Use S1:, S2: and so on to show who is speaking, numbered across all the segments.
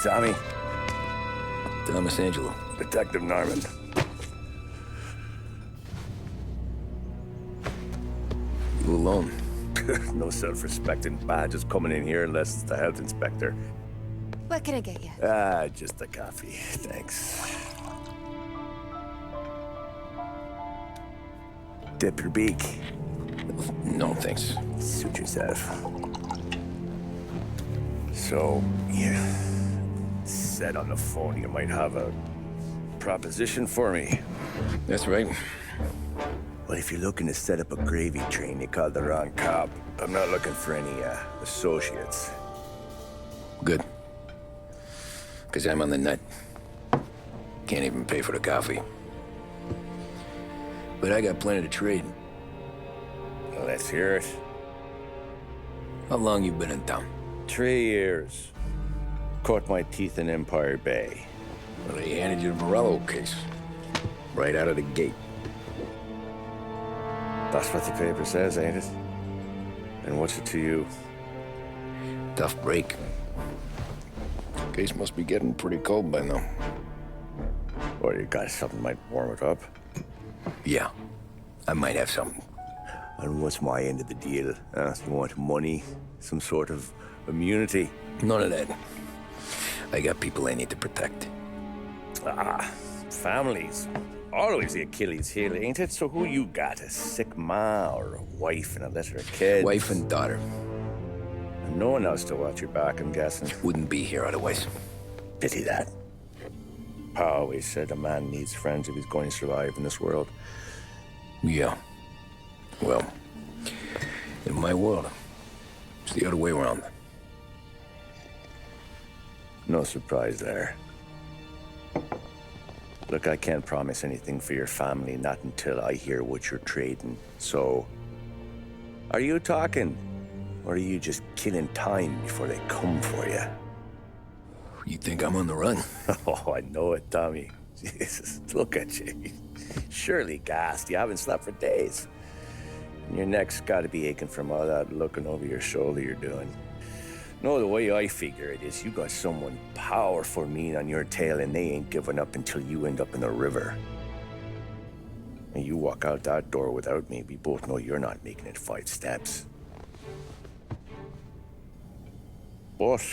S1: Tommy?
S2: Thomas Angelo.
S1: Detective Norman.
S2: You alone?
S1: No self-respecting badges coming in here unless it's the health inspector.
S3: What can I get you?
S1: Just a coffee. Thanks. Dip your beak.
S2: No, thanks.
S1: Suit yourself. So, you said on the phone you might have a proposition for me.
S2: That's right.
S1: Well, if you're looking to set up a gravy train, you called the wrong cop. I'm not looking for any, associates.
S2: Good. Because I'm on the nut. Can't even pay for the coffee. But I got plenty to trade.
S1: Well, let's hear it.
S2: How long you been in town?
S1: 3 years. Caught my teeth in Empire Bay.
S2: Well, they handed you the Morello case. Right out of the gate.
S1: That's what the paper says, ain't it? And what's it to you?
S2: Tough break. Case must be getting pretty cold by now.
S1: Or you got something might warm it up?
S2: Yeah, I might have something.
S1: And what's my end of the deal? You want money? Some sort of immunity?
S2: None of that. I got people I need to protect.
S1: Families. Always the Achilles heel, ain't it? So who you got? A sick ma or a wife and a litter of kids?
S2: Wife and daughter.
S1: And no one else to watch your back, I'm guessing.
S2: Wouldn't be here otherwise.
S1: Pity that. Pa always said a man needs friends if he's going to survive in this world.
S2: Yeah. Well, in my world, it's the other way around.
S1: No surprise there. Look, I can't promise anything for your family, not until I hear what you're trading. So, are you talking? Or are you just killing time before they come for you?
S2: You think I'm on the run?
S1: Oh, I know it, Tommy. Jesus, look at you. Surely gassed. You haven't slept for days. And your neck's got to be aching from all that looking over your shoulder you're doing. No, the way I figure it is you got someone powerful mean on your tail and they ain't giving up until you end up in the river. And you walk out that door without me, we both know you're not making it 5 steps. But,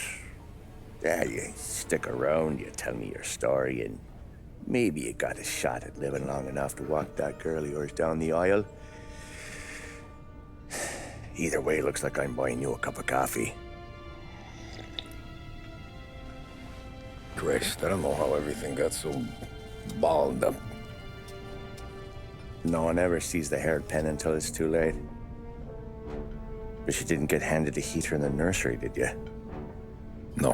S1: yeah, you stick around, you tell me your story, and maybe you got a shot at living long enough to walk that girl of yours down the aisle. Either way, looks like I'm buying you a cup of coffee.
S2: Christ, I don't know how everything got so balled up.
S1: No one ever sees the hairpin until it's too late. But you didn't get handed a heater in the nursery, did you?
S2: No.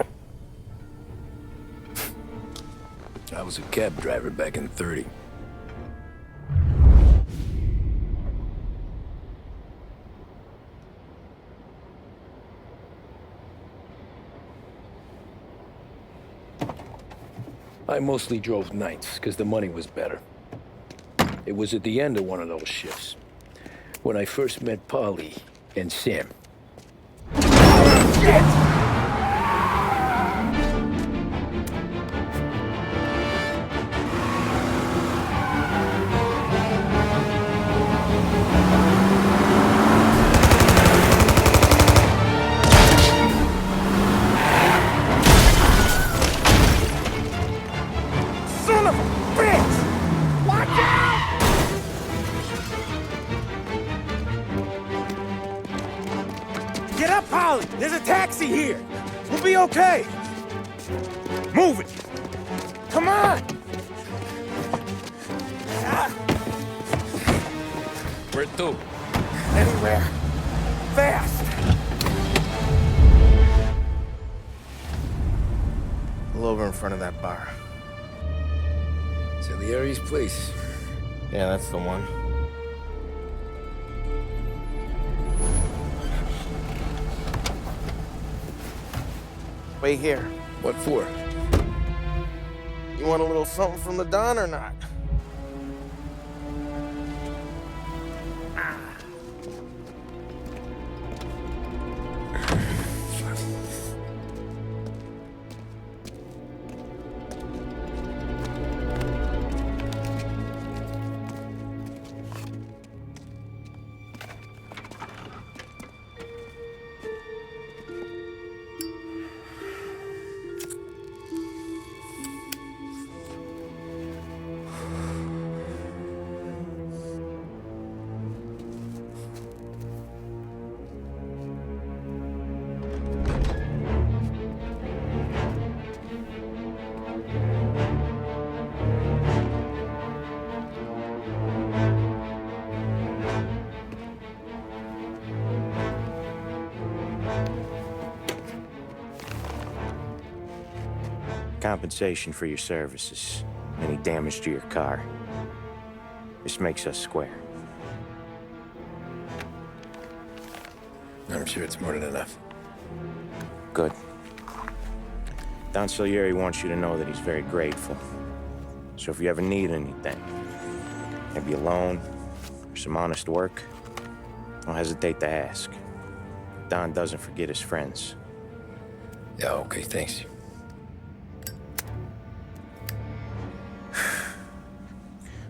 S2: I was a cab driver back in '30. I mostly drove nights, because the money was better. It was at the end of one of those shifts, when I first met Polly and Sam.
S1: Shit! Son of a bitch! Watch out! Get up, Polly! There's a taxi here! We'll be okay! Move it! Come on! Ah,
S2: Where to?
S1: anywhere! Fast!
S4: Pull over in front of that bar.
S2: Salieri's place.
S4: Yeah, that's the one. Wait here.
S2: What for?
S4: You want a little something from the Don or not?
S1: compensation for your services, any damage to your car. This makes us square.
S2: I'm sure it's more than enough.
S1: Good. Don Salieri wants you to know that he's very grateful. So if you ever need anything, maybe a loan or some honest work, don't hesitate to ask. Don doesn't forget his friends.
S2: Yeah, okay, thanks.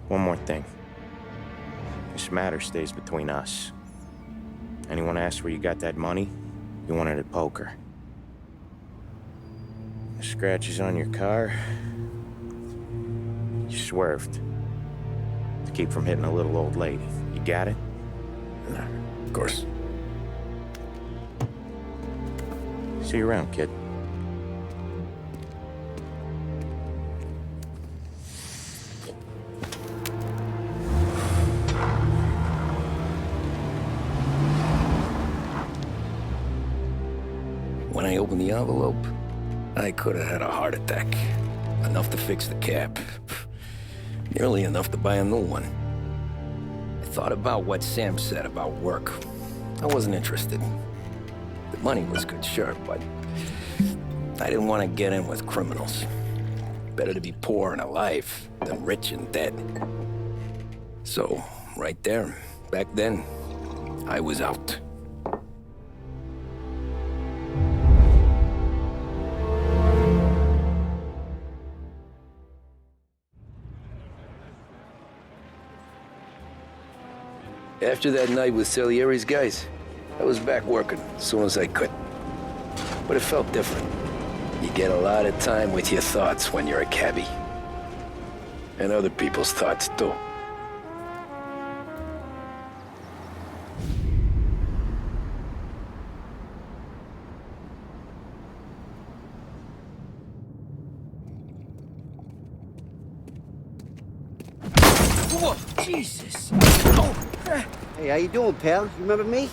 S1: One more thing. This matter stays between us. Anyone asks where you got that money, you won it at poker. The scratches on your car, you swerved to keep from hitting a little old lady. You got it?
S2: No, of course.
S1: See you around, kid.
S2: When I opened the envelope, I could have had a heart attack. Enough to fix the cab. Nearly enough to buy a new one. I thought about what Sam said about work. I wasn't interested. The money was good, sure, but I didn't want to get in with criminals. Better to be poor and alive than rich and dead. So, right there, back then, I was out. After that night with Salieri's guys, I was back working as soon as I could. But it felt different. You get a lot of time with your thoughts when you're a cabbie. And other people's thoughts, too.
S5: Whoa, Jesus!
S6: Hey, how you doing, pal? You remember me?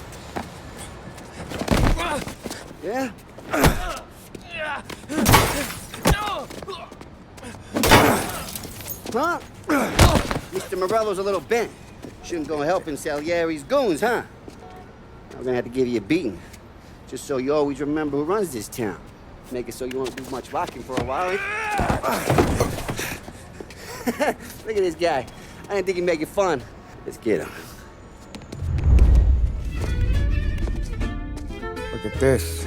S6: Yeah? Huh? Mr. Morello's a little bent. Shouldn't go helping Salieri's goons, huh? I'm gonna have to give you a beating. Just so you always remember who runs this town. Make it so you won't do much rocking for a while. Look at this guy. I didn't think he'd make it fun. Let's get him.
S4: Look at this.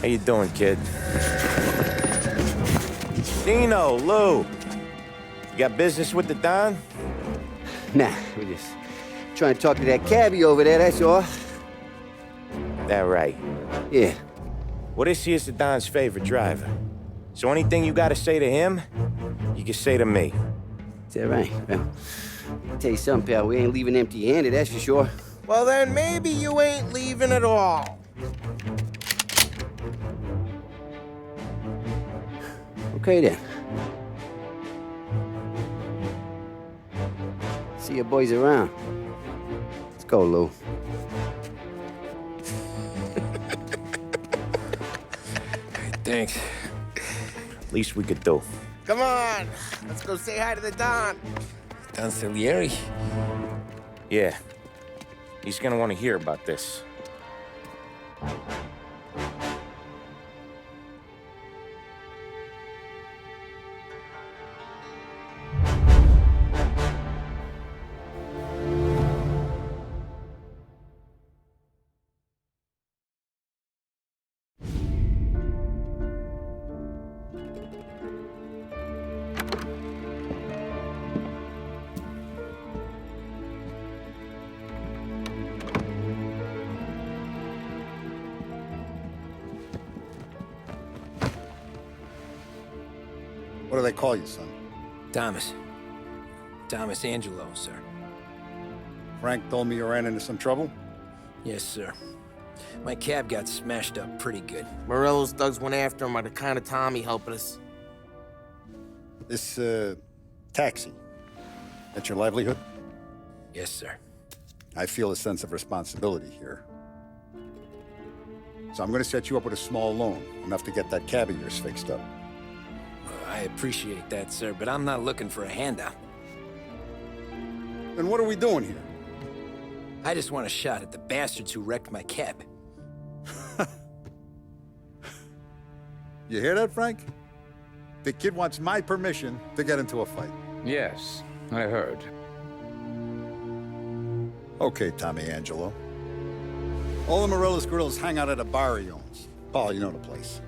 S1: How you doing, kid? Dino, Lou. You got business with the Don?
S6: Nah, we're just trying to talk to that cabbie over there, that's all.
S1: That right.
S6: Yeah.
S1: Well, this here's the Don's favorite driver. So anything you gotta say to him, you can say to me.
S6: Is that right? Well, I'll tell you something, pal. We ain't leaving empty-handed, that's for sure.
S4: Well, then maybe you ain't leaving at all.
S6: Okay, then. See your boys around. Let's go, Lou.
S2: Thanks.
S1: Least we could do.
S4: Come on, let's go say hi to the Don.
S2: Don Salieri?
S1: Yeah. He's gonna want to hear about this.
S7: What do they call you, son?
S2: Thomas. Thomas Angelo, sir.
S7: Frank told me you ran into some trouble?
S2: Yes, sir. My cab got smashed up pretty good.
S4: Morello's thugs went after him by the kind of Tommy helping us.
S7: This, taxi, that's your livelihood?
S2: Yes, sir.
S7: I feel a sense of responsibility here. So I'm going to set you up with a small loan, enough to get that cab of yours fixed up.
S2: I appreciate that, sir, but I'm not looking for a handout.
S7: Then what are we doing here?
S2: I just want a shot at the bastards who wrecked my cab.
S7: You hear that, Frank? The kid wants my permission to get into a fight.
S8: Yes, I heard.
S7: Okay, Tommy Angelo. All the Morella's girls hang out at a bar he owns. Paul, you know the place.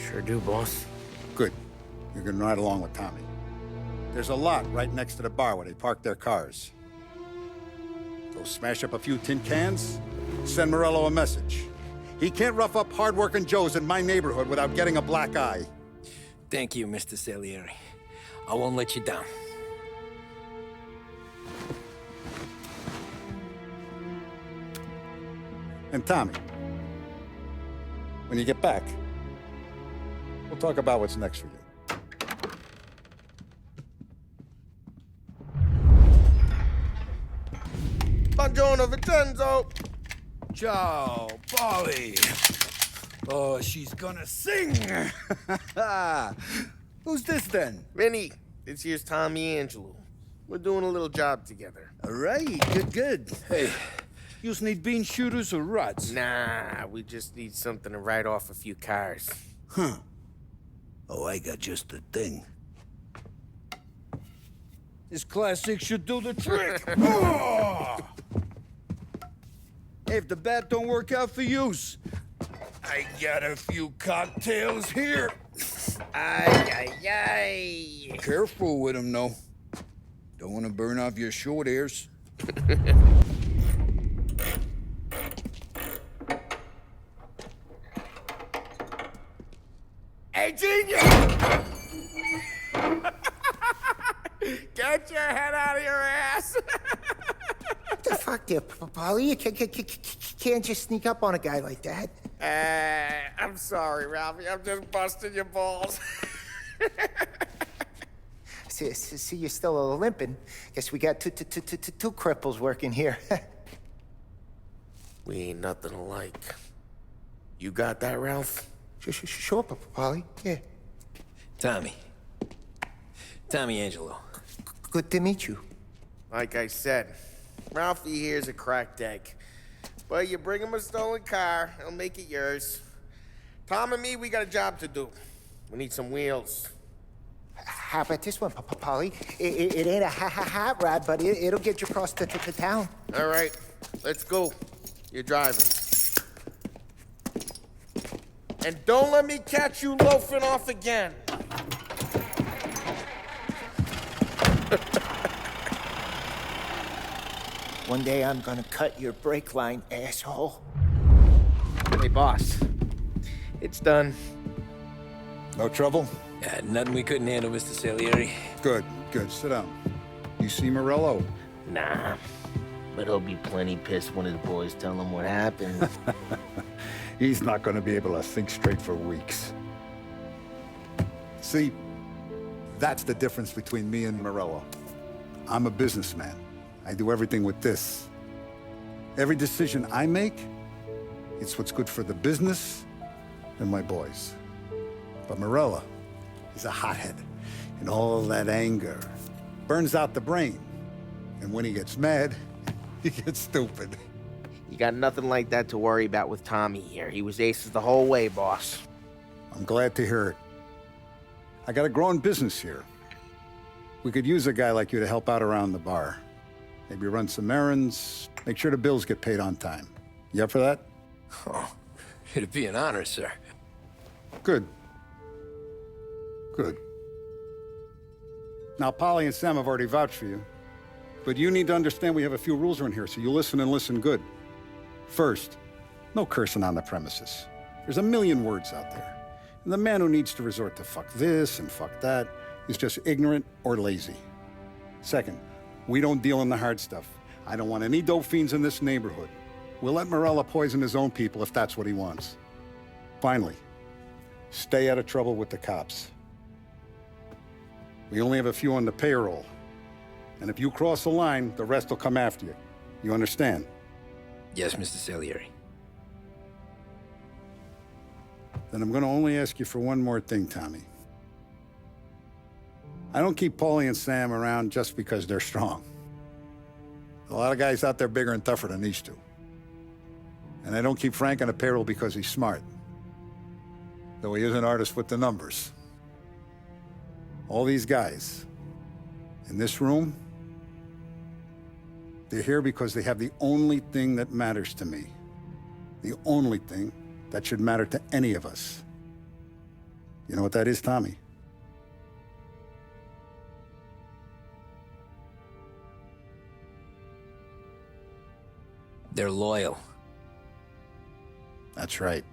S6: Sure do, boss.
S7: Good. You're gonna ride along with Tommy. There's a lot right next to the bar where they park their cars. Go smash up a few tin cans, send Morello a message. He can't rough up hard-working Joes in my neighborhood without getting a black eye.
S2: Thank you, Mr. Salieri. I won't let you down.
S7: And Tommy, when you get back, we'll talk about what's next for you.
S4: Buongiorno, Vincenzo.
S5: Ciao, Polly. Oh, she's gonna sing. Who's this then?
S4: Vinny, this here's Tommy Angelo. We're doing a little job together.
S5: All right, good. Hey, you need bean shooters or rods?
S4: Nah, we just need something to write off a few cars.
S5: Huh. Oh, I got just the thing. This classic should do the trick. Oh! Hey, if the bat don't work out for use, I got a few cocktails here.
S4: Ay.
S5: Careful with them, though. Don't want to burn off your short hairs.
S4: Hey, genius! Get your head out of your ass!
S9: What the fuck there, Polly? You can't just sneak up on a guy like that.
S4: I'm sorry, Ralphie. I'm just busting your balls.
S9: See, you're still limping. Guess we got two cripples working here.
S4: We ain't nothing alike. You got that, Ralph?
S9: Sure, Polly. Yeah.
S2: Tommy Angelo.
S9: Good to meet you.
S4: Like I said, Ralphie here's a cracked egg. But you bring him a stolen car, he'll make it yours. Tom and me, we got a job to do. We need some wheels.
S9: How about this one, Polly? It ain't a hot rod, but it'll get you across to town.
S4: All right, let's go. You're driving. And don't let me catch you loafing off again.
S9: One day I'm gonna cut your brake line, asshole.
S4: Hey, boss. It's done.
S7: No trouble?
S2: Yeah, nothing we couldn't handle, Mr. Salieri.
S7: Good. Sit down. You see Morello?
S6: Nah. But he'll be plenty pissed when his boys tell him what happened.
S7: He's not going to be able to think straight for weeks. See, that's the difference between me and Morello. I'm a businessman. I do everything with this. Every decision I make, it's what's good for the business and my boys. But Morello, he's a hothead. And all that anger burns out the brain. And when he gets mad, he gets stupid.
S4: You got nothing like that to worry about with Tommy here. He was aces the whole way, boss.
S7: I'm glad to hear it. I got a growing business here. We could use a guy like you to help out around the bar. Maybe run some errands, make sure the bills get paid on time. You up for that?
S2: Oh, it'd be an honor, sir.
S7: Good. Now, Polly and Sam have already vouched for you. But you need to understand we have a few rules around here, so you listen and listen good. First, no cursing on the premises. There's a million words out there. And the man who needs to resort to fuck this and fuck that is just ignorant or lazy. Second, we don't deal in the hard stuff. I don't want any dope fiends in this neighborhood. We'll let Morella poison his own people if that's what he wants. Finally, stay out of trouble with the cops. We only have a few on the payroll. And if you cross the line, the rest will come after you. You understand?
S2: Yes, Mr. Salieri.
S7: Then I'm going to only ask you for one more thing, Tommy. I don't keep Paulie and Sam around just because they're strong. A lot of guys out there bigger and tougher than these two. And I don't keep Frank on the payroll because he's smart. Though he is an artist with the numbers. All these guys in this room, they're here because they have the only thing that matters to me. The only thing that should matter to any of us. You know what that is, Tommy?
S2: They're loyal.
S7: That's right.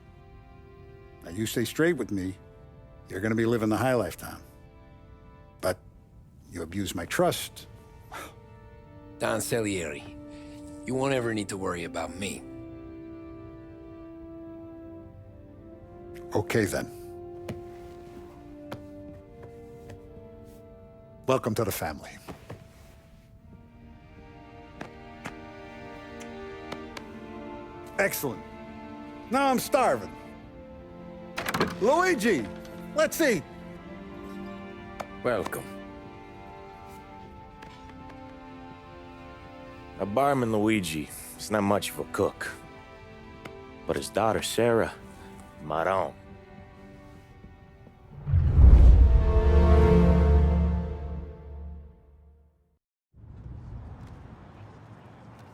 S7: Now, you stay straight with me, you're gonna be living the high life, Tom. But you abuse my trust.
S2: Don Salieri, you won't ever need to worry about me.
S7: Okay, then. Welcome to the family. Excellent. Now I'm starving. Luigi, let's eat.
S1: Welcome. A barman Luigi is not much of a cook. But his daughter Sarah, Maron.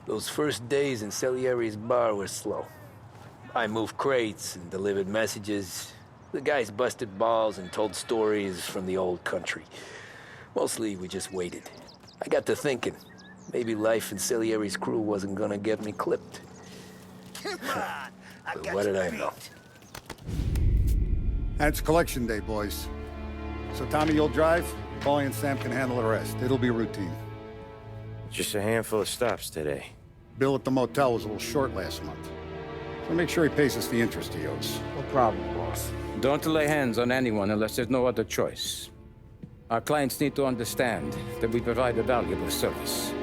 S2: Those first days in Salieri's bar were slow. I moved crates and delivered messages. The guys busted balls and told stories from the old country. Mostly, we just waited. I got to thinking, maybe life in Salieri's crew wasn't gonna get me clipped.
S9: Come on!
S2: But what did I know?
S7: And it's collection day, boys. So Tommy, you'll drive. Paulie and Sam can handle the rest. It'll be routine.
S1: Just a handful of stops today.
S7: Bill at the motel was a little short last month. So make sure he pays us the interest he owes.
S4: No problem, boss.
S8: Don't lay hands on anyone unless there's no other choice. Our clients need to understand that we provide a valuable service.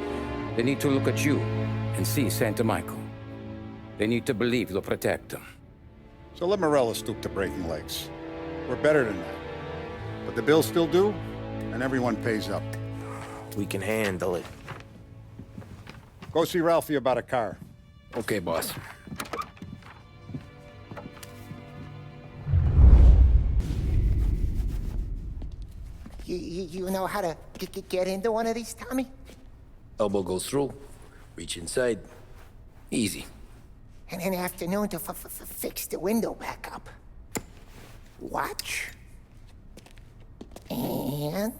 S8: They need to look at you and see Santa Michael. They need to believe you'll protect them.
S7: So let Morella stoop to breaking legs. We're better than that. But the bills still due, and everyone pays up.
S1: We can handle it.
S7: Go see Ralphie about a car.
S2: Okay, boss.
S9: You know how to get into one of these, Tommy?
S2: Elbow goes through, reach inside. Easy.
S9: And in the afternoon to fix the window back up. Watch. And...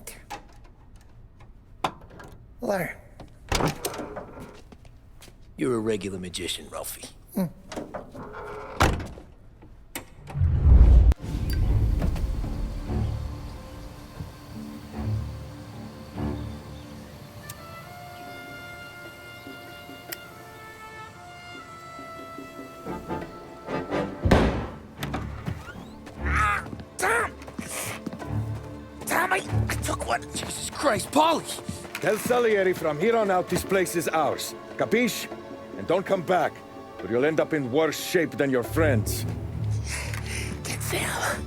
S9: learn.
S2: You're a regular magician, Ralphie.
S9: Tommy, I took one.
S2: Jesus Christ, Paulie!
S5: Tell Salieri from here on out this place is ours. Capiche? And don't come back, or you'll end up in worse shape than your friends.
S9: Get Sal.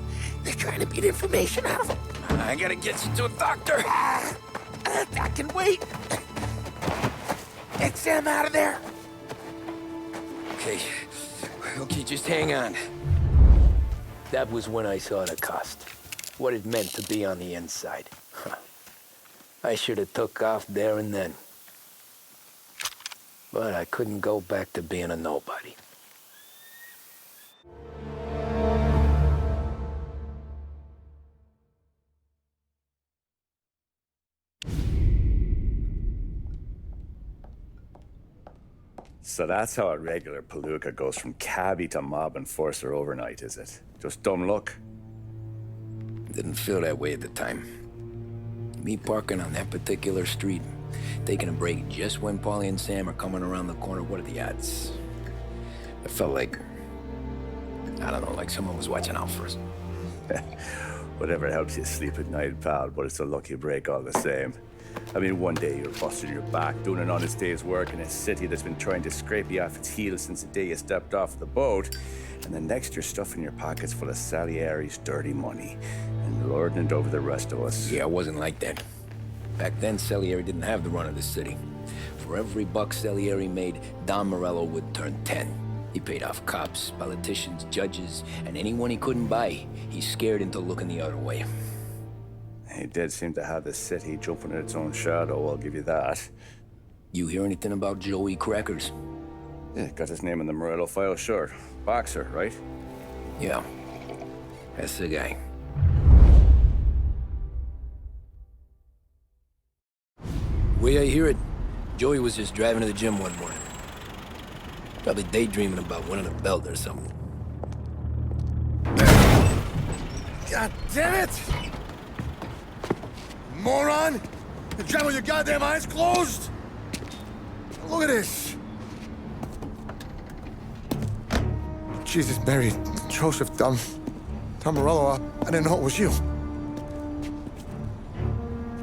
S9: They're trying to beat information out of him.
S2: I gotta get you to a doctor.
S9: I can wait. Get Sam out of there.
S2: Okay, just hang on. That was when I saw the cost. What it meant to be on the inside. I should have took off there and then. But I couldn't go back to being a nobody.
S1: So that's how a regular palooka goes from cabbie to mob enforcer overnight, is it? Just dumb luck?
S2: Didn't feel that way at the time. Me parking on that particular street, taking a break just when Paulie and Sam are coming around the corner, what are the odds? I felt like, I don't know, like someone was watching out for us.
S1: Whatever helps you sleep at night, pal, but it's a lucky break all the same. I mean, one day you're busting your back doing an honest day's work in a city that's been trying to scrape you off its heels since the day you stepped off the boat. And then next you're stuffing your pockets full of Salieri's dirty money and lording it over the rest of us.
S2: Yeah, it wasn't like that. Back then, Salieri didn't have the run of the city. For every buck Salieri made, Don Morello would turn 10. He paid off cops, politicians, judges, and anyone he couldn't buy, he scared into looking the other way.
S1: He did seem to have the city jumping at its own shadow, I'll give you that.
S2: You hear anything about Joey Crackers?
S1: Yeah, got his name in the Morello file, sure. Boxer, right?
S2: Yeah, that's the guy. Way I hear it, Joey was just driving to the gym one morning. Probably daydreaming about winning a belt or something.
S5: God damn it! Moron! You're driving with your goddamn eyes closed! Look at this! Jesus, Mary, Joseph, Tom Morello, I didn't know it was you.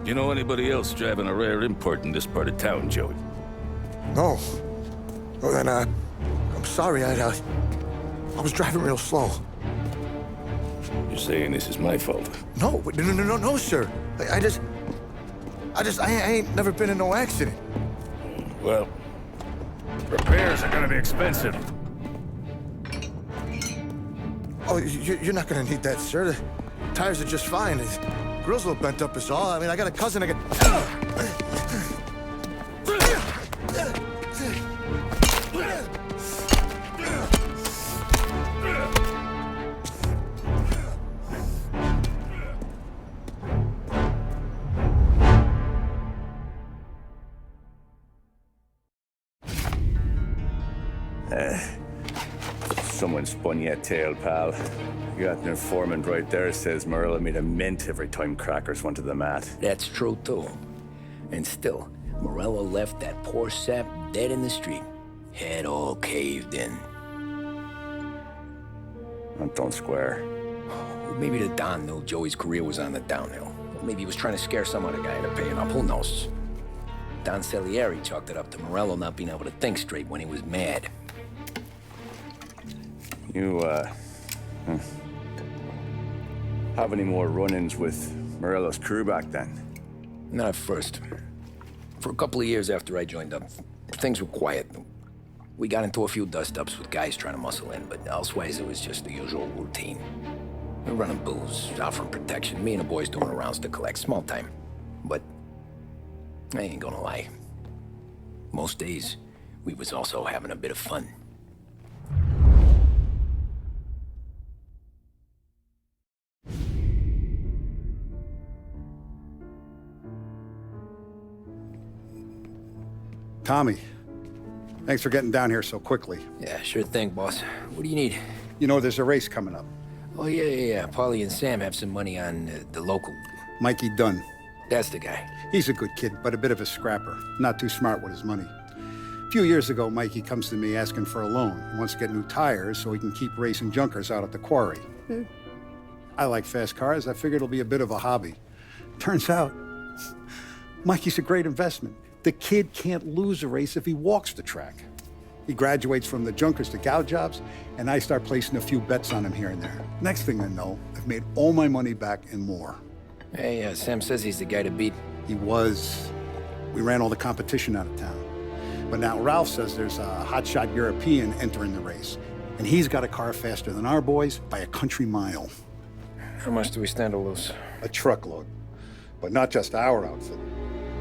S10: You know anybody else driving a rare import in this part of town, Joey?
S5: No. Well, then, I'm sorry, I was driving real slow.
S10: You're saying this is my fault?
S5: No, sir. I ain't never been in no accident.
S10: Well, repairs are gonna be expensive.
S5: Oh, you're not gonna need that, sir. The tires are just fine. The grill's a little bent up is all. I mean, I got a cousin I can...
S1: Someone spun you a tail, pal. You got an informant right there says Morello made a mint every time Crackers went to the mat.
S2: That's true, too. And still, Morello left that poor sap dead in the street. Head all caved in.
S1: Don't square.
S2: Maybe the Don knew Joey's career was on the downhill. Maybe he was trying to scare some other guy into paying up. Who knows? Don Salieri chalked it up to Morello not being able to think straight when he was mad.
S1: You, have any more run-ins with Morello's crew back then?
S2: Not at first. For a couple of years after I joined up, things were quiet. We got into a few dust-ups with guys trying to muscle in, but elsewise it was just the usual routine. We were running booze, offering protection, me and the boys doing rounds to collect, small time. But I ain't gonna lie. Most days, we was also having a bit of fun.
S7: Tommy, thanks for getting down here so quickly.
S2: Yeah, sure thing, boss. What do you need?
S7: You know there's a race coming up.
S2: Oh, yeah. Paulie and Sam have some money on the local...
S7: Mikey Dunn.
S2: That's the guy.
S7: He's a good kid, but a bit of a scrapper. Not too smart with his money. A few years ago, Mikey comes to me asking for a loan. He wants to get new tires so he can keep racing junkers out at the quarry. I like fast cars. I figured it'll be a bit of a hobby. Turns out, Mikey's a great investment. The kid can't lose a race if he walks the track. He graduates from the junkers to gal jobs, and I start placing a few bets on him here and there. Next thing I know, I've made all my money back and more.
S2: Hey, Sam says he's the guy to beat.
S7: He was. We ran all the competition out of town. But now Ralph says there's a hotshot European entering the race, and he's got a car faster than our boys by a country mile.
S2: How much do we stand to lose?
S7: A truckload. But not just our outfit.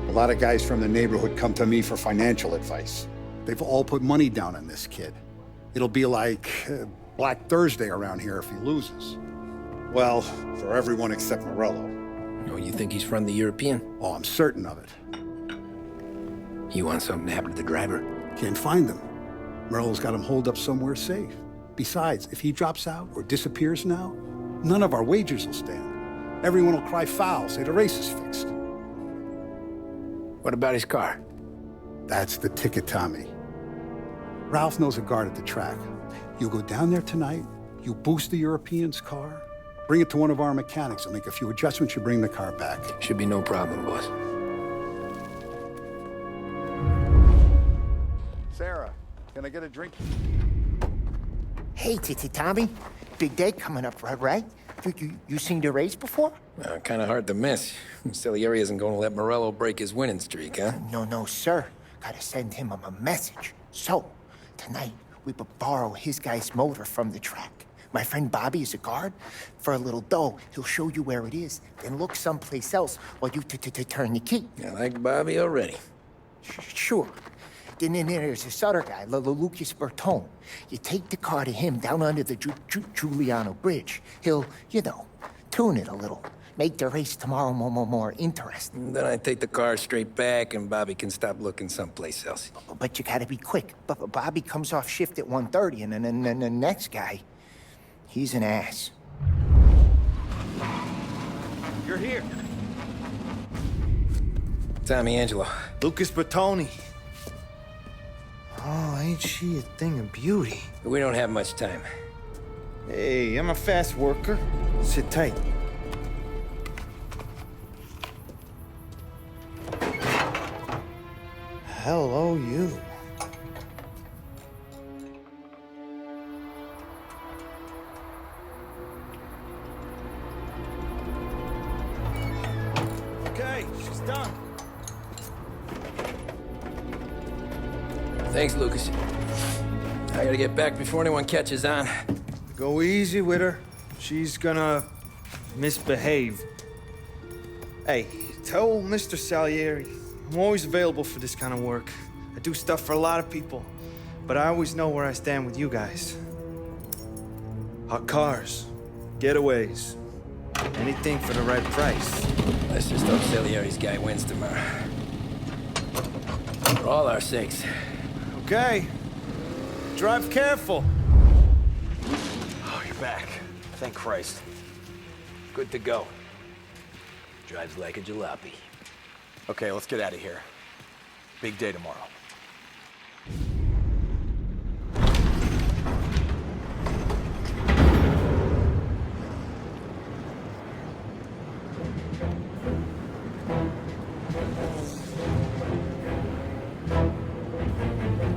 S7: A lot of guys from the neighborhood come to me for financial advice. They've all put money down on this kid. It'll be like Black Thursday around here if he loses. Well, for everyone except Morello.
S2: Oh, you think he's from the European?
S7: Oh, I'm certain of it.
S2: You want something to happen to the driver?
S7: Can't find him. Morello's got him holed up somewhere safe. Besides, if he drops out or disappears now, none of our wagers will stand. Everyone will cry foul, say the race is fixed.
S2: What about his car?
S7: That's the ticket, Tommy. Ralph knows a guard at the track. You go down there tonight, you boost the European's car, bring it to one of our mechanics, and make a few adjustments, you bring the car back.
S2: Should be no problem, boss.
S7: Can I get a drink?
S9: Hey, Tommy. Big day coming up, right? You seen the race before?
S2: Kind of hard to miss. Salieri isn't going to let Morello break his winning streak, huh?
S9: No, sir. Gotta send him a message. So, tonight, we borrow his guy's motor from the track. My friend Bobby is a guard. For a little dough, he'll show you where it is, then look someplace else while you turn the key.
S2: I like Bobby already.
S9: Sure. Then there's this other guy, Lucas Bertone. You take the car to him down under the Giuliano Bridge. He'll, tune it a little. Make the race tomorrow more interesting.
S2: Then I take the car straight back, and Bobby can stop looking someplace else.
S9: But you gotta be quick. Bobby comes off shift at 1:30, and then the next guy, he's an ass.
S11: You're here.
S2: Tommy Angelo.
S11: Lucas Bertone. Oh, ain't she a thing of beauty?
S2: We don't have much time.
S11: Hey, I'm a fast worker. Sit tight. Hello, you. Okay, she's done.
S2: Thanks, Lucas. I gotta get back before anyone catches on.
S11: Go easy with her. She's gonna misbehave. Hey, tell Mr. Salieri I'm always available for this kind of work. I do stuff for a lot of people, but I always know where I stand with you guys. Hot cars, getaways, anything for the right price.
S2: Let's just hope Salieri's guy wins tomorrow. For all our sakes.
S11: Okay. Drive careful. Oh, you're back. Thank Christ.
S2: Good to go. Drives like a jalopy.
S12: Okay, let's get out of here. Big day tomorrow.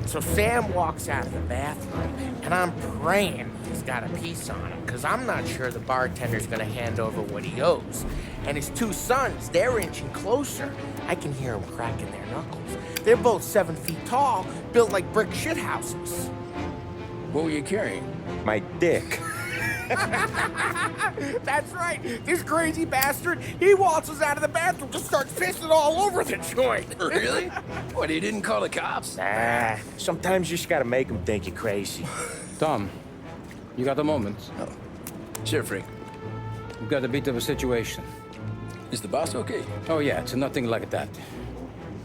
S4: So Sam walks out of the bathroom, and I'm praying he's got a piece on him, because I'm not sure the bartender's gonna hand over what he owes. And his two sons, they're inching closer. I can hear them cracking their knuckles. They're both 7 feet tall, built like brick shithouses.
S8: What were you carrying?
S13: My dick.
S4: That's right. This crazy bastard, he waltzes out of the bathroom, just starts pissing all over the joint.
S2: Really? What, he didn't call the cops?
S13: Nah, sometimes you just gotta make them think you're crazy.
S8: Tom, you got a moment?
S2: Oh. Sure, Frank.
S8: We've got a bit of a situation.
S2: Is the boss okay?
S8: Oh yeah, it's nothing like that.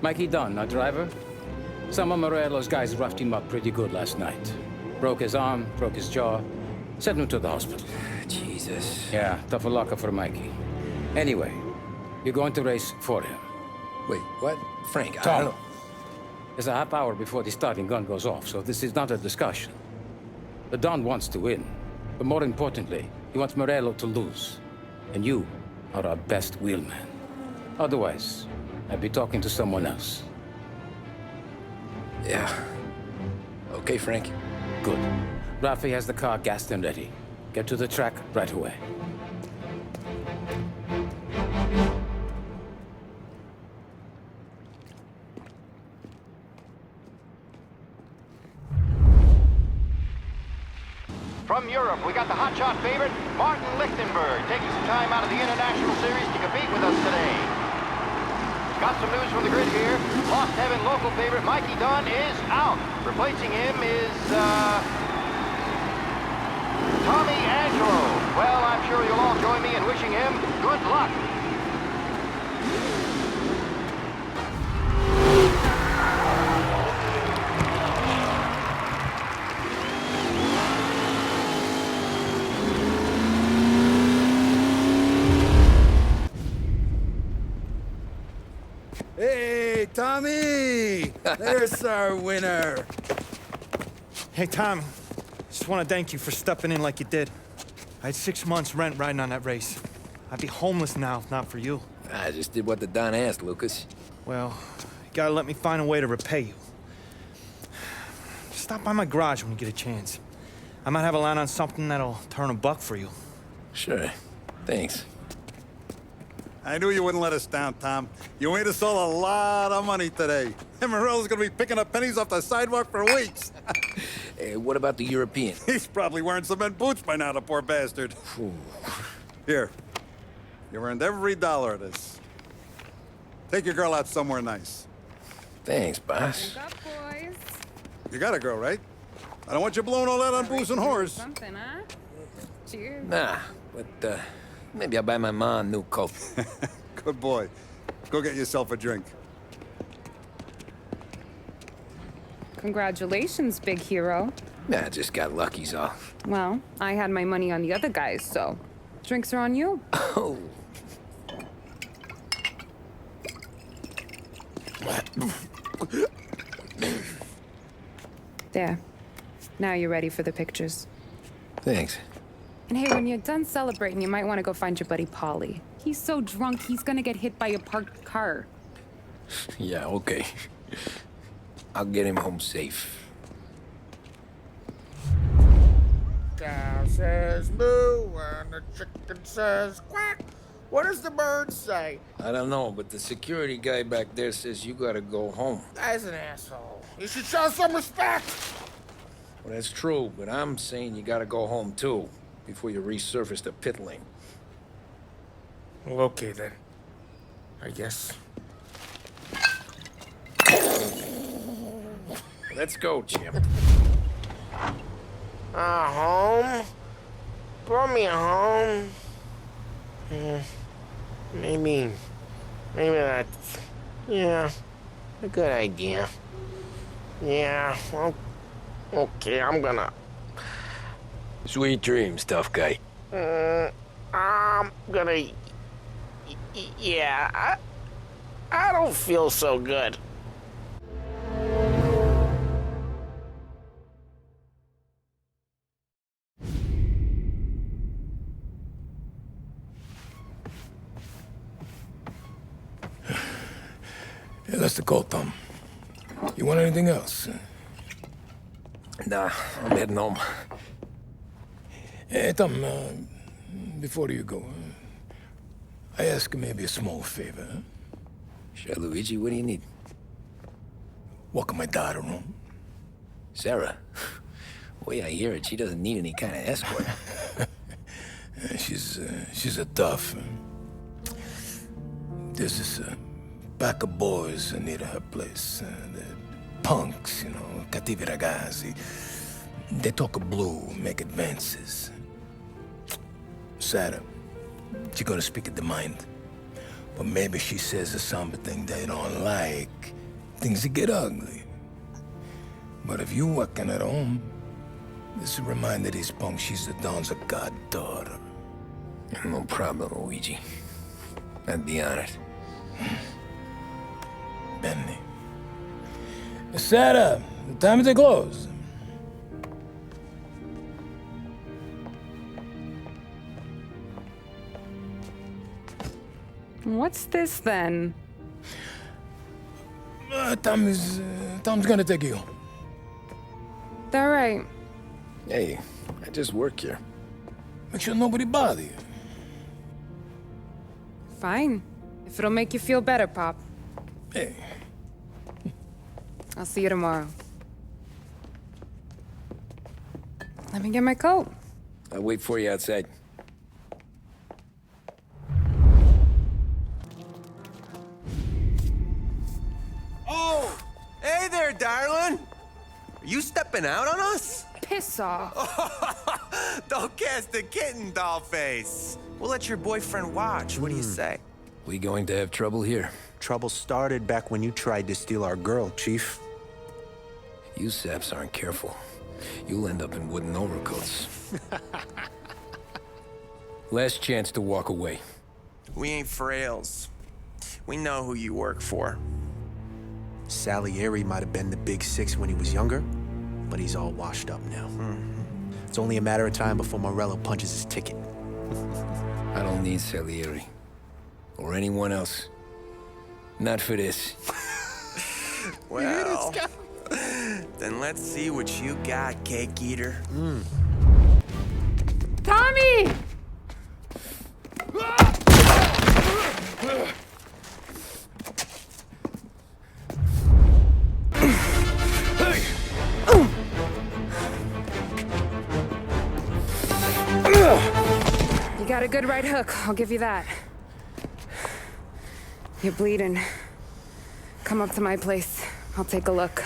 S8: Mikey Dunn, our driver. Some of Morello's guys roughed him up pretty good last night. Broke his arm, broke his jaw. Sent him to the hospital.
S2: Jesus.
S8: Yeah, tough luck for Mikey. Anyway, you're going to race for him.
S2: Wait, what? Frank, I
S8: Tom,
S2: don't know.
S8: there's a half hour before the starting gun goes off, so this is not a discussion. The Don wants to win, but more importantly, he wants Morello to lose. And you are our best wheelman. Otherwise, I'd be talking to someone else.
S2: Yeah. Okay, Frank.
S8: Good. Rafi has the car gassed and ready. Get to the track right away.
S14: From Europe, we got the hotshot favorite, Martin Lichtenberg, taking some time out of the International Series to compete with us today. Got some news from the grid here. Lost Heaven local favorite Mikey Dunn is out. Replacing him is, Tommy Angelo. Well, I'm sure you'll all join me in wishing him good luck.
S11: Hey, Tommy! There's our winner. Hey, Tommy. Just want to thank you for stepping in like you did. I had 6 months rent riding on that race. I'd be homeless now if not for you.
S2: I just did what the Don asked, Lucas.
S11: Well, you gotta let me find a way to repay you. Just stop by my garage when you get a chance. I might have a line on something that'll turn a buck for you.
S2: Sure. Thanks.
S7: I knew you wouldn't let us down, Tom. You made us all a lot of money today. And Morello's gonna be picking up pennies off the sidewalk for weeks.
S2: Hey, what about the European?
S7: He's probably wearing cement boots by now, the poor bastard. Here. You earned every dollar of this. Take your girl out somewhere nice.
S2: Thanks, boss.
S3: Up, boys.
S7: You got a girl, right? I don't want you blowing all that on booze and whores.
S3: Something, huh? Cheers.
S2: Nah, but, maybe I'll buy my mom a new coat.
S7: Good boy. Go get yourself a drink.
S3: Congratulations, big hero.
S2: Nah, I just got lucky's all.
S3: Well, I had my money on the other guys, so drinks are on you.
S2: Oh.
S3: There. Now you're ready for the pictures.
S2: Thanks.
S3: And hey, when you're done celebrating, you might want to go find your buddy Polly. He's so drunk, he's gonna get hit by a parked car.
S2: Yeah, okay. I'll get him home safe.
S4: Cow says moo and the chicken says quack. What does the bird say?
S2: I don't know, but the security guy back there says you gotta go home.
S4: Guy's an asshole. You should show some respect.
S2: Well, that's true, but I'm saying you gotta go home too, before you resurface the pit lane.
S4: Well, okay then. I guess.
S2: Let's go, Jim.
S4: Home? Brought me home. Maybe that's, yeah, a good idea. Yeah, well, okay, I'm gonna.
S2: Sweet dreams, tough guy.
S4: I'm gonna, yeah, I don't feel so good.
S8: Yeah, that's the call, Tom. You want anything else?
S2: Nah, I'm heading home.
S8: Hey, Tom, before you go, I ask maybe a small favor.
S2: Sure, Luigi, what do you need?
S8: Walk my daughter home.
S2: Sarah? The way I hear it, she doesn't need any kind of escort.
S8: She's a tough. There's this pack of boys near her place. The punks, you know, cattivi ragazzi. They talk blue, make advances. Sarah, she's gonna speak at the mind. But maybe she says something they don't like. Things get ugly. But if you walking at home, this will remind these punks she's the Don's goddaughter.
S2: No problem, Luigi. I'd be honored.
S8: Benny. Sarah, time to close.
S3: What's this then?
S8: Tom's gonna take you.
S3: All right.
S2: Hey, I just work here.
S8: Make sure nobody bother you.
S3: Fine. If it'll make you feel better, Pop.
S8: Hey.
S3: I'll see you tomorrow. Let me get my coat.
S2: I'll wait for you outside.
S12: Oh! Hey there, darling! Are you stepping out on us?
S3: Piss off.
S12: Don't cast a kitten, dollface. We'll let your boyfriend watch. What do you say?
S2: We going to have trouble here?
S13: Trouble started back when you tried to steal our girl, Chief.
S2: You saps aren't careful. You'll end up in wooden overcoats. Last chance to walk away.
S12: We ain't frails. We know who you work for.
S13: Salieri might have been the big six when he was younger, but he's all washed up now. It's only a matter of time before Morello punches his ticket.
S2: I don't need Salieri. Or anyone else. Not for this.
S12: Well, Then let's see what you got, cake eater.
S3: Tommy! You got a good right hook, I'll give you that. You're bleeding. Come up to my place. I'll take a look.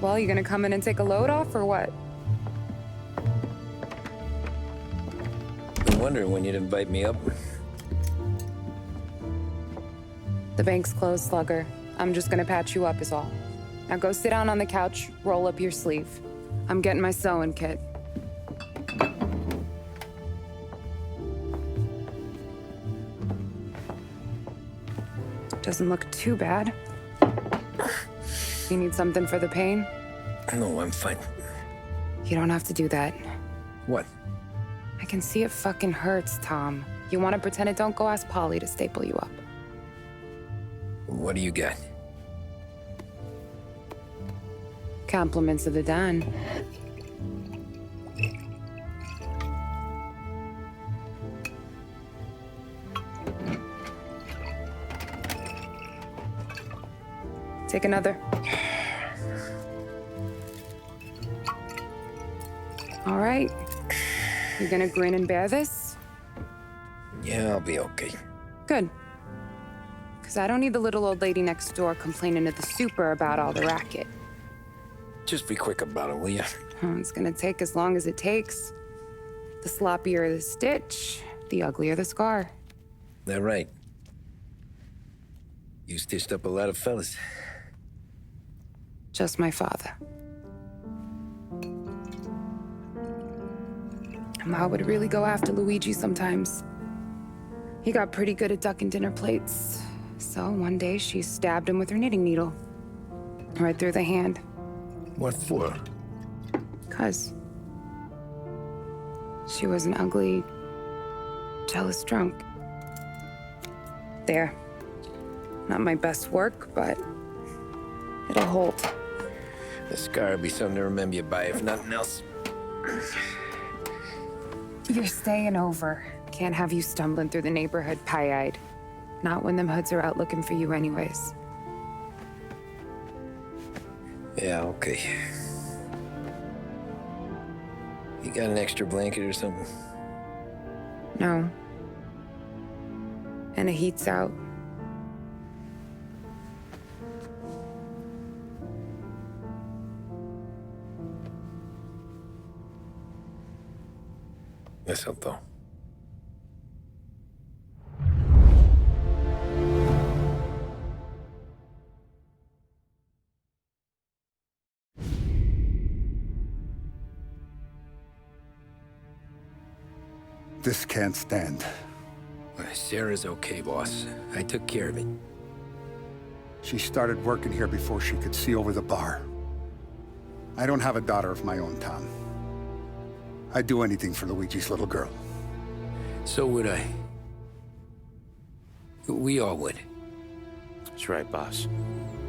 S3: Well, you gonna come in and take a load off, or what?
S2: Been wondering when you'd invite me up.
S3: The bank's closed, Slugger. I'm just gonna patch you up is all. Now go sit down on the couch, roll up your sleeve. I'm getting my sewing kit. Doesn't look too bad. You need something for the pain?
S2: No, I'm fine.
S3: You don't have to do that.
S2: What?
S3: I can see it fucking hurts, Tom. You want to pretend it don't go ask Polly to staple you up.
S2: What do you got?
S3: Compliments of the Don. Take another. All right. You gonna grin and bear this?
S2: Yeah, I'll be okay.
S3: Good. Because I don't need the little old lady next door complaining to the super about all the racket.
S2: Just be quick about it, will ya?
S3: It's gonna take as long as it takes. The sloppier the stitch, the uglier the scar.
S2: That right? You stitched up a lot of fellas.
S3: Just my father. Ma would really go after Luigi sometimes. He got pretty good at ducking dinner plates. So one day she stabbed him with her knitting needle. Right through the hand.
S2: What for?
S3: 'Cause she was an ugly, jealous drunk. There. Not my best work, but it'll hold.
S2: The scar will be something to remember you by, if nothing else.
S3: You're staying over. Can't have you stumbling through the neighborhood pie-eyed. Not when them hoods are out looking for you anyways.
S2: Yeah, okay. You got an extra blanket or something?
S3: No. And the heat's out.
S2: Eso todo.
S7: This can't stand.
S2: Sarah's okay, boss. I took care of it.
S7: She started working here before she could see over the bar. I don't have a daughter of my own, Tom. I'd do anything for Luigi's little girl.
S2: So would I. We all would.
S4: That's right, boss.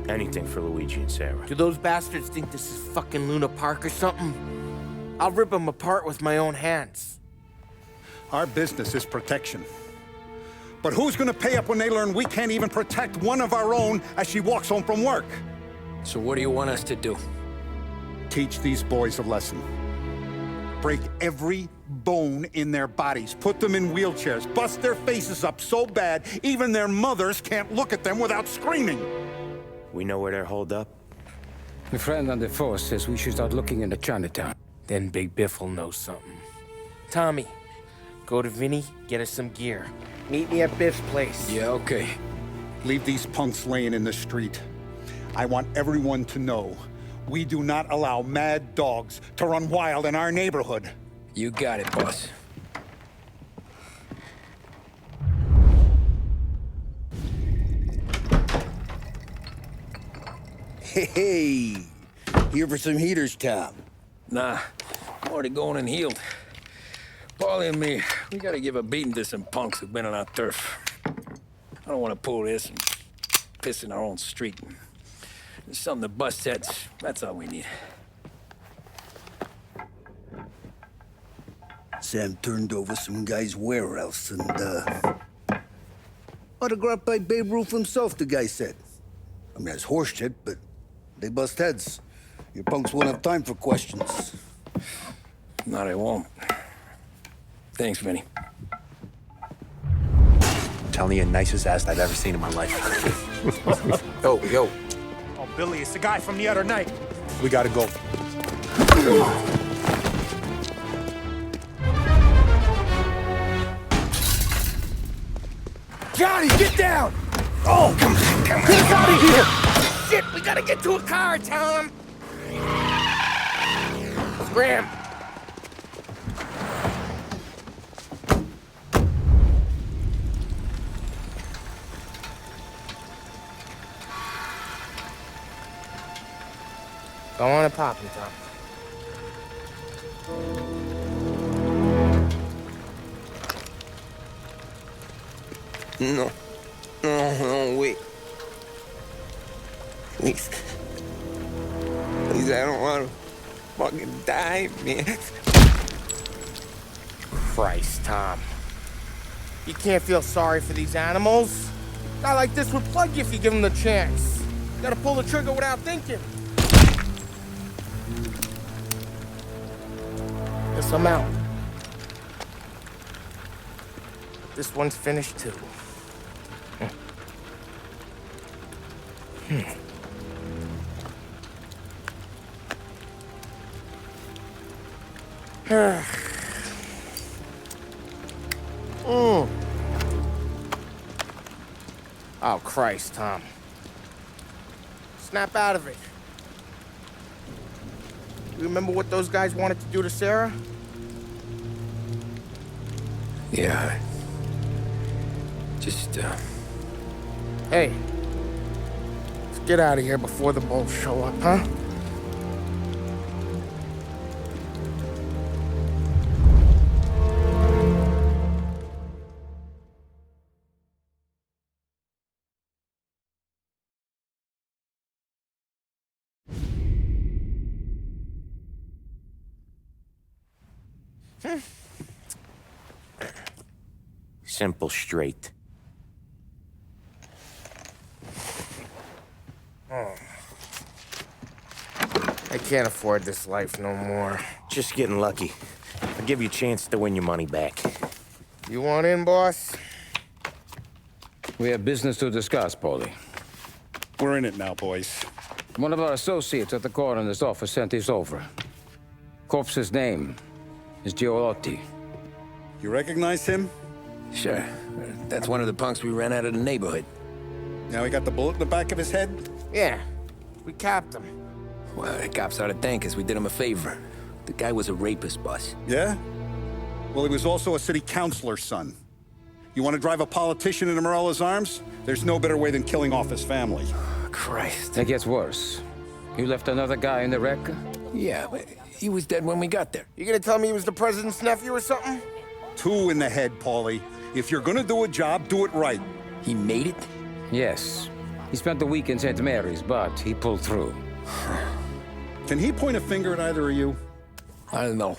S4: Anything for Luigi and Sarah. Do those bastards think this is fucking Luna Park or something? I'll rip them apart with my own hands.
S7: Our business is protection. But who's gonna pay up when they learn we can't even protect one of our own as she walks home from work?
S2: So what do you want us to do?
S7: Teach these boys a lesson. Break every bone in their bodies, put them in wheelchairs, bust their faces up so bad even their mothers can't look at them without screaming.
S4: We know where they're holed up?
S8: My friend on the force says we should start looking into Chinatown.
S4: Then Big Biff will know something. Tommy, go to Vinny, get us some gear. Meet me at Biff's place.
S2: Yeah, okay.
S7: Leave these punks laying in the street. I want everyone to know we do not allow mad dogs to run wild in our neighborhood.
S2: You got it, boss.
S15: Hey, here for some heaters, Tom?
S2: Nah, more already going and healed. Paulie and me, we gotta give a beating to some punks who've been on our turf. I don't want to pull this and piss in our own street. There's something to bust heads. That's all we need.
S6: Sam turned over some guy's warehouse and, autographed by Babe Ruth himself, the guy said. I mean, it's horse shit, but they bust heads. Your punks won't have time for questions.
S2: No, they won't. Thanks, Vinny.
S13: I'm telling you, nicest ass I've ever seen in my life.
S12: Yo.
S9: Oh, Billy, it's the guy from the other night.
S13: We gotta go.
S4: Johnny, get down! Oh, come on. Get us out of here! Shit, we gotta get to a car, Tom! Scram! Go on and pop him, Tom.
S12: No, wait. Please, I don't want to fucking die, man.
S4: Christ, Tom. You can't feel sorry for these animals. A guy like this would plug you if you give him the chance. You gotta pull the trigger without thinking. Guess I'm out. This one's finished too. Oh, Christ, Tom. Snap out of it. You remember what those guys wanted to do to Sarah?
S2: Yeah. Just,
S4: Hey. Let's get out of here before the bulls show up, huh?
S12: Simple, straight.
S4: I can't afford this life no more.
S12: Just getting lucky. I'll give you a chance to win your money back.
S4: You want in, boss?
S8: We have business to discuss, Paulie.
S7: We're in it now, boys.
S8: One of our associates at the coroner's office sent this over. Corpse's name is Giolotti.
S7: You recognize him?
S2: sure. That's one of the punks we ran out of the neighborhood.
S7: Now he got the bullet in the back of his head?
S4: Yeah. We capped him.
S2: Well, the cops ought to thank us. We did him a favor. The guy was a rapist, boss.
S7: Yeah? Well, he was also a city councilor's son. You want to drive a politician into Morella's arms? There's no better way than killing off his family.
S2: Christ.
S8: It gets worse. You left another guy in the wreck?
S2: Yeah, but he was dead when we got there.
S4: You gonna tell me he was the president's nephew or something?
S7: 2 in the head, Paulie. If you're gonna do a job, do it right.
S2: He made it?
S8: Yes. He spent the week in St. Mary's, but he pulled through.
S7: Can he point a finger at either of you?
S2: I don't know.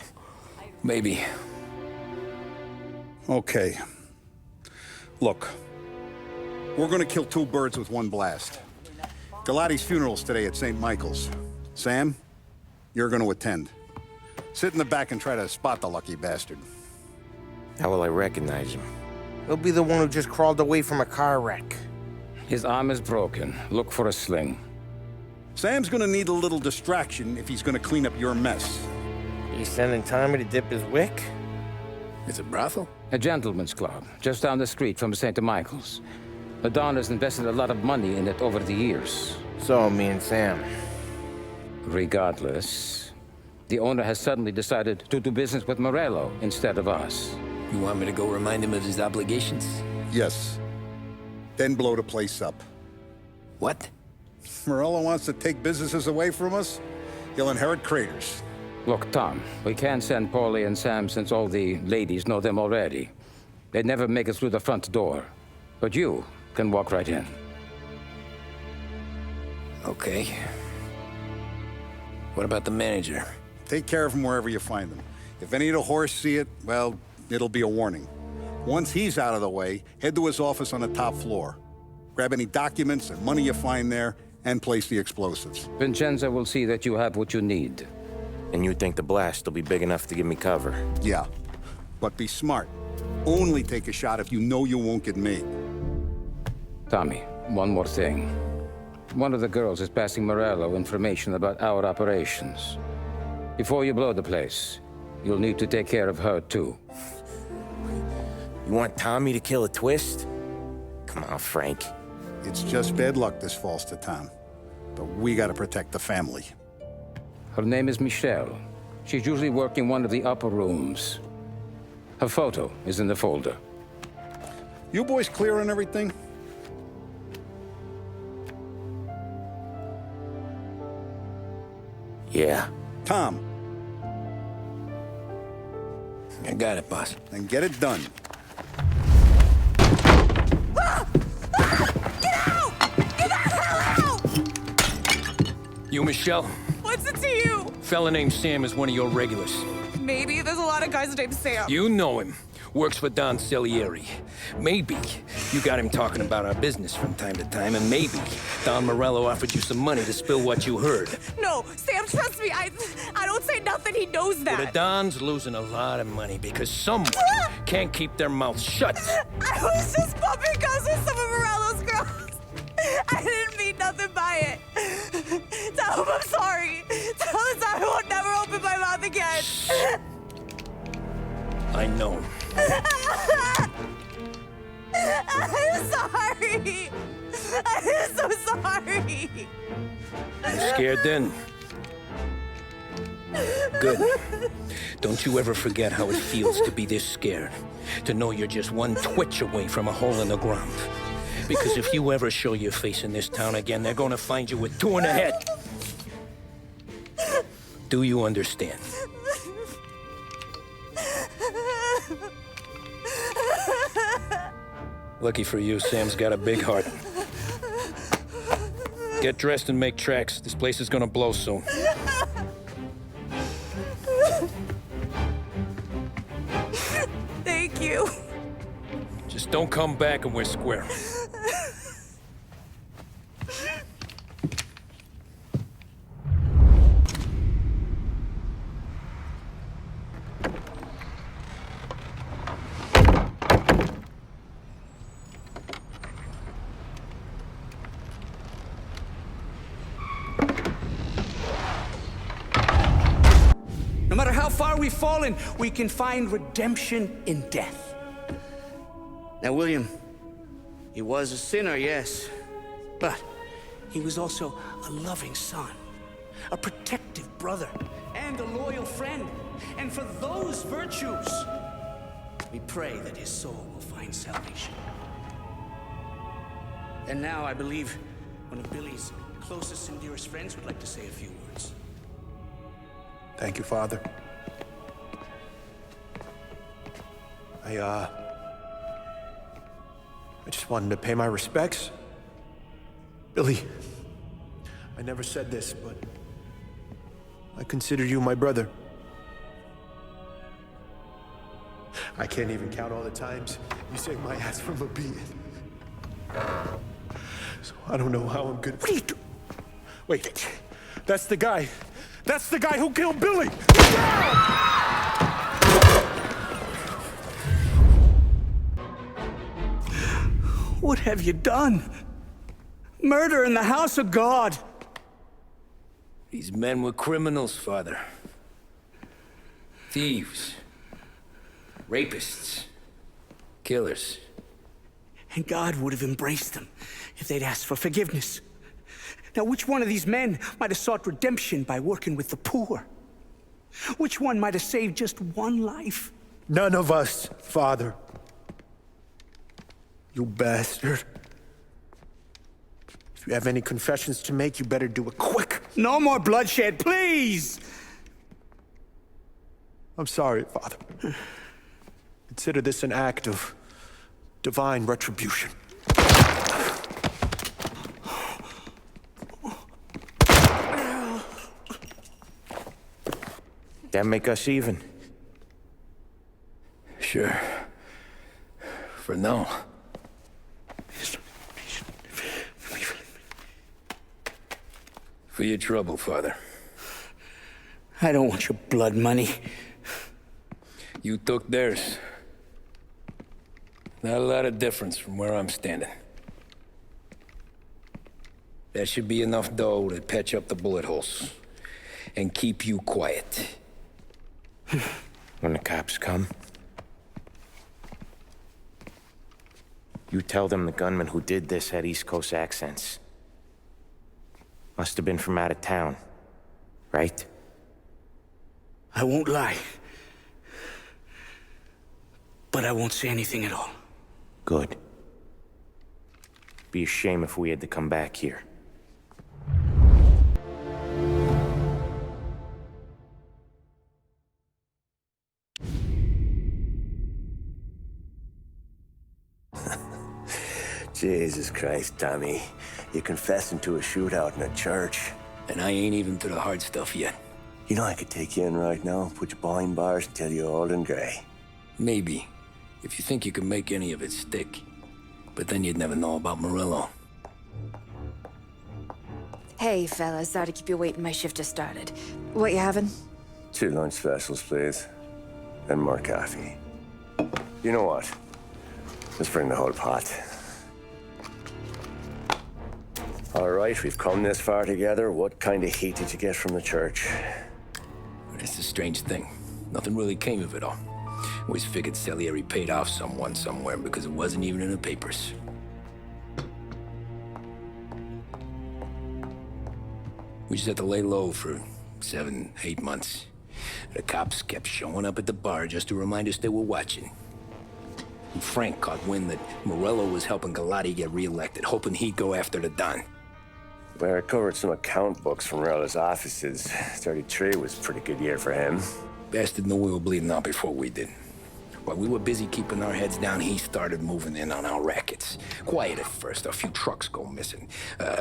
S2: Maybe.
S7: Okay. Look. We're gonna kill 2 birds with 1 blast. Galati's funeral's today at St. Michael's. Sam, you're gonna attend. Sit in the back and try to spot the lucky bastard.
S12: How will I recognize him?
S4: He'll be the one who just crawled away from a car wreck.
S8: His arm is broken. Look for a sling.
S7: Sam's gonna need a little distraction if he's gonna clean up your mess.
S4: He's sending Tommy to dip his wick?
S2: It's a brothel?
S8: A gentleman's club, just down the street from St. Michael's. The Donners invested a lot of money in it over the years.
S4: So, me and Sam.
S8: Regardless, the owner has suddenly decided to do business with Morello instead of us.
S2: You want me to go remind him of his obligations?
S7: Yes. Then blow the place up.
S2: What?
S7: Morello wants to take businesses away from us. He'll inherit craters.
S8: Look, Tom, we can't send Paulie and Sam since all the ladies know them already. They'd never make it through the front door. But you can walk right in.
S2: Okay. What about the manager?
S7: Take care of him wherever you find him. If any of the horse see it, well, it'll be a warning. Once he's out of the way, head to his office on the top floor. Grab any documents and money you find there, and place the explosives.
S8: Vincenzo will see that you have what you need.
S12: And you think the blast will be big enough to give me cover?
S7: Yeah, but be smart. Only take a shot if you know you won't get made.
S8: Tommy, one more thing. One of the girls is passing Morello information about our operations. Before you blow the place, you'll need to take care of her, too.
S12: You want Tommy to kill a twist? Come on, Frank.
S7: It's just bad luck this falls to Tom. But we gotta protect the family.
S8: Her name is Michelle. She's usually working one of the upper rooms. Her photo is in the folder.
S7: You boys clear on everything?
S12: Yeah.
S7: Tom.
S2: I got it, boss.
S7: Then get it done.
S2: You, Michelle?
S15: What's it to you?
S2: Fella named Sam is one of your regulars.
S15: Maybe there's a lot of guys named Sam.
S2: You know him. Works for Don Salieri. Maybe you got him talking about our business from time to time, and maybe Don Morello offered you some money to spill what you heard.
S15: No, Sam, trust me. I don't say nothing. He knows that.
S2: Well, the Don's losing a lot of money because someone can't keep their mouth shut.
S15: I was just bumping guns with some of Morello's girls. I didn't mean nothing by it. Tell him I'm sorry. Tell him I won't never open my mouth again.
S2: I know.
S15: I'm sorry. I'm so sorry.
S2: You scared then? Good. Don't you ever forget how it feels to be this scared. To know you're just one twitch away from a hole in the ground. Because if you ever show your face in this town again, they're gonna find you with two in the head. Do you understand? Lucky for you, Sam's got a big heart. Get dressed and make tracks. This place is gonna blow soon.
S15: Thank you.
S2: Just don't come back and we're square.
S16: No matter how far we've fallen, we can find redemption in death.
S6: Now, William, he was a sinner, yes.
S16: But he was also a loving son, a protective brother, and a loyal friend. And for those virtues, we pray that his soul will find salvation. And now I believe one of Billy's closest and dearest friends would like to say a few words.
S13: Thank you, Father. I just wanted to pay my respects. Billy, I never said this, but I consider you my brother. I can't even count all the times you saved my ass from a beating. So I don't know how I'm gonna... What are you doing? Wait, that's the guy. That's the guy who killed Billy!
S16: What have you done? Murder in the house of God.
S2: These men were criminals, Father. Thieves. Rapists. Killers.
S16: And God would have embraced them if they'd asked for forgiveness. Now, which one of these men might have sought redemption by working with the poor? Which one might have saved just one life?
S13: None of us, Father. You bastard. If you have any confessions to make, you better do it quick.
S16: No more bloodshed, please!
S13: I'm sorry, Father. Consider this an act of divine retribution.
S8: That make us even?
S2: Sure. For now. For your trouble, Father.
S16: I don't want your blood money.
S2: You took theirs. Not a lot of difference from where I'm standing. That should be enough dough to patch up the bullet holes. And keep you quiet.
S8: When the cops come, you tell them the gunman who did this had East Coast accents. Must have been from out of town, right?
S16: I won't lie. But I won't say anything at all.
S8: Good. Be a shame if we had to come back here.
S1: Jesus Christ, Tommy. You're confessing to a shootout in a church.
S2: And I ain't even to the hard stuff yet.
S1: You know I could take you in right now, put you behind bars until you're old and gray.
S2: Maybe. If you think you can make any of it stick. But then you'd never know about Morello.
S17: Hey, fellas. Sorry to keep you waiting. My shift just started. What you having?
S1: 2 lunch specials, please. And more coffee. You know what? Let's bring the whole pot. All right, we've come this far together. What kind of heat did you get from the church?
S2: It's a strange thing. Nothing really came of it all. Always figured Salieri paid off someone somewhere because it wasn't even in the papers. We just had to lay low for 7, 8 months. The cops kept showing up at the bar just to remind us they were watching. And Frank caught wind that Morello was helping Galati get reelected, hoping he'd go after the Don.
S1: Well, I recovered some account books from Morello's offices. 33 was a pretty good year for him.
S2: Bastard knew we were bleeding out before we did. While we were busy keeping our heads down, he started moving in on our rackets. Quiet at first, a few trucks go missing.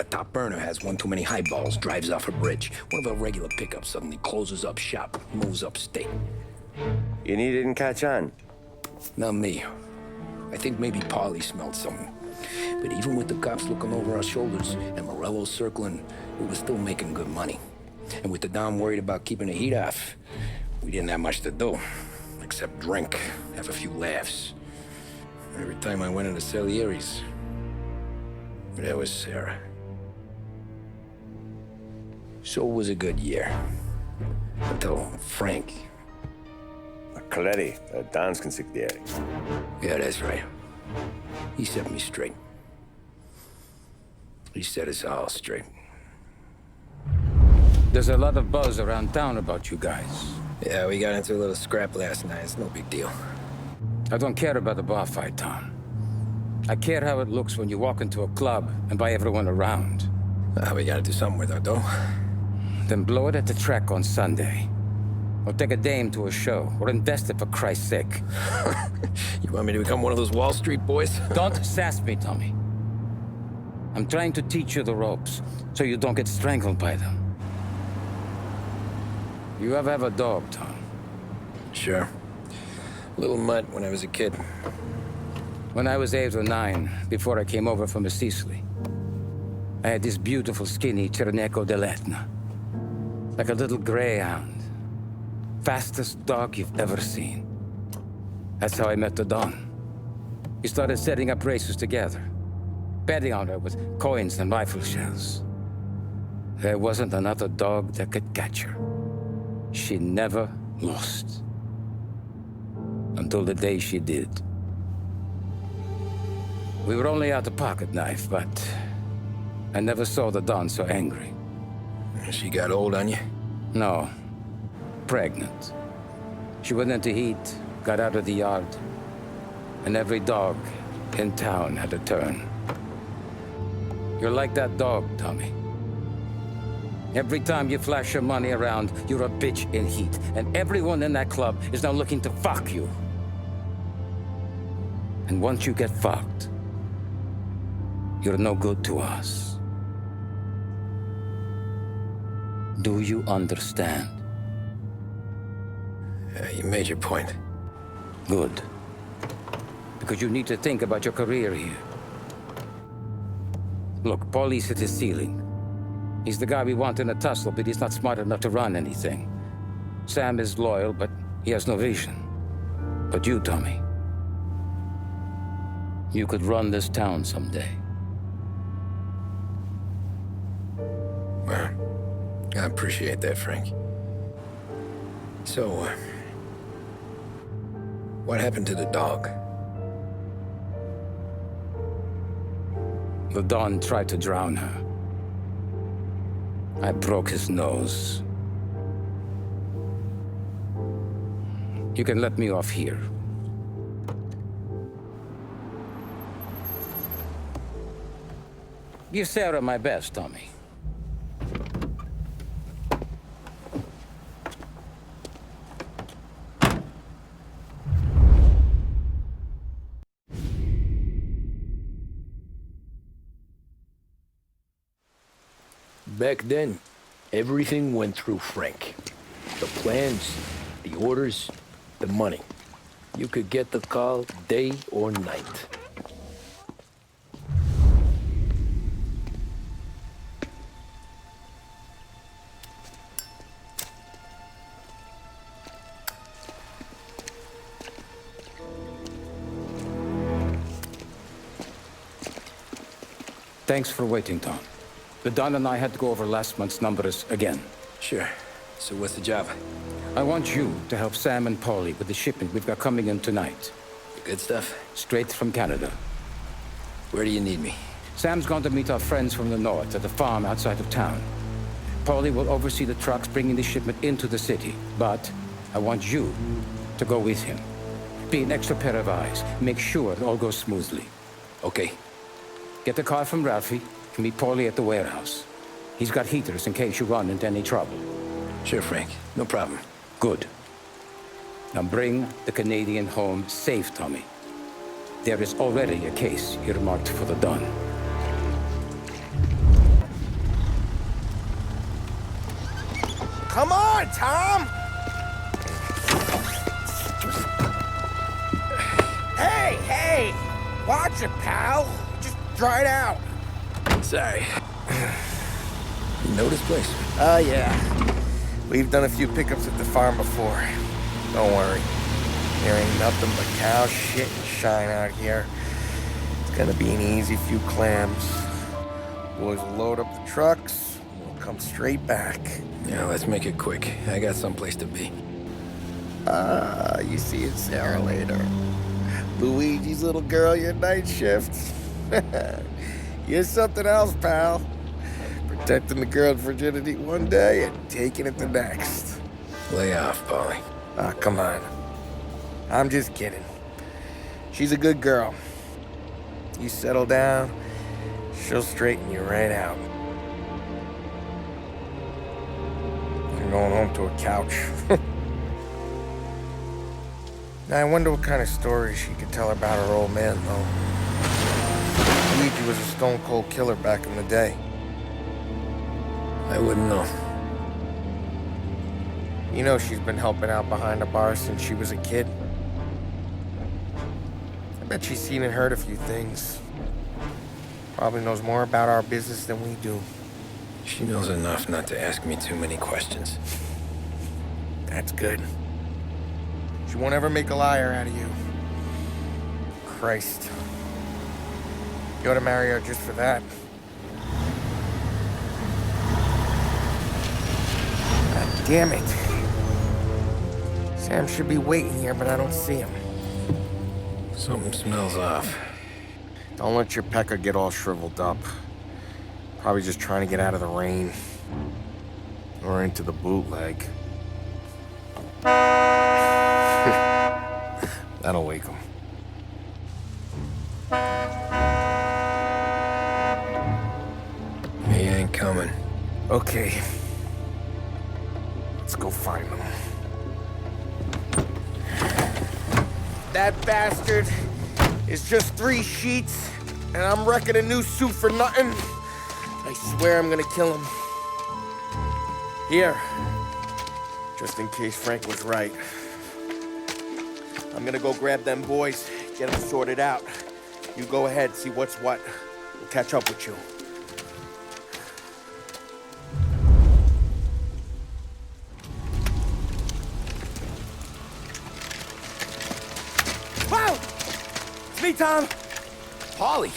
S2: Top burner has one too many highballs, drives off a bridge. One of our regular pickups suddenly closes up shop, moves upstate.
S1: You didn't catch on?
S2: Not me. I think maybe Paulie smelled something. But even with the cops looking over our shoulders and Morello circling, we were still making good money. And with the Dom worried about keeping the heat off, we didn't have much to do, except drink, have a few laughs. Every time I went into Salieri's, there was Sarah. So it was a good year. Until Frank.
S1: Coletti, Don's consigliere.
S2: Yeah, that's right. He set me straight. He set us all straight.
S8: There's a lot of buzz around town about you guys.
S2: Yeah, we got into a little scrap last night. It's no big deal.
S8: I don't care about the bar fight, Tom. I care how it looks when you walk into a club and buy everyone around.
S2: We gotta do something with our dough.
S8: Then blow it at the track on Sunday. Or take a dame to a show, or invest it for Christ's sake.
S2: You want me to become one of those Wall Street boys?
S8: Don't sass me, Tommy. I'm trying to teach you the ropes, so you don't get strangled by them. You ever have a dog, Tom?
S2: Sure. Little mutt when I was a kid.
S8: When I was 8 or 9, before I came over from Sicily, I had this beautiful, skinny Cerneco dell'Etna. Like a little greyhound. Fastest dog you've ever seen. That's how I met the Don. We started setting up races together, betting on her with coins and rifle shells. There wasn't another dog that could catch her. She never lost. Until the day she did. We were only out a pocket knife, but I never saw the Don so angry.
S2: She got old on you?
S8: No. Pregnant. She went into heat, got out of the yard, and every dog in town had a turn. You're like that dog, Tommy. Every time you flash your money around, you're a bitch in heat. And everyone in that club is now looking to fuck you. And once you get fucked, you're no good to us. Do you understand?
S2: You made your point.
S8: Good. Because you need to think about your career here. Look, Paulie's hit his ceiling. He's the guy we want in a tussle, but he's not smart enough to run anything. Sam is loyal, but he has no vision. But you, Tommy, you could run this town someday.
S2: Well, I appreciate that, Frank. So, what happened to the dog?
S8: The Don tried to drown her. I broke his nose. You can let me off here. Give Sarah my best, Tommy.
S2: Back then, everything went through Frank. The plans, the orders, the money. You could get the call day or night.
S8: Thanks for waiting, Tom. The Don and I had to go over last month's numbers again.
S2: Sure. So what's the job?
S8: I want you to help Sam and Paulie with the shipment we've got coming in tonight.
S2: The good stuff?
S8: Straight from Canada.
S2: Where do you need me?
S8: Sam's gone to meet our friends from the north at the farm outside of town. Paulie will oversee the trucks bringing the shipment into the city. But I want you to go with him. Be an extra pair of eyes. Make sure it all goes smoothly.
S2: Okay.
S8: Get the car from Ralphie and meet Paulie at the warehouse. He's got heaters in case you run into any trouble.
S2: Sure, Frank. No problem.
S8: Good. Now bring the Canadian home safe, Tommy. There is already a case earmarked for the Don.
S4: Come on, Tom! Hey, hey! Watch it, pal. Just dry it out.
S2: Sorry. You know this place?
S4: Yeah. We've done a few pickups at the farm before. Don't worry. There ain't nothing but cow shit and shine out here. It's gonna be an easy few clams. Boys will load up the trucks, and we'll come straight back.
S2: Yeah, let's make it quick. I got someplace to be.
S4: You see it, Sarah, later. Luigi's little girl, your night shift. You're something else, pal. Protecting the girl's virginity one day and taking it the next.
S2: Lay off, Paulie.
S4: Ah, come on. I'm just kidding. She's a good girl. You settle down, she'll straighten you right out. I'm going home to a couch. Now, I wonder what kind of stories she could tell about her old man, though. Luigi was a stone-cold killer back in the day.
S2: I wouldn't know.
S4: You know she's been helping out behind the bar since she was a kid. I bet she's seen and heard a few things. Probably knows more about our business than we do.
S2: She knows enough not to ask me too many questions.
S4: That's good. She won't ever make a liar out of you. Christ. You ought to marry her just for that. God damn it. Sam should be waiting here, but I don't see him.
S2: Something smells off.
S4: Don't let your pecker get all shriveled up. Probably just trying to get out of the rain. Or into the bootleg. That'll wake him.
S2: He ain't coming.
S4: Okay. Let's go find him. That bastard is just 3 sheets, and I'm wrecking a new suit for nothing. I swear I'm gonna kill him. Here. Just in case Frank was right. I'm gonna go grab them boys, get them sorted out. You go ahead, see what's what. We'll catch up with you. Wow! It's me, Tom.
S2: Polly,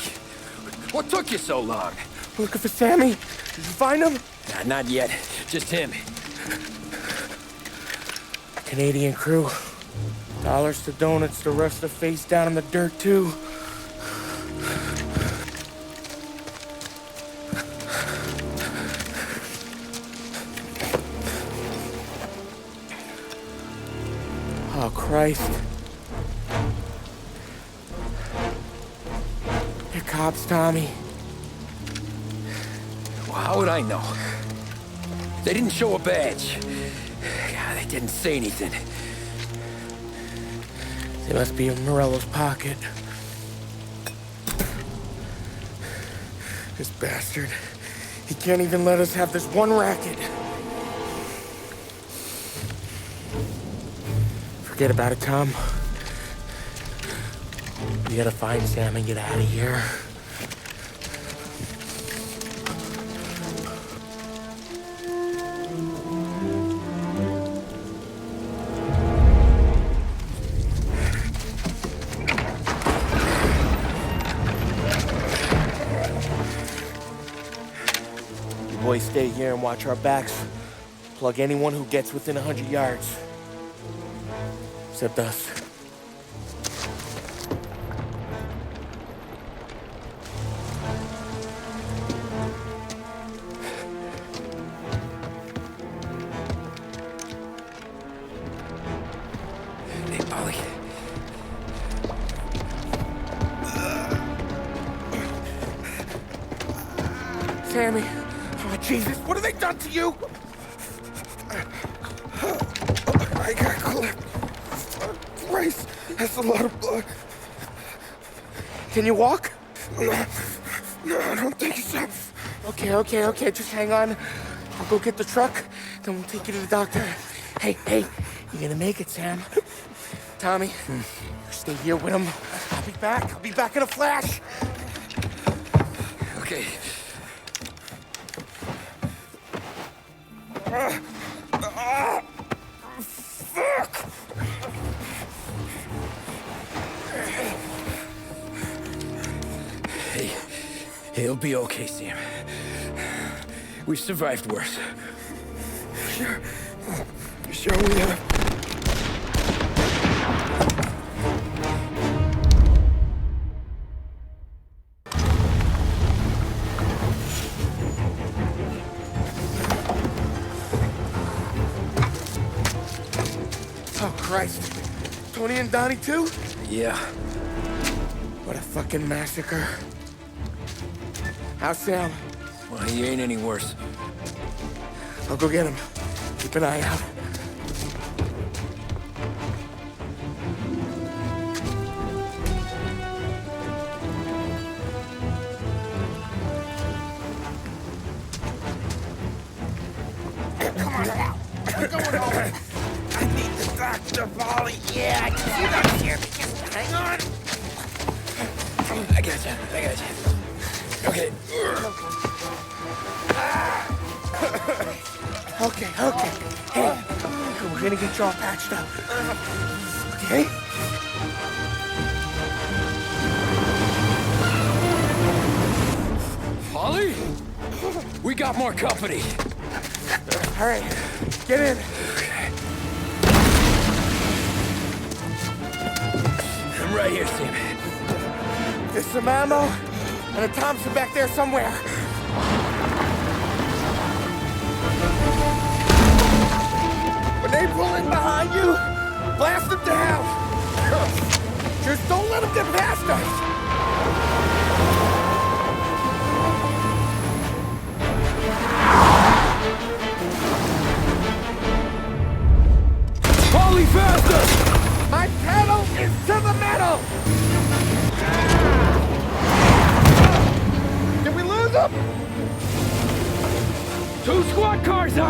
S2: what took you so long?
S4: Looking for Sammy. Did you find him?
S2: Nah, not yet. Just him.
S4: Canadian crew. Dollars to donuts, the rest are face down in the dirt, too. Oh, Christ. They're cops, Tommy.
S2: Well, how would I know? They didn't show a badge. God, they didn't say anything.
S4: They must be in Morello's pocket. This bastard. He can't even let us have this one racket. Forget about it, Tom. We gotta find Sam and get out of here. Boys, stay here and watch our backs. Plug anyone who gets within 100 yards. Except us.
S2: Hey, Polly.
S4: Sammy. Oh, Jesus, what have they done to you? I got clipped. Christ, that's a lot of blood. Can you walk? No, I don't think so. Okay, just hang on. I'll go get the truck, then we'll take you to the doctor. Hey, you're gonna make it, Sam. Tommy, stay here with him. I'll be back in a flash.
S2: Okay.
S4: Fuck!
S2: Hey, he'll be okay, Sam. We've survived worse.
S4: Sure we have. Oh, Christ. Tony and Donnie, too?
S2: Yeah.
S4: What a fucking massacre. How's Sam?
S2: Well, he ain't any worse.
S4: I'll go get him. Keep an eye out. Come on now. We're going home. I need the doctor, Polly. Yeah, I can see that here. Just hang on.
S2: I got you. Okay.
S4: Okay. Hey, we're gonna get you all patched up. Okay?
S2: Polly? We got more company.
S4: All right, get in.
S2: I'm right here, Sam.
S4: There's some ammo and a Thompson back there somewhere. When they pull in behind you, blast them down. Just don't let them get past us.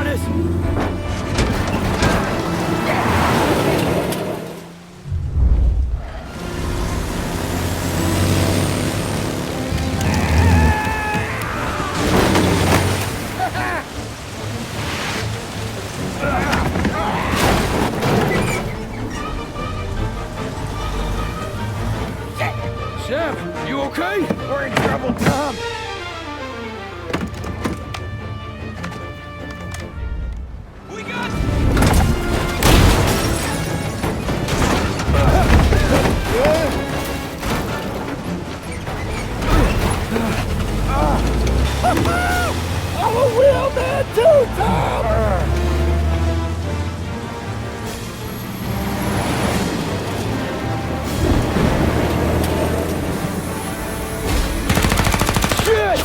S2: honest. Sam, you okay?
S4: We're in trouble, Tom.
S2: I'm a real man too, Tom! Shit!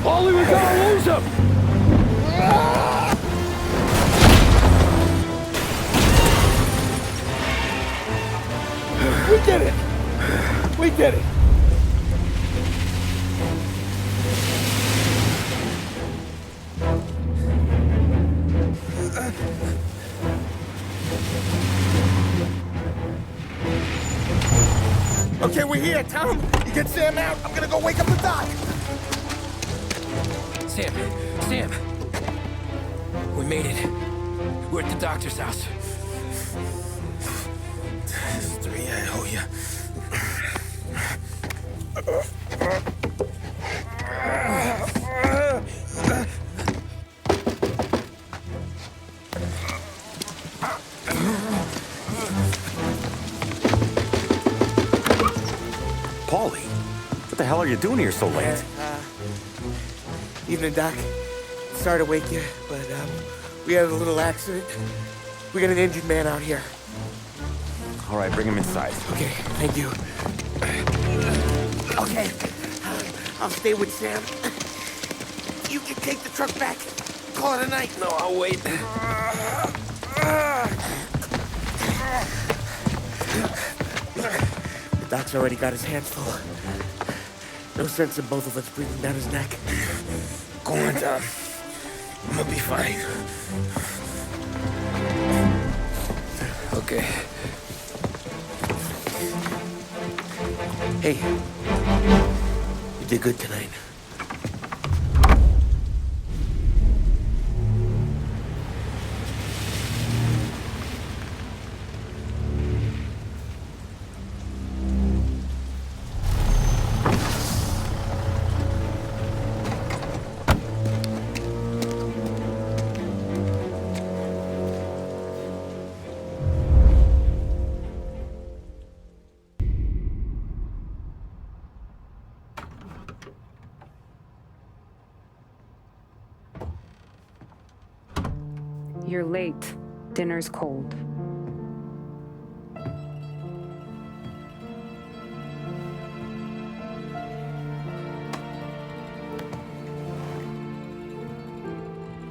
S2: Ollie, we're gonna lose him!
S4: We did it! We did it! Okay, we're here, Tom. You get Sam out. I'm gonna go wake up the doc.
S2: Sam! We made it. We're at the doctor's house.
S4: This is 3, I owe you.
S10: Paulie, what the hell are you doing here so late?
S4: Evening, Doc. Sorry to wake you, but we had a little accident. We got an injured man out here.
S10: All right, bring him inside.
S4: Okay, thank you. Okay, I'll stay with Sam. You can take the truck back. Call it a night.
S2: No, I'll wait.
S4: The doc's already got his hands full. No sense in both of us breathing down his neck. Go on, Tom. I'm gonna be fine.
S2: Okay.
S4: Hey, you did good tonight.
S3: You're late. Dinner's cold.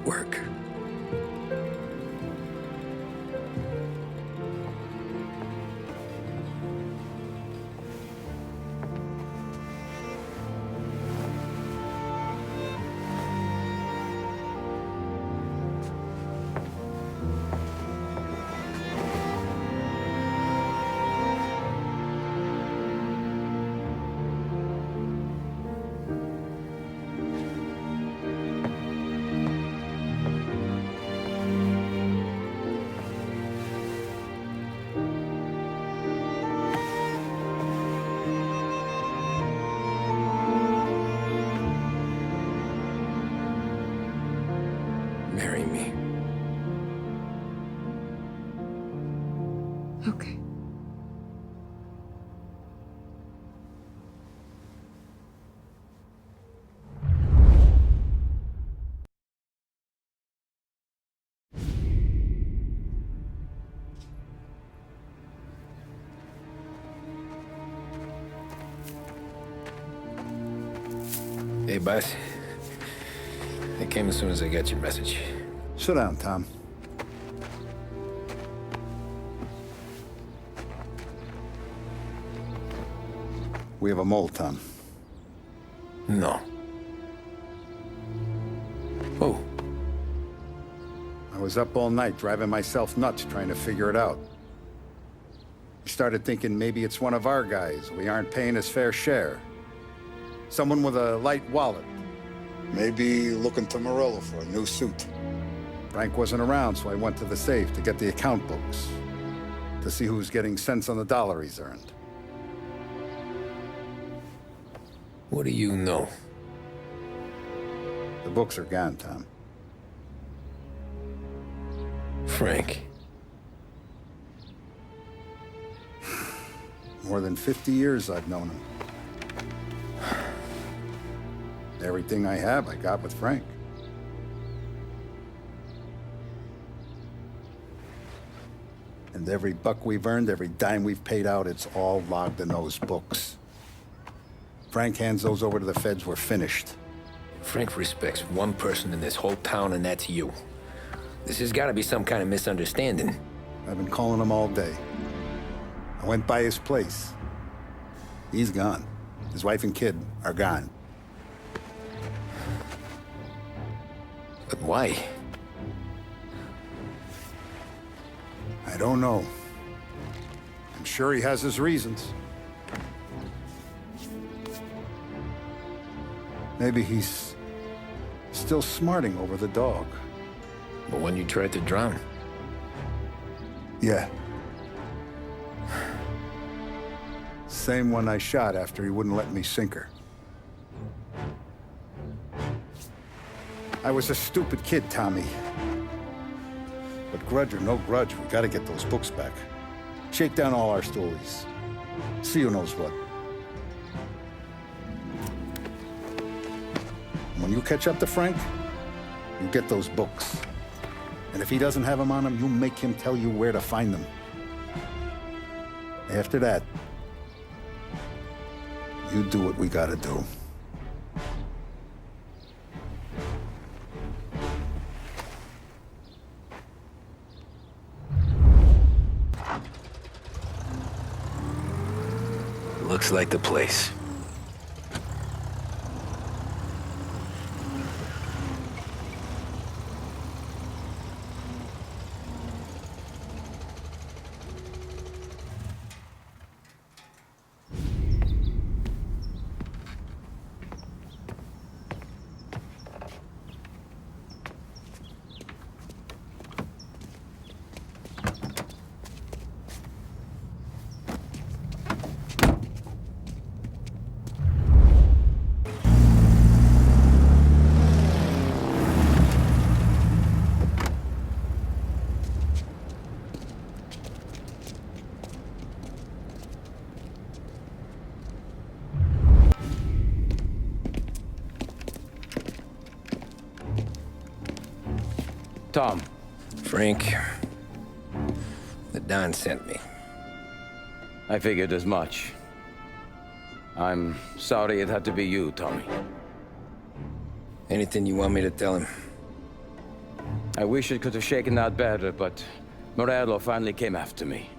S2: Work. Marry me.
S3: Okay.
S2: Hey, boss. came as soon as I got your message.
S7: Sit down, Tom. We have a mole, Tom.
S2: No. Oh.
S7: I was up all night driving myself nuts trying to figure it out. I started thinking maybe it's one of our guys. We aren't paying his fair share. Someone with a light wallet. Maybe looking to Morello for a new suit. Frank wasn't around, so I went to the safe to get the account books. To see who's getting cents on the dollar he's earned.
S2: What do you know?
S7: The books are gone, Tom.
S2: Frank.
S7: More than 50 years I've known him. Everything I have, I got with Frank. And every buck we've earned, every dime we've paid out, it's all logged in those books. Frank hands those over to the feds, we're finished.
S2: Frank respects one person in this whole town, and that's you. This has got to be some kind of misunderstanding.
S7: I've been calling him all day. I went by his place. He's gone. His wife and kid are gone.
S2: But why?
S7: I don't know. I'm sure he has his reasons. Maybe he's still smarting over the dog.
S2: The one you tried to drown?
S7: Yeah. Same one I shot after he wouldn't let me sink her. I was a stupid kid, Tommy. But grudge or no grudge, we gotta get those books back. Shake down all our stories. See who knows what. When you catch up to Frank, you get those books. And if he doesn't have them on him, you make him tell you where to find them. After that, you do what we gotta do.
S2: Looks like the place.
S8: Tom.
S2: Frank. The Don sent me.
S8: I figured as much. I'm sorry it had to be you, Tommy.
S2: Anything you want me to tell him?
S8: I wish it could have shaken out better, but Morello finally came after me.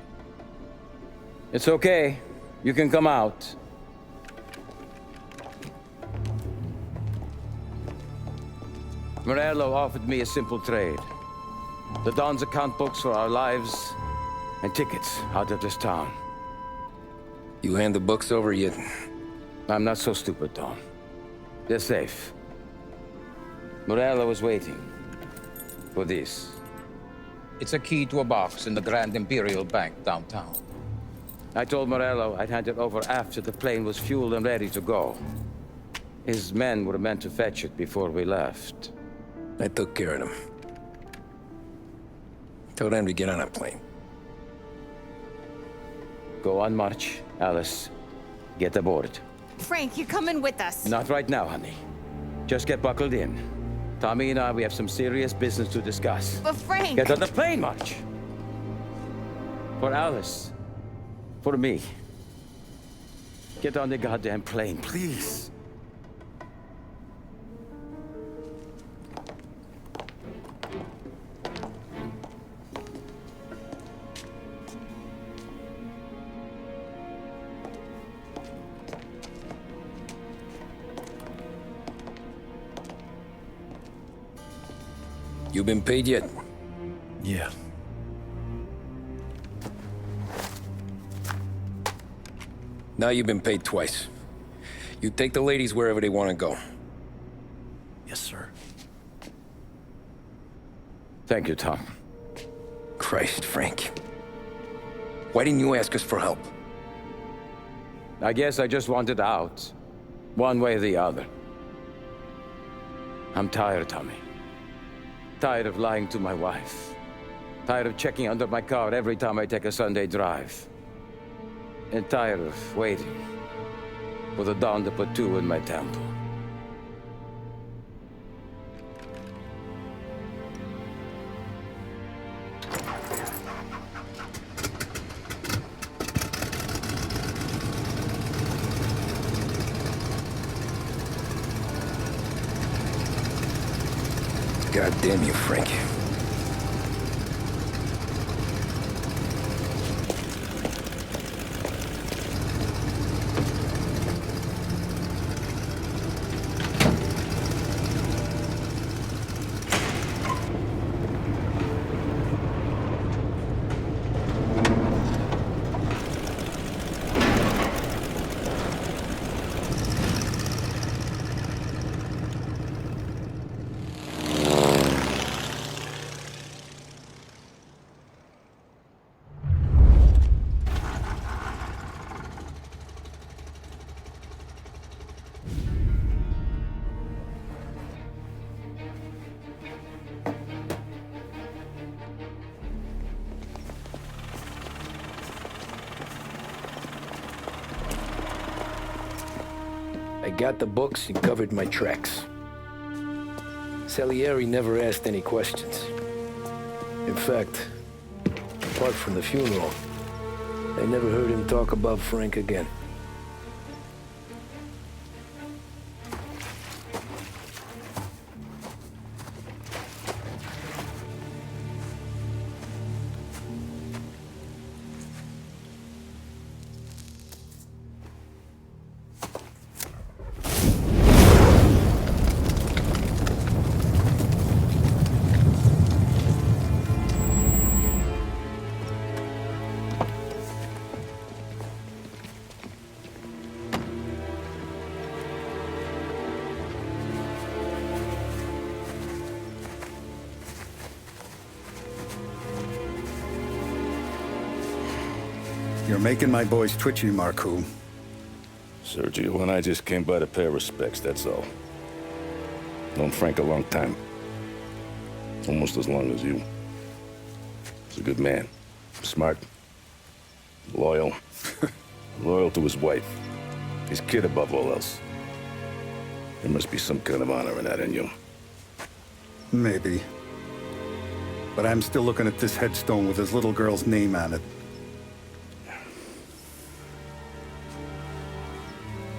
S8: It's okay. You can come out. Morello offered me a simple trade. The Don's account books for our lives, and tickets out of this town.
S2: You hand the books over yet?
S8: I'm not so stupid, Tom. They're safe. Morello is waiting for this. It's a key to a box in the Grand Imperial Bank downtown. I told Morello I'd hand it over after the plane was fueled and ready to go. His men were meant to fetch it before we left.
S2: I took care of them. Told them to get on a plane.
S8: Go on, March. Alice, get aboard.
S15: Frank, you're coming with us.
S8: Not right now, honey. Just get buckled in. Tommy and I, we have some serious business to discuss.
S15: But Frank...
S8: Get on the plane, March! For Alice. For me. Get on the goddamn plane, please.
S2: You been paid yet?
S13: Yeah.
S2: Now you've been paid twice. You take the ladies wherever they want to go.
S13: Yes, sir.
S8: Thank you, Tom.
S2: Christ, Frank. Why didn't you ask us for help?
S8: I guess I just wanted out. One way or the other. I'm tired, Tommy. Tired of lying to my wife. Tired of checking under my car every time I take a Sunday drive. And tired of waiting for the dawn to put two in my temple.
S2: God damn you, Frank. I got the books and covered my tracks. Salieri never asked any questions. In fact, apart from the funeral, I never heard him talk about Frank again.
S7: You're making my boys twitchy, Marku.
S10: Sergio and I just came by to pay respects, that's all. Known Frank a long time. Almost as long as you. He's a good man. Smart. Loyal. Loyal to his wife. His kid above all else. There must be some kind of honor in that in you.
S7: Maybe. But I'm still looking at this headstone with his little girl's name on it.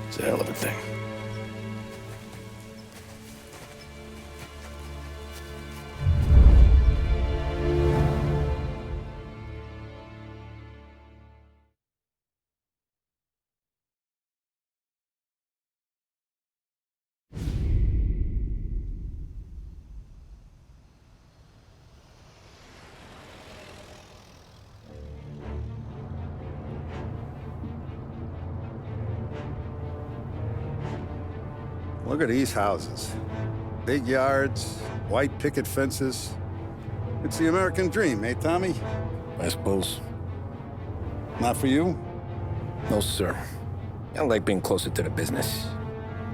S10: It's a hell of a thing.
S7: Look at these houses. Big yards, white picket fences. It's the American dream, eh, Tommy?
S2: I suppose.
S7: Not for you?
S2: No, sir. I like being closer to the business.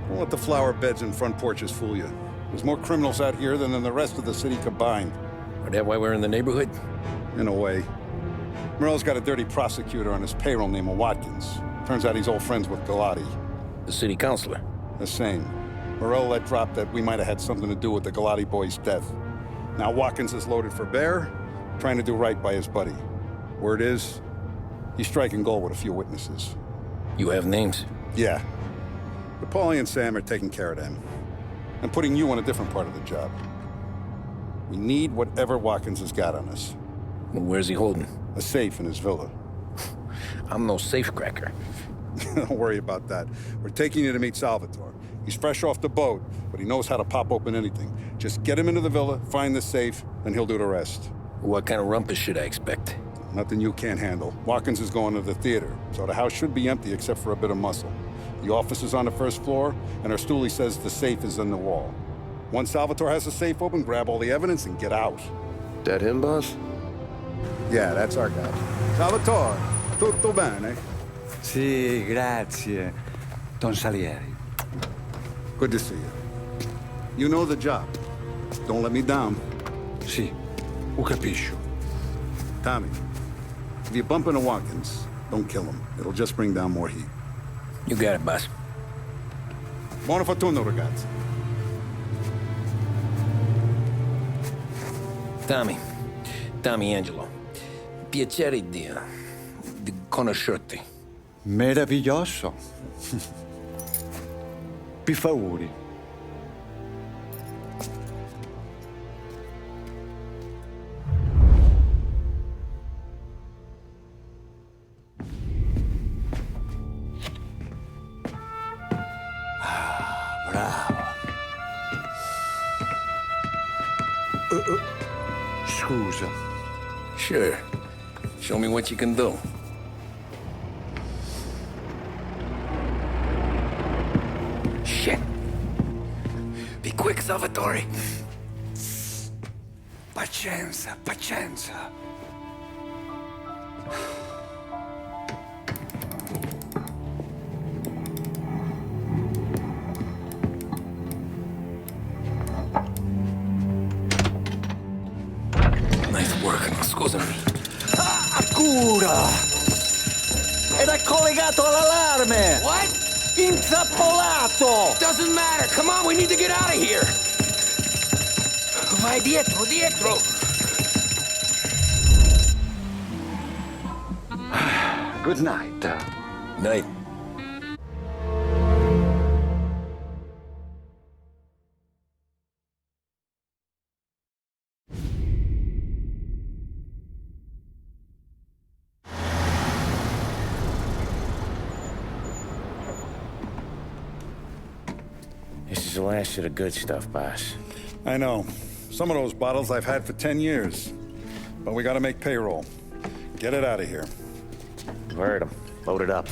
S7: Don't let the flower beds and front porches fool you. There's more criminals out here than in the rest of the city combined.
S2: Is that why we're in the neighborhood?
S7: In a way. Morello's got a dirty prosecutor on his payroll named Watkins. Turns out he's old friends with Galati.
S2: The city councilor?
S7: The same. Morello let drop that we might have had something to do with the Galati boy's death. Now Watkins is loaded for bear, trying to do right by his buddy. Word is, he's striking gold with a few witnesses.
S2: You have names?
S7: Yeah. But Paulie and Sam are taking care of them. I'm putting you on a different part of the job. We need whatever Watkins has got on us.
S2: Well, where's he holding?
S7: A safe in his villa.
S2: I'm no safecracker.
S7: Don't worry about that. We're taking you to meet Salvatore. He's fresh off the boat, but he knows how to pop open anything. Just get him into the villa, find the safe, and he'll do the rest.
S2: What kind of rumpus should I expect?
S7: Nothing you can't handle. Watkins is going to the theater, so the house should be empty except for a bit of muscle. The office is on the first floor, and our stoolie says the safe is in the wall. Once Salvatore has the safe open, grab all the evidence and get out.
S10: That him, boss?
S7: Yeah, that's our guy. Salvatore, tutto bene?
S18: Sì, grazie, Don Salieri.
S7: Good to see you. You know the job. Don't let me down.
S18: Sì, ho capisco.
S7: Tommy, if you bump into Watkins, don't kill him. It'll just bring down more heat.
S2: You got it, boss.
S7: Buona fortuna, ragazzi.
S2: Tommy Angelo. Piacere di conoscerti.
S18: Meraviglioso. Per favore. Bravo. Scusa.
S2: Sure. Show me what you can do. Shit. Be quick, Salvatore.
S18: Pazienza, pazienza.
S2: Nice work, scusami.
S18: Cura! Era collegato all'allarme!
S2: What?
S18: Intrappolato!
S2: Doesn't matter. Come on, we need to get out of here. Vai dietro, dietro.
S18: Good night.
S2: Night.
S1: This is the last of the good stuff, boss.
S7: I know. Some of those bottles I've had for 10 years. But we gotta make payroll. Get it out of here.
S1: You've heard him. Load it up.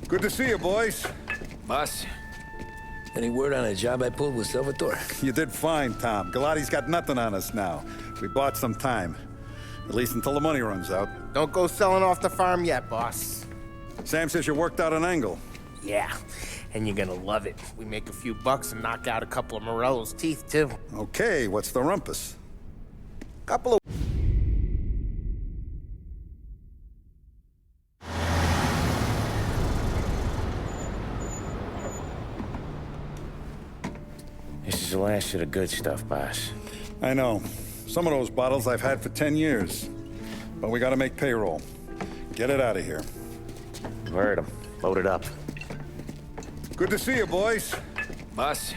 S7: Good to see you, boys.
S2: Boss, any word on a job I pulled with Salvatore?
S7: You did fine, Tom. Galati's got nothing on us now. We bought some time. At least until the money runs out.
S4: Don't go selling off the farm yet, boss.
S7: Sam says you worked out an angle.
S4: Yeah, and you're gonna love it. We make a few bucks and knock out a couple of Morello's teeth, too.
S7: Okay, what's the rumpus?
S4: Couple of...
S1: This is the last of the good stuff, boss.
S7: I know. Some of those bottles I've had for 10 years. But we gotta make payroll. Get it out of here.
S1: You've heard him. Load it up.
S7: Good to see you, boys.
S2: Boss,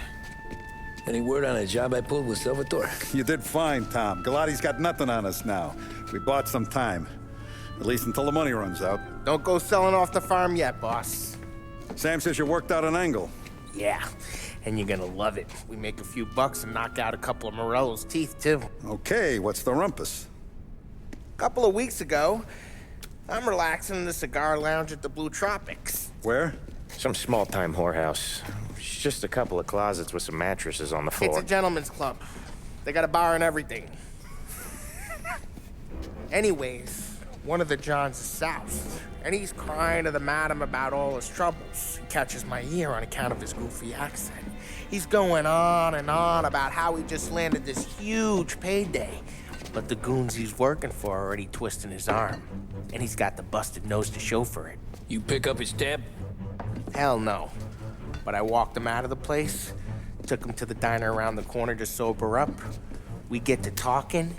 S2: any word on a job I pulled with Salvatore?
S7: You did fine, Tom. Galati's got nothing on us now. We bought some time. At least until the money runs out.
S4: Don't go selling off the farm yet, boss.
S7: Sam says you worked out an angle.
S4: Yeah, and you're gonna love it. We make a few bucks and knock out a couple of Morello's teeth, too.
S7: Okay, what's the rumpus?
S4: A couple of weeks ago, I'm relaxing in the cigar lounge at the Blue Tropics.
S7: Where?
S1: Some small-time whorehouse. It's just a couple of closets with some mattresses on the floor.
S4: It's a gentleman's club. They got a bar and everything. Anyways, one of the Johns is south, and he's crying to the madam about all his troubles. He catches my ear on account of his goofy accent. He's going on and on about how he just landed this huge payday, but the goons he's working for are already twisting his arm, and he's got the busted nose to show for it.
S2: You pick up his tab?
S4: Hell no. But I walked him out of the place, took him to the diner around the corner to sober up. We get to talking.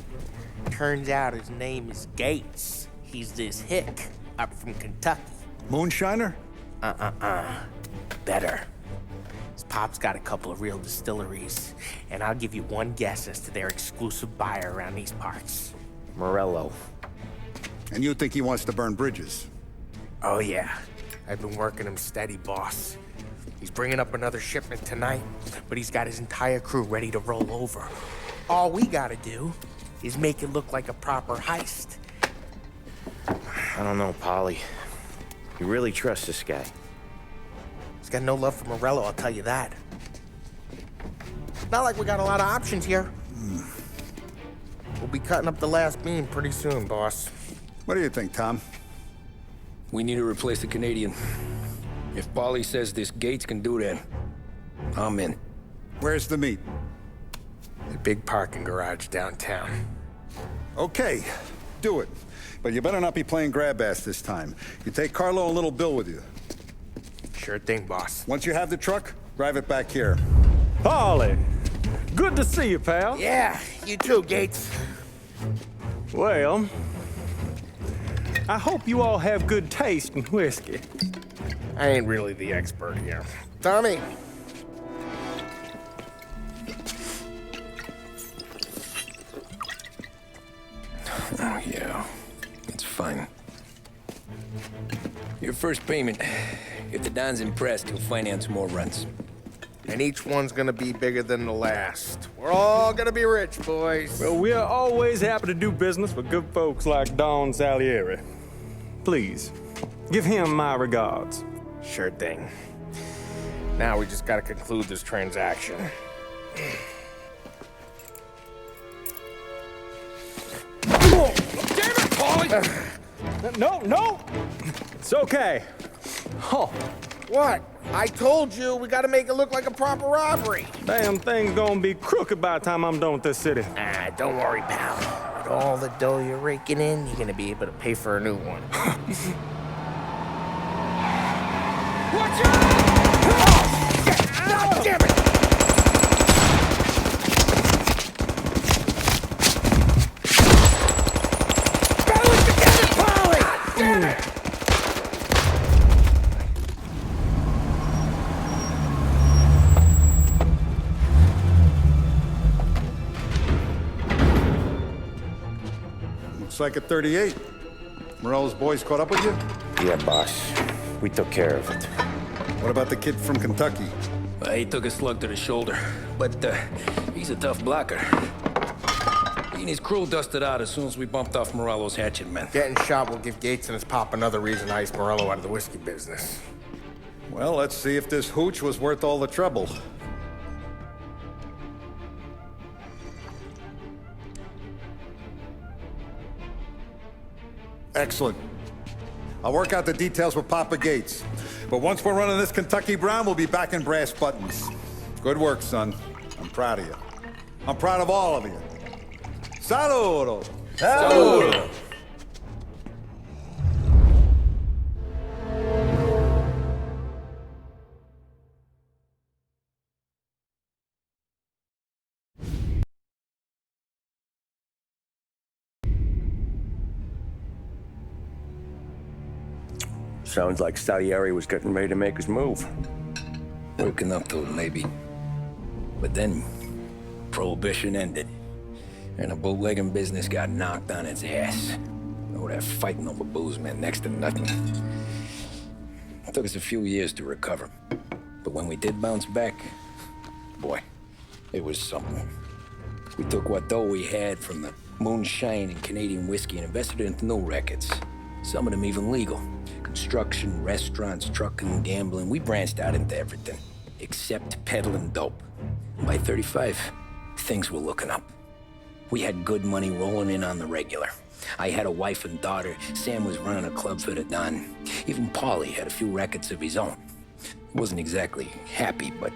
S4: Turns out his name is Gates. He's this hick up from Kentucky.
S7: Moonshiner?
S4: Better. His pop's got a couple of real distilleries, and I'll give you one guess as to their exclusive buyer around these parts. Morello.
S7: And you think he wants to burn bridges?
S4: Oh, yeah. I've been working him steady, boss. He's bringing up another shipment tonight, but he's got his entire crew ready to roll over. All we gotta do is make it look like a proper heist.
S19: I don't know, Polly. You really trust this guy?
S4: He's got no love for Morello, I'll tell you that. Not like we got a lot of options here. We'll be cutting up the last beam pretty soon, boss.
S7: What do you think, Tom?
S2: We need to replace the Canadian. If Polly says this Gates can do that, I'm in.
S7: Where's the meet?
S4: The big parking garage downtown.
S7: Okay, do it. But you better not be playing grab ass this time. You take Carlo and Little Bill with you.
S4: Sure thing, boss.
S7: Once you have the truck, drive it back here.
S20: Polly, good to see you, pal.
S4: Yeah, you too, Gates.
S20: Well, I hope you all have good taste in whiskey.
S4: I ain't really the expert here. Tommy.
S2: Oh, yeah. It's fine. Your first payment. If the Don's impressed, he'll finance more runs.
S4: And each one's gonna be bigger than the last. We're all gonna be rich, boys.
S20: Well, we're always happy to do business with good folks like Don Salieri. Please, give him my regards.
S4: Sure thing. Now we just gotta conclude this transaction.
S20: Damn it, Polly! No! It's okay. Oh.
S4: What? I told you, we gotta make it look like a proper robbery.
S20: Damn thing's gonna be crooked by the time I'm done with this city.
S4: Ah, don't worry, pal. With all the dough you're raking in, you're gonna be able to pay for a new one.
S20: Watch out!
S4: God damn it! Battle it together, Polly! Damn it!
S7: Looks like a 38. Morello's boys caught up with you?
S19: Yeah, boss. We took care of it.
S7: What about the kid from Kentucky?
S2: He took a slug to the shoulder, but he's a tough blocker. He and his crew dusted out as soon as we bumped off Morello's hatchet men.
S4: Getting shot will give Gates and his pop another reason to ice Morello out of the whiskey business.
S7: Well, let's see if this hooch was worth all the trouble. Excellent. I'll work out the details with Papa Gates. But once we're running this Kentucky Brown, we'll be back in brass buttons. Good work, son. I'm proud of you. I'm proud of all of you. Saludo!
S4: Saludo!
S1: Sounds like Salieri was getting ready to make his move.
S2: Working up to it, maybe. But then, Prohibition ended, and the bootlegging business got knocked on its ass. Oh, that fighting over booze meant next to nothing. It took us a few years to recover. But when we did bounce back, boy, it was something. We took what dough we had from the moonshine and Canadian whiskey and invested it into new rackets. Some of them even legal. Construction, restaurants, trucking, gambling. We branched out into everything, except peddling dope. By 35, things were looking up. We had good money rolling in on the regular. I had a wife and daughter. Sam was running a club for the Don. Even Paulie had a few rackets of his own. Wasn't exactly happy, but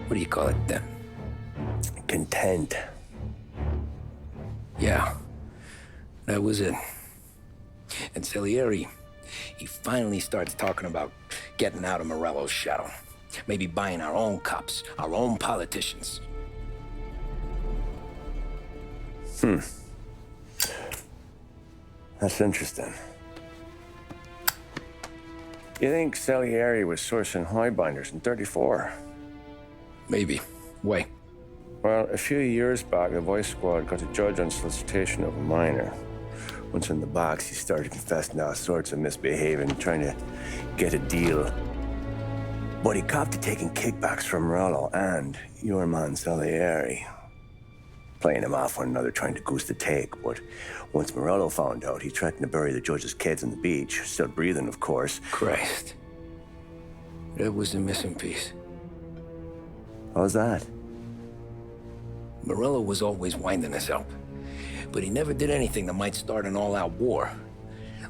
S2: what do you call it then?
S1: Content.
S2: Yeah, that was it. And Salieri, he finally starts talking about getting out of Morello's shadow. Maybe buying our own cops, our own politicians.
S1: That's interesting. You think Salieri was sourcing highbinders in 34?
S2: Maybe. Why?
S1: Well, a few years back, the Vice Squad got a judge on solicitation of a minor. Once in the box, he started confessing all sorts of misbehaving, trying to get a deal. But he copped to taking kickbacks from Morello and your man Salieri. Playing him off one another, trying to goose the take, but once Morello found out, he threatened to bury the judge's kids on the beach. Still breathing, of course.
S2: Christ. That was the missing piece.
S1: How's that?
S2: Morello was always winding us up, but he never did anything that might start an all-out war.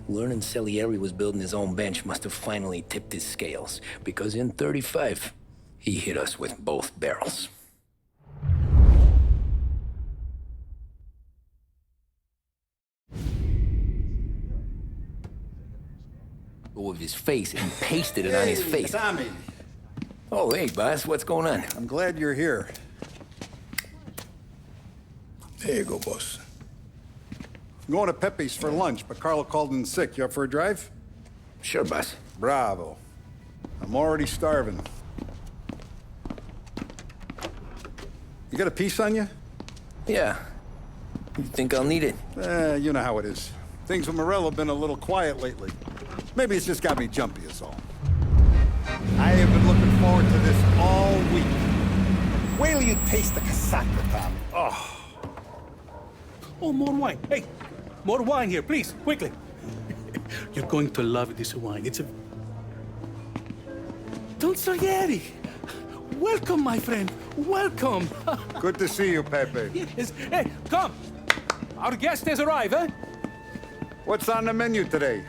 S2: Learning Salieri was building his own bench must have finally tipped his scales, because in 35, he hit us with both barrels. With his face and pasted it on his face.
S7: Tommy.
S2: Oh, hey, boss, what's going on?
S7: I'm glad you're here.
S18: There you go, boss.
S7: I'm going to Pepe's for lunch, but Carlo called in sick. You up for a drive?
S2: Sure, boss.
S7: Bravo. I'm already starving. You got a piece on you?
S2: Yeah. You think I'll need it?
S7: You know how it is. Things with Morello have been a little quiet lately. Maybe it's just got me jumpy is all. I have been looking forward to this all week. Wait till you taste the casaca, Tommy. Oh.
S16: Oh, more wine. Hey, more wine here, please, quickly. You're going to love this wine. It's a... Don Salieri. Welcome, my friend. Welcome.
S7: Good to see you, Pepe.
S16: Yes. Hey, come. Our guest has arrived, eh?
S7: What's on the menu today?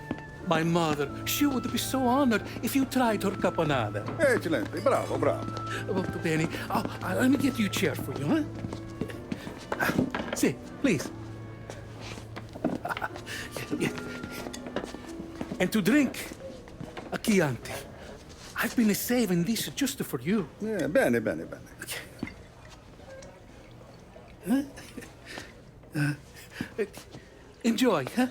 S16: My mother, she would be so honored if you tried her caponata.
S7: Excellent. Bravo, bravo.
S16: Molto bene. Oh, let me get you a chair for you, huh? See, please. And to drink, a Chianti. I've been saving this just for you.
S7: Yeah, bene, bene, bene.
S16: Huh? Enjoy, huh?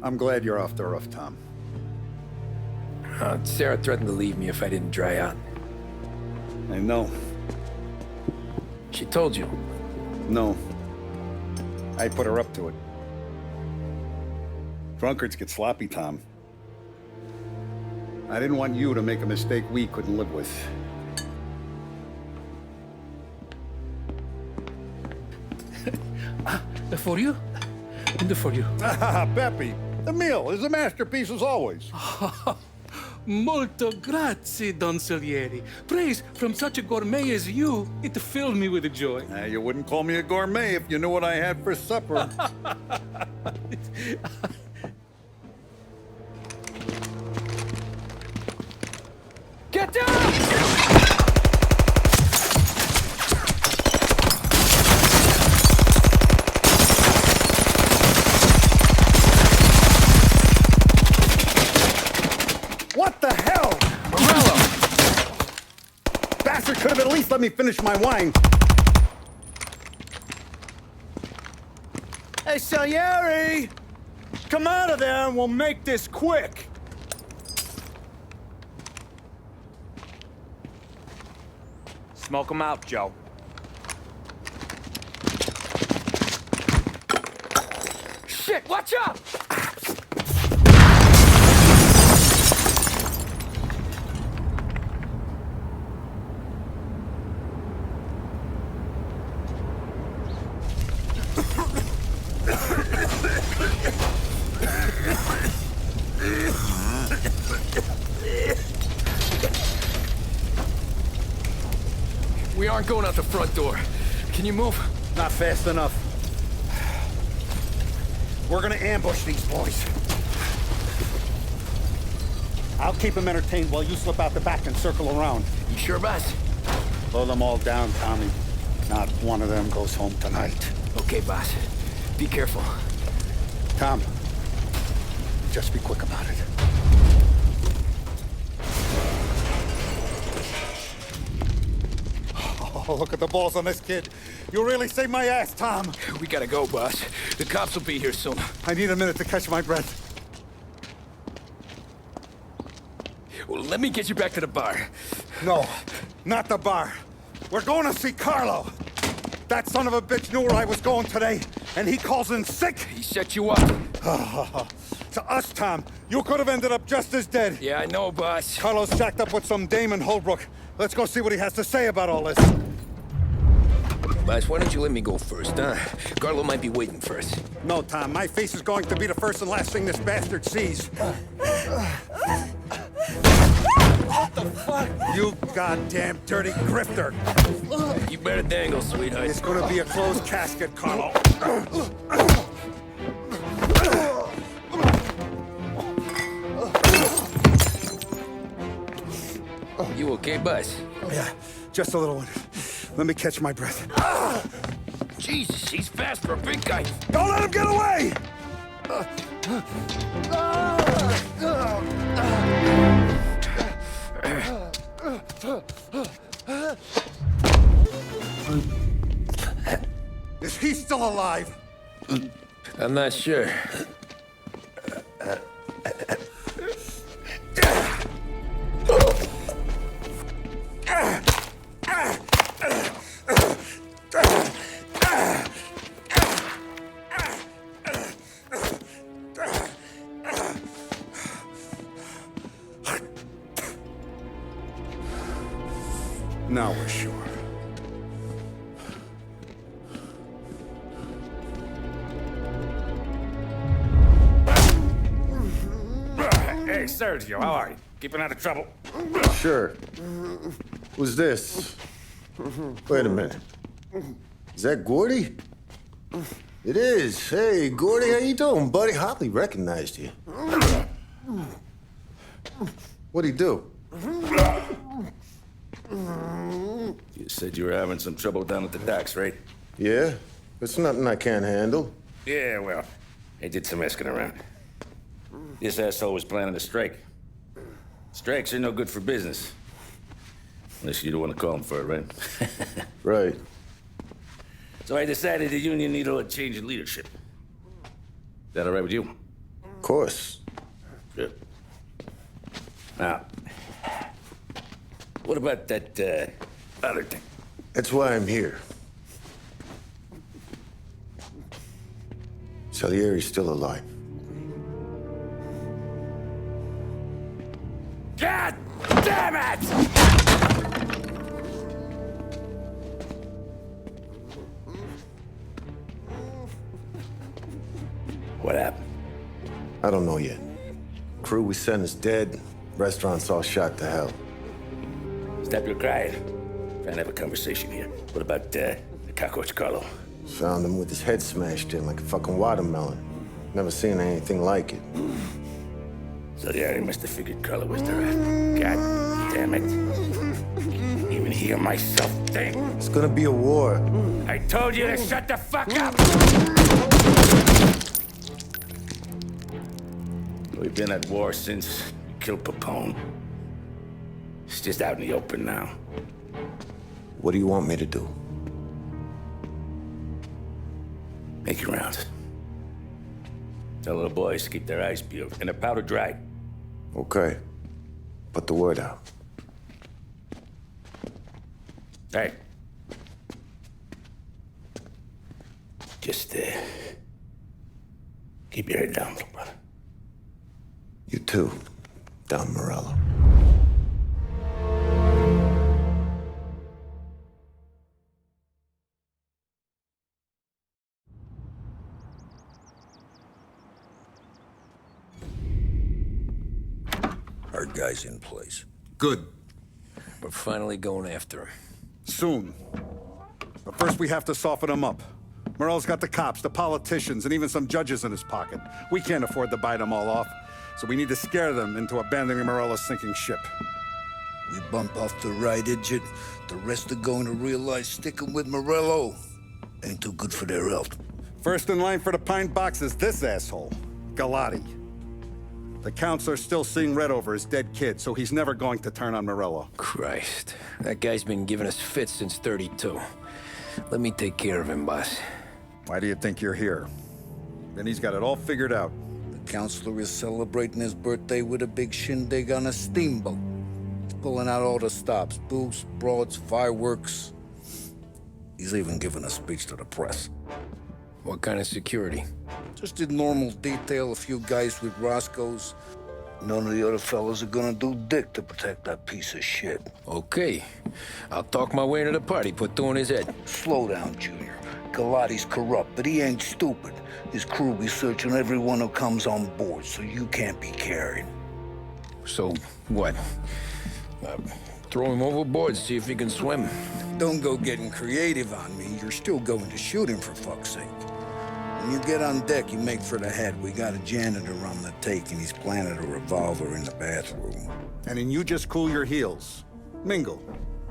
S7: I'm glad you're off the roof, Tom.
S2: Sarah threatened to leave me if I didn't dry out.
S7: I know.
S2: She told you?
S7: No. I put her up to it. Drunkards get sloppy, Tom. I didn't want you to make a mistake we couldn't live with.
S16: For you? And for you.
S7: Pepe, the meal is a masterpiece as always.
S16: Molto grazie, Don Salieri. Praise from such a gourmet as you, it filled me with joy.
S7: You wouldn't call me a gourmet if you knew what I had for supper.
S16: Get down!
S7: What the hell?
S2: Morello!
S7: Bastard could have at least let me finish my wine.
S20: Hey, Salieri! Come out of there and we'll make this quick. Smoke 'em out, Joe.
S16: Shit, watch out!
S2: We aren't going out the front door. Can you move?
S7: Not fast enough. We're gonna ambush these boys. I'll keep them entertained while you slip out the back and circle around.
S2: You sure, boss?
S7: Blow them all down, Tommy. Not one of them goes home tonight.
S2: Okay, boss. Be careful.
S7: Tom, just be quick about it. Oh, look at the balls on this kid. You really saved my ass, Tom.
S2: We gotta go, boss. The cops will be here soon.
S7: I need a minute to catch my breath.
S2: Well, let me get you back to the bar.
S7: No, not the bar. We're going to see Carlo. That son of a bitch knew where I was going today, and he calls in sick.
S2: He set you up.
S7: to us, Tom. You could have ended up just as dead.
S2: Yeah, I know, boss.
S7: Carlos jacked up with some dame in Holbrook. Let's go see what he has to say about all this.
S2: Boss, why don't you let me go first, huh? Carlo might be waiting for us.
S7: No, Tom. My face is going to be the first and last thing this bastard sees.
S2: What the fuck?
S7: You goddamn dirty grifter.
S2: You better dangle, sweetheart.
S7: It's gonna be a closed casket, Carlo.
S2: You okay, boss?
S7: Yeah, just a little one. Let me catch my breath.
S2: Jesus, he's fast for a big guy.
S7: Don't let him get away! Is he still alive?
S2: I'm not sure.
S7: Now we're sure.
S8: Hey, Sergio, how are you? Keeping out of trouble?
S21: Sure. Who's this? Wait a minute. Is that Gordy? It is. Hey, Gordy, how you doing, buddy? Hardly recognized you. What'd he do?
S10: You said you were having some trouble down at the docks, right?
S21: Yeah? It's nothing I can't handle.
S10: Yeah, well, I did some asking around. This asshole was planning a strike. Strikes are no good for business. Unless you don't want to call him for it, right?
S21: Right.
S10: So I decided the union needed a change in leadership. Is that all right with you?
S21: Of course.
S10: Good. Now, what about that, other thing?
S21: That's why I'm here. Salieri's still alive.
S10: God damn it! What happened?
S21: I don't know yet. Crew we sent is dead. Restaurant's all shot to hell.
S10: Stop your crying. Trying to have a conversation here. What about, the cockroach Carlo?
S21: Found him with his head smashed in like a fucking watermelon. Never seen anything like it.
S10: So yeah, he must have figured Carlo was the rat. God damn it. Can't even hear myself think.
S21: It's gonna be a war.
S10: I told you to shut the fuck up! We've been at war since we killed Papone. It's just out in the open now.
S21: What do you want me to do?
S10: Make your rounds. Tell the boys to keep their eyes peeled and their powder dry.
S21: Okay. Put the word out.
S10: Hey. Just, keep your head down, little brother.
S21: You too, Don Morello.
S2: Our guy's in place.
S7: Good.
S2: We're finally going after him.
S7: Soon. But first we have to soften him up. Morello's got the cops, the politicians, and even some judges in his pocket. We can't afford to bite them all off, so we need to scare them into abandoning Morello's sinking ship.
S18: We bump off the right idiot, the rest are going to realize sticking with Morello ain't too good for their health.
S7: First in line for the pine box is this asshole, Galati. The counselor's still seeing red over his dead kid, so he's never going to turn on Morello.
S2: Christ. That guy's been giving us fits since 32. Let me take care of him, boss.
S7: Why do you think you're here? Then he's got it all figured out.
S18: The counselor is celebrating his birthday with a big shindig on a steamboat. He's pulling out all the stops, booze, broads, fireworks. He's even giving a speech to the press.
S2: What kind of security?
S18: Just a normal detail, a few guys with Roscoe's. None of the other fellas are gonna do dick to protect that piece of shit.
S2: Okay. I'll talk my way to the party, put two in his head.
S18: Slow down, Junior. Galati's corrupt, but he ain't stupid. His crew be searching everyone who comes on board, so you can't be carried.
S2: So, what? Throw him overboard, see if he can swim.
S18: Don't go getting creative on me. You're still going to shoot him, for fuck's sake. When you get on deck, you make for the head. We got a janitor on the take, and he's planted a revolver in the bathroom.
S7: And then you just cool your heels. Mingle.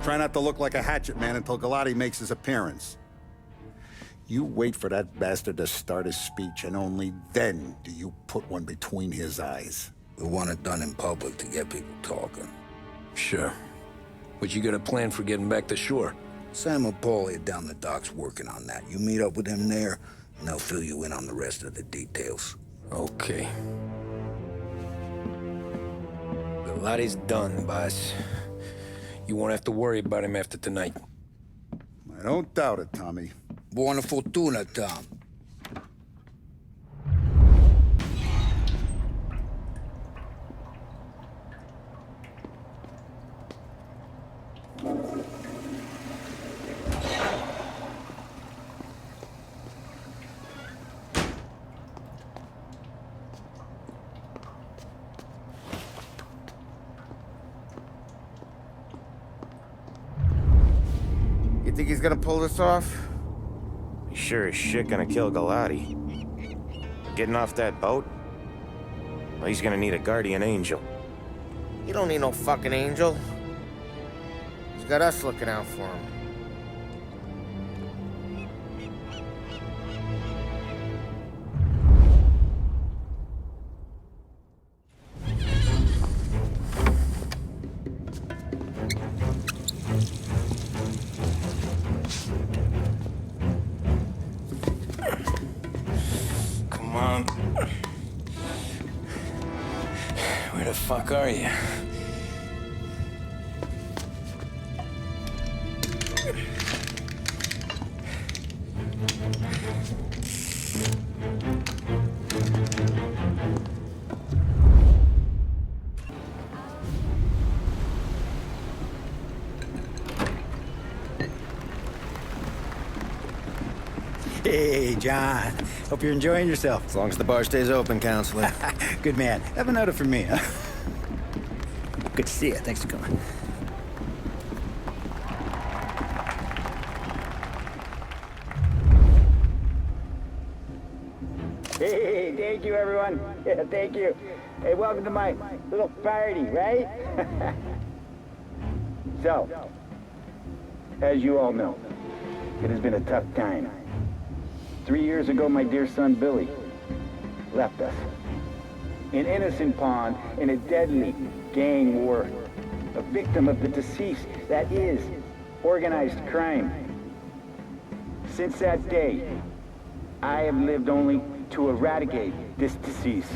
S7: Try not to look like a hatchet man until Galati makes his appearance. You wait for that bastard to start his speech, and only then do you put one between his eyes.
S18: We want it done in public to get people talking.
S2: Sure. But you got a plan for getting back to shore?
S18: Sam and Paulie are down the docks working on that. You meet up with them there, and they'll fill you in on the rest of the details.
S2: Okay. Galati's done, boss. You won't have to worry about him after tonight.
S7: I don't doubt it, Tommy.
S18: Buona fortuna, Tom.
S4: You think he's gonna pull this off?
S19: He's sure as shit gonna kill Galati. Getting off that boat? Well, he's gonna need a guardian angel.
S4: He don't need no fucking angel. He's got us looking out for him.
S2: Come on. Where the fuck are you?
S5: Hey, John. Hope you're enjoying yourself.
S12: As long as the bar stays open, counselor.
S5: Good man. Have a note for me, huh? Good to see you. Thanks for coming. Hey, thank you, everyone. Yeah, thank you. Hey, welcome to my little party, right? So, as you all know, it has been a tough time. 3 years ago, my dear son, Billy, left us. An innocent pawn in a deadly gang war. A victim of the deceased, that is, organized crime. Since that day, I have lived only to eradicate this disease.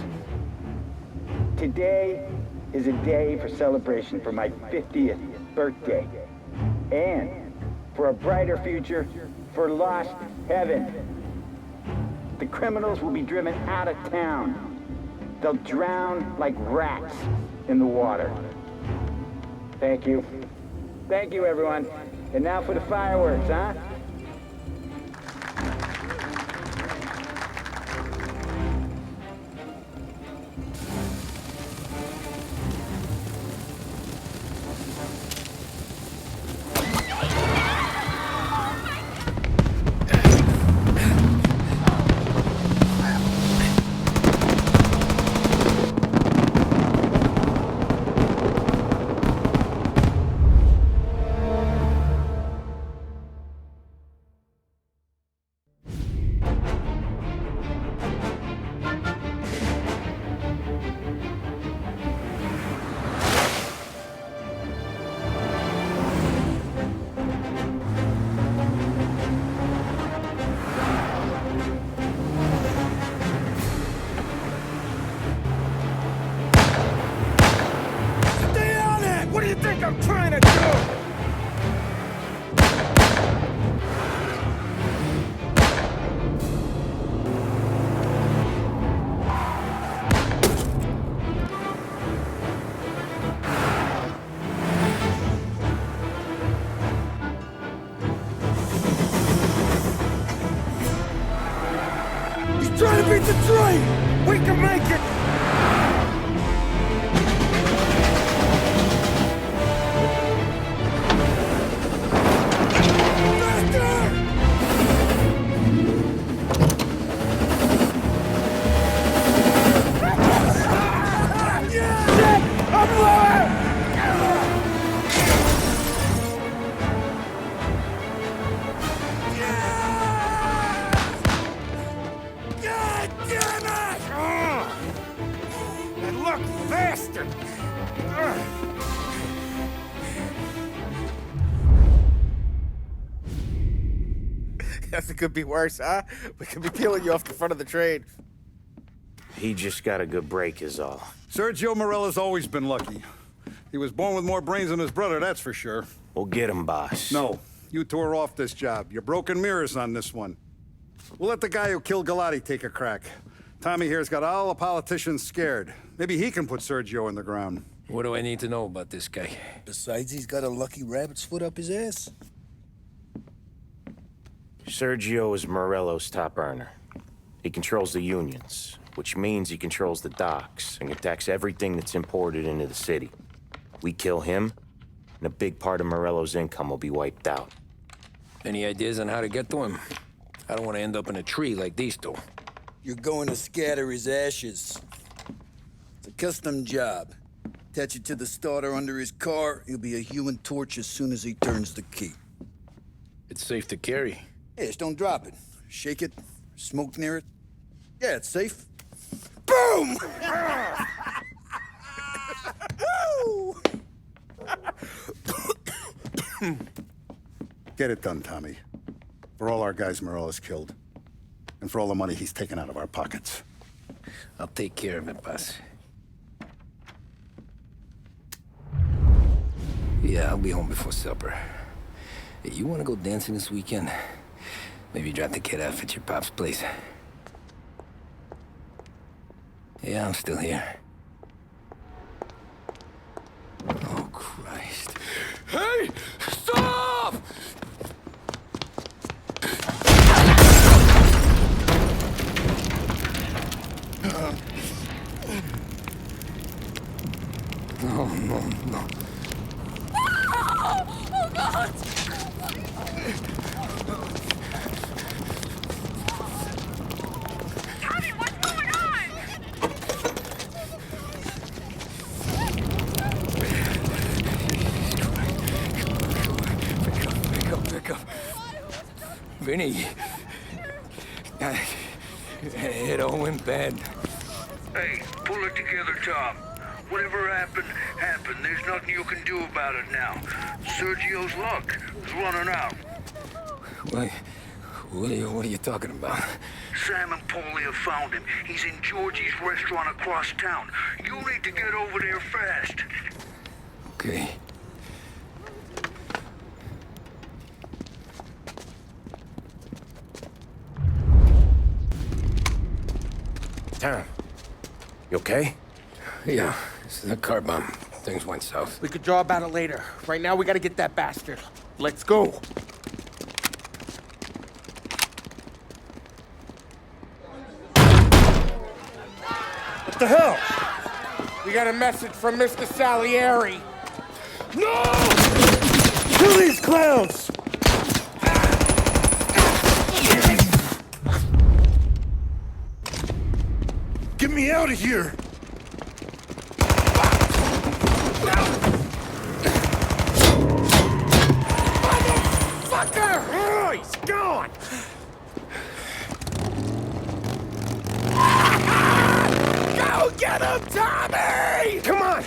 S5: Today is a day for celebration for my 50th birthday. And for a brighter future for lost heaven. The criminals will be driven out of town. They'll drown like rats in the water. Thank you. Thank you, everyone. And now for the fireworks, huh?
S4: Duck faster! Guess it could be worse, huh? We could be peeling you off the front of the train.
S19: He just got a good break is all.
S7: Sergio Morella's always been lucky. He was born with more brains than his brother, that's for sure.
S19: We'll get him, boss.
S7: No, you two are off this job. You're broken mirrors on this one. We'll let the guy who killed Galati take a crack. Tommy here's got all the politicians scared. Maybe he can put Sergio in the ground.
S2: What do I need to know about this guy?
S18: Besides, he's got a lucky rabbit's foot up his ass.
S19: Sergio is Morello's top earner. He controls the unions, which means he controls the docks and attacks everything that's imported into the city. We kill him, and a big part of Morello's income will be wiped out.
S2: Any ideas on how to get to him? I don't want to end up in a tree like these two.
S18: You're going to scatter his ashes. It's a custom job. Attach it to the starter under his car. He'll be a human torch as soon as he turns the key.
S2: It's safe to carry.
S18: Hey, just don't drop it. Shake it, smoke near it. Yeah, it's safe. Boom!
S7: Get it done, Tommy. For all our guys Morella's killed. And for all the money he's taken out of our pockets.
S2: I'll take care of it, boss. Yeah, I'll be home before supper. Hey, you want to go dancing this weekend? Maybe drop the kid off at your pop's place. Yeah, I'm still here. Oh, Christ. Hey! Stop! No, no, no.
S15: Oh, God! Tommy, what's going on?
S2: Pick up. Vinny. It all went bad.
S14: Hey, pull it together, Tom. Whatever happened, happened. There's nothing you can do about it now. Sergio's luck is running out.
S2: What are you talking about?
S14: Sam and Paulie have found him. He's in Georgie's restaurant across town. You need to get over there fast.
S2: Okay.
S19: Tom, you okay?
S2: Yeah, it's a car bomb. Things went south.
S4: We could draw about it later. Right now, we gotta get that bastard. Let's go. What the hell? We got a message from Mr. Salieri. No! Kill these clowns!
S21: Get me out of here!
S4: Motherfucker! Oh, he's gone! Go get him, Tommy! Come on!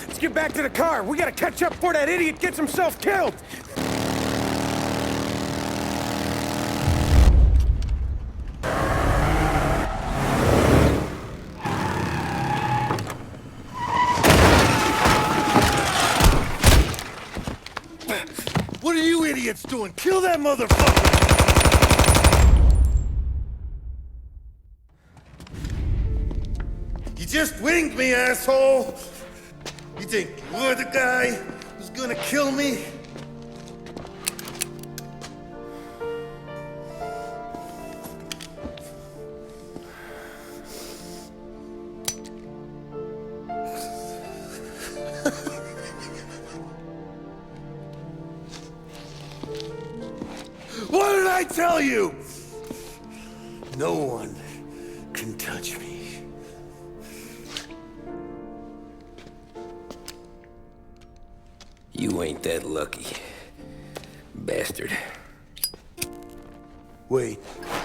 S4: Let's get back to the car. We gotta catch up before that idiot gets himself killed!
S21: What are you idiots doing? Kill that motherfucker! You just winged me, asshole! You think you're the guy who's gonna kill me? What did I tell you? No one can touch me.
S2: You ain't that lucky, bastard.
S21: Wait.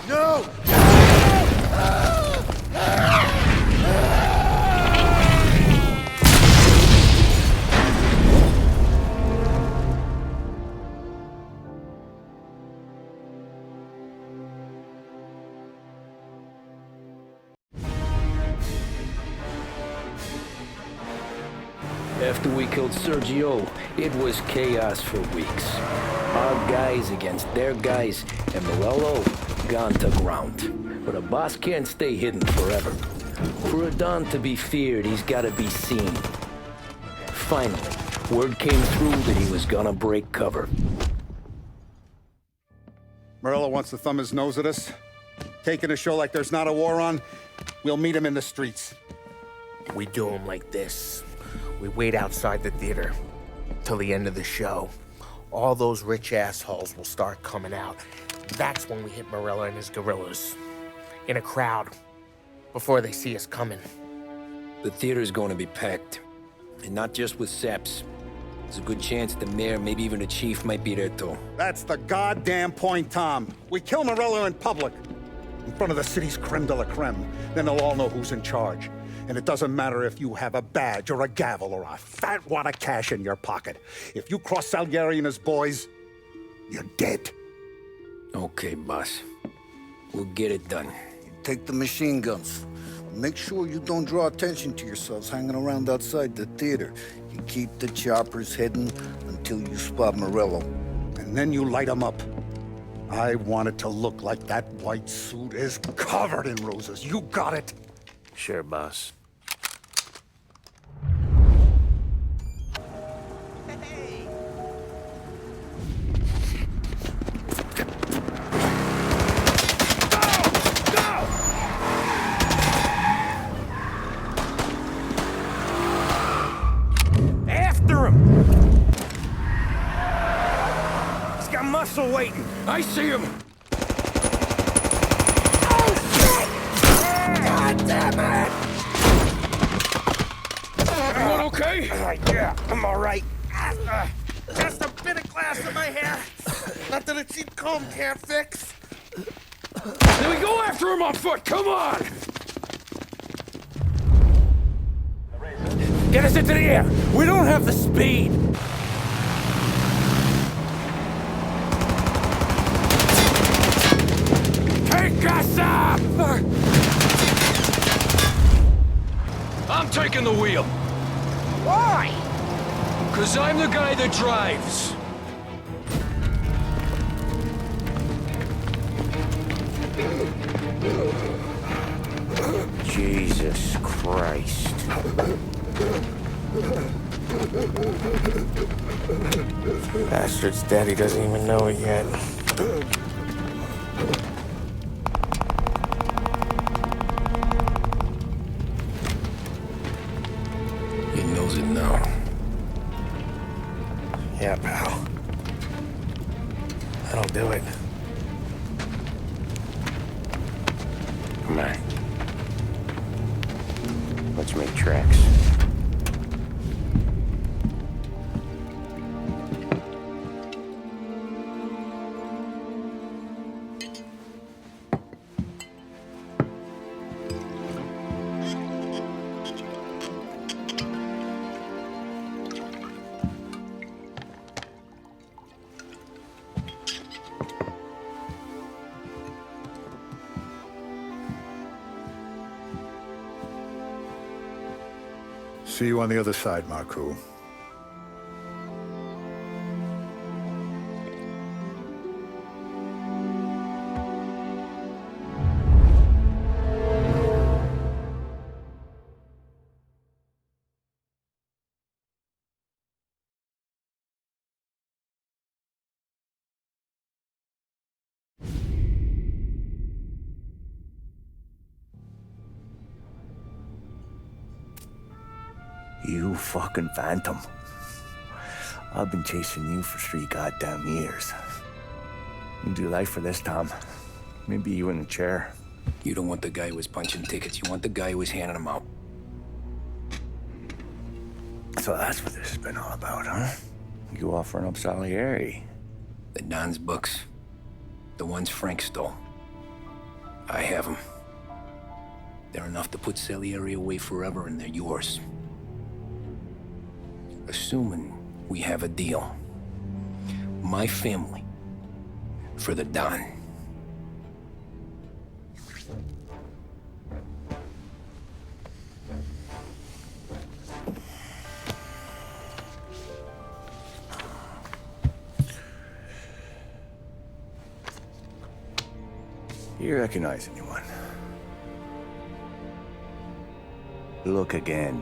S21: No!
S15: No!
S2: After we killed Sergio, it was chaos for weeks. Our guys against their guys, and Morello gone to ground. But a boss can't stay hidden forever. For a Don to be feared, he's gotta be seen. Finally, word came through that he was gonna break cover.
S7: Morello wants to thumb his nose at us. Taking a show like there's not a war on, we'll meet him in the streets.
S4: We do him like this. We wait outside the theater till the end of the show. All those rich assholes will start coming out. That's when we hit Morello and his guerrillas. In a crowd. Before they see us coming.
S2: The theater's going to be packed. And not just with saps. There's a good chance the mayor, maybe even the chief, might be there too.
S7: That's the goddamn point, Tom. We kill Morello in public. In front of the city's creme de la creme. Then they'll all know who's in charge. And it doesn't matter if you have a badge or a gavel or a fat wad of cash in your pocket. If you cross Salieri and his boys, you're dead.
S2: Okay, boss. We'll get it done.
S18: Take the machine guns. Make sure you don't draw attention to yourselves hanging around outside the theater. You keep the choppers hidden until you spot Morello.
S7: And then you light them up. I want it to look like that white suit is covered in roses. You got it?
S19: Sure, boss.
S2: Muscle waiting. I see him.
S4: Oh, shit! God damn it!
S2: Everyone okay?
S4: Yeah, I'm all right. Just a bit of glass in my hair. Nothing a cheap comb can't fix.
S2: Then we go after him on foot. Come on!
S8: Get us into the air. We don't have the speed.
S2: I'm taking the wheel.
S4: Why?
S2: 'Cause I'm the guy that drives.
S19: Jesus Christ.
S4: Bastard's daddy doesn't even know it yet.
S2: He knows it now.
S4: Yeah, pal. That'll do it.
S19: Come on. Let's make tracks.
S7: See you on the other side, Marco.
S1: You fucking phantom. I've been chasing you for 3 goddamn years. You do life for this, Tom. Maybe you in a chair.
S2: You don't want the guy who was punching tickets. You want the guy who was handing them out.
S1: So that's what this has been all about, huh? You offering up Salieri.
S2: The Don's books. The ones Frank stole. I have them. They're enough to put Salieri away forever, and they're yours. Assuming we have a deal. My family for the Don.
S1: Do you recognize anyone? Look again.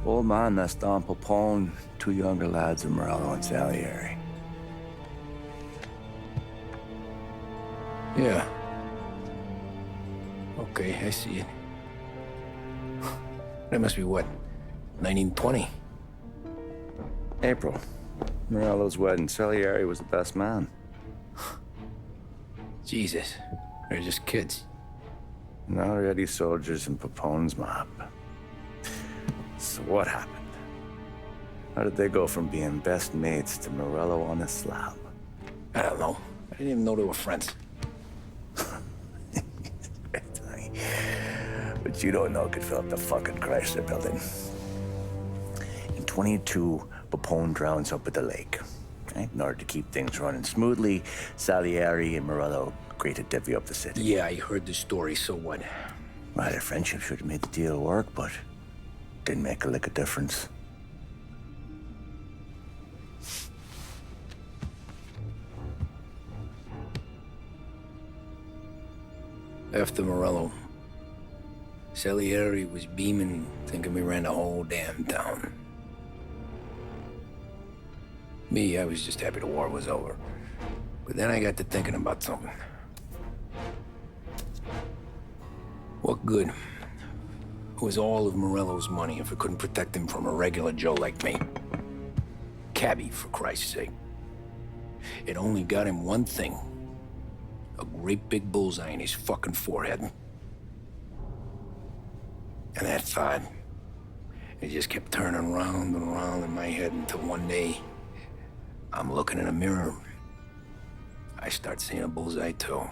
S1: Old man, that's Don Popone, two younger lads of Morello and Salieri.
S2: Yeah. Okay, I see it. That must be what, 1920?
S1: April. Morello's wedding. Salieri was the best man.
S2: Jesus, they're just kids.
S1: Now already soldiers in Papone's mob. So what happened? How did they go from being best mates to Morello on a slab?
S2: I don't know. I didn't even know they were friends.
S1: But you don't know could fill up the fucking Chrysler building. In 22, Papone drowns up at the lake. Right? In order to keep things running smoothly, Salieri and Morello agreed to divvy up the city.
S2: Yeah, I heard the story, so what?
S1: Well, their friendship should have made the deal work, but didn't make a lick of difference.
S2: After Morello, Salieri was beaming, thinking we ran the whole damn town. Me, I was just happy the war was over. But then I got to thinking about something. What good was all of Morello's money if it couldn't protect him from a regular Joe like me? Cabbie, for Christ's sake. It only got him one thing. A great big bullseye in his fucking forehead. And that thought, it just kept turning round and round in my head until one day, I'm looking in a mirror. I start seeing a bullseye too.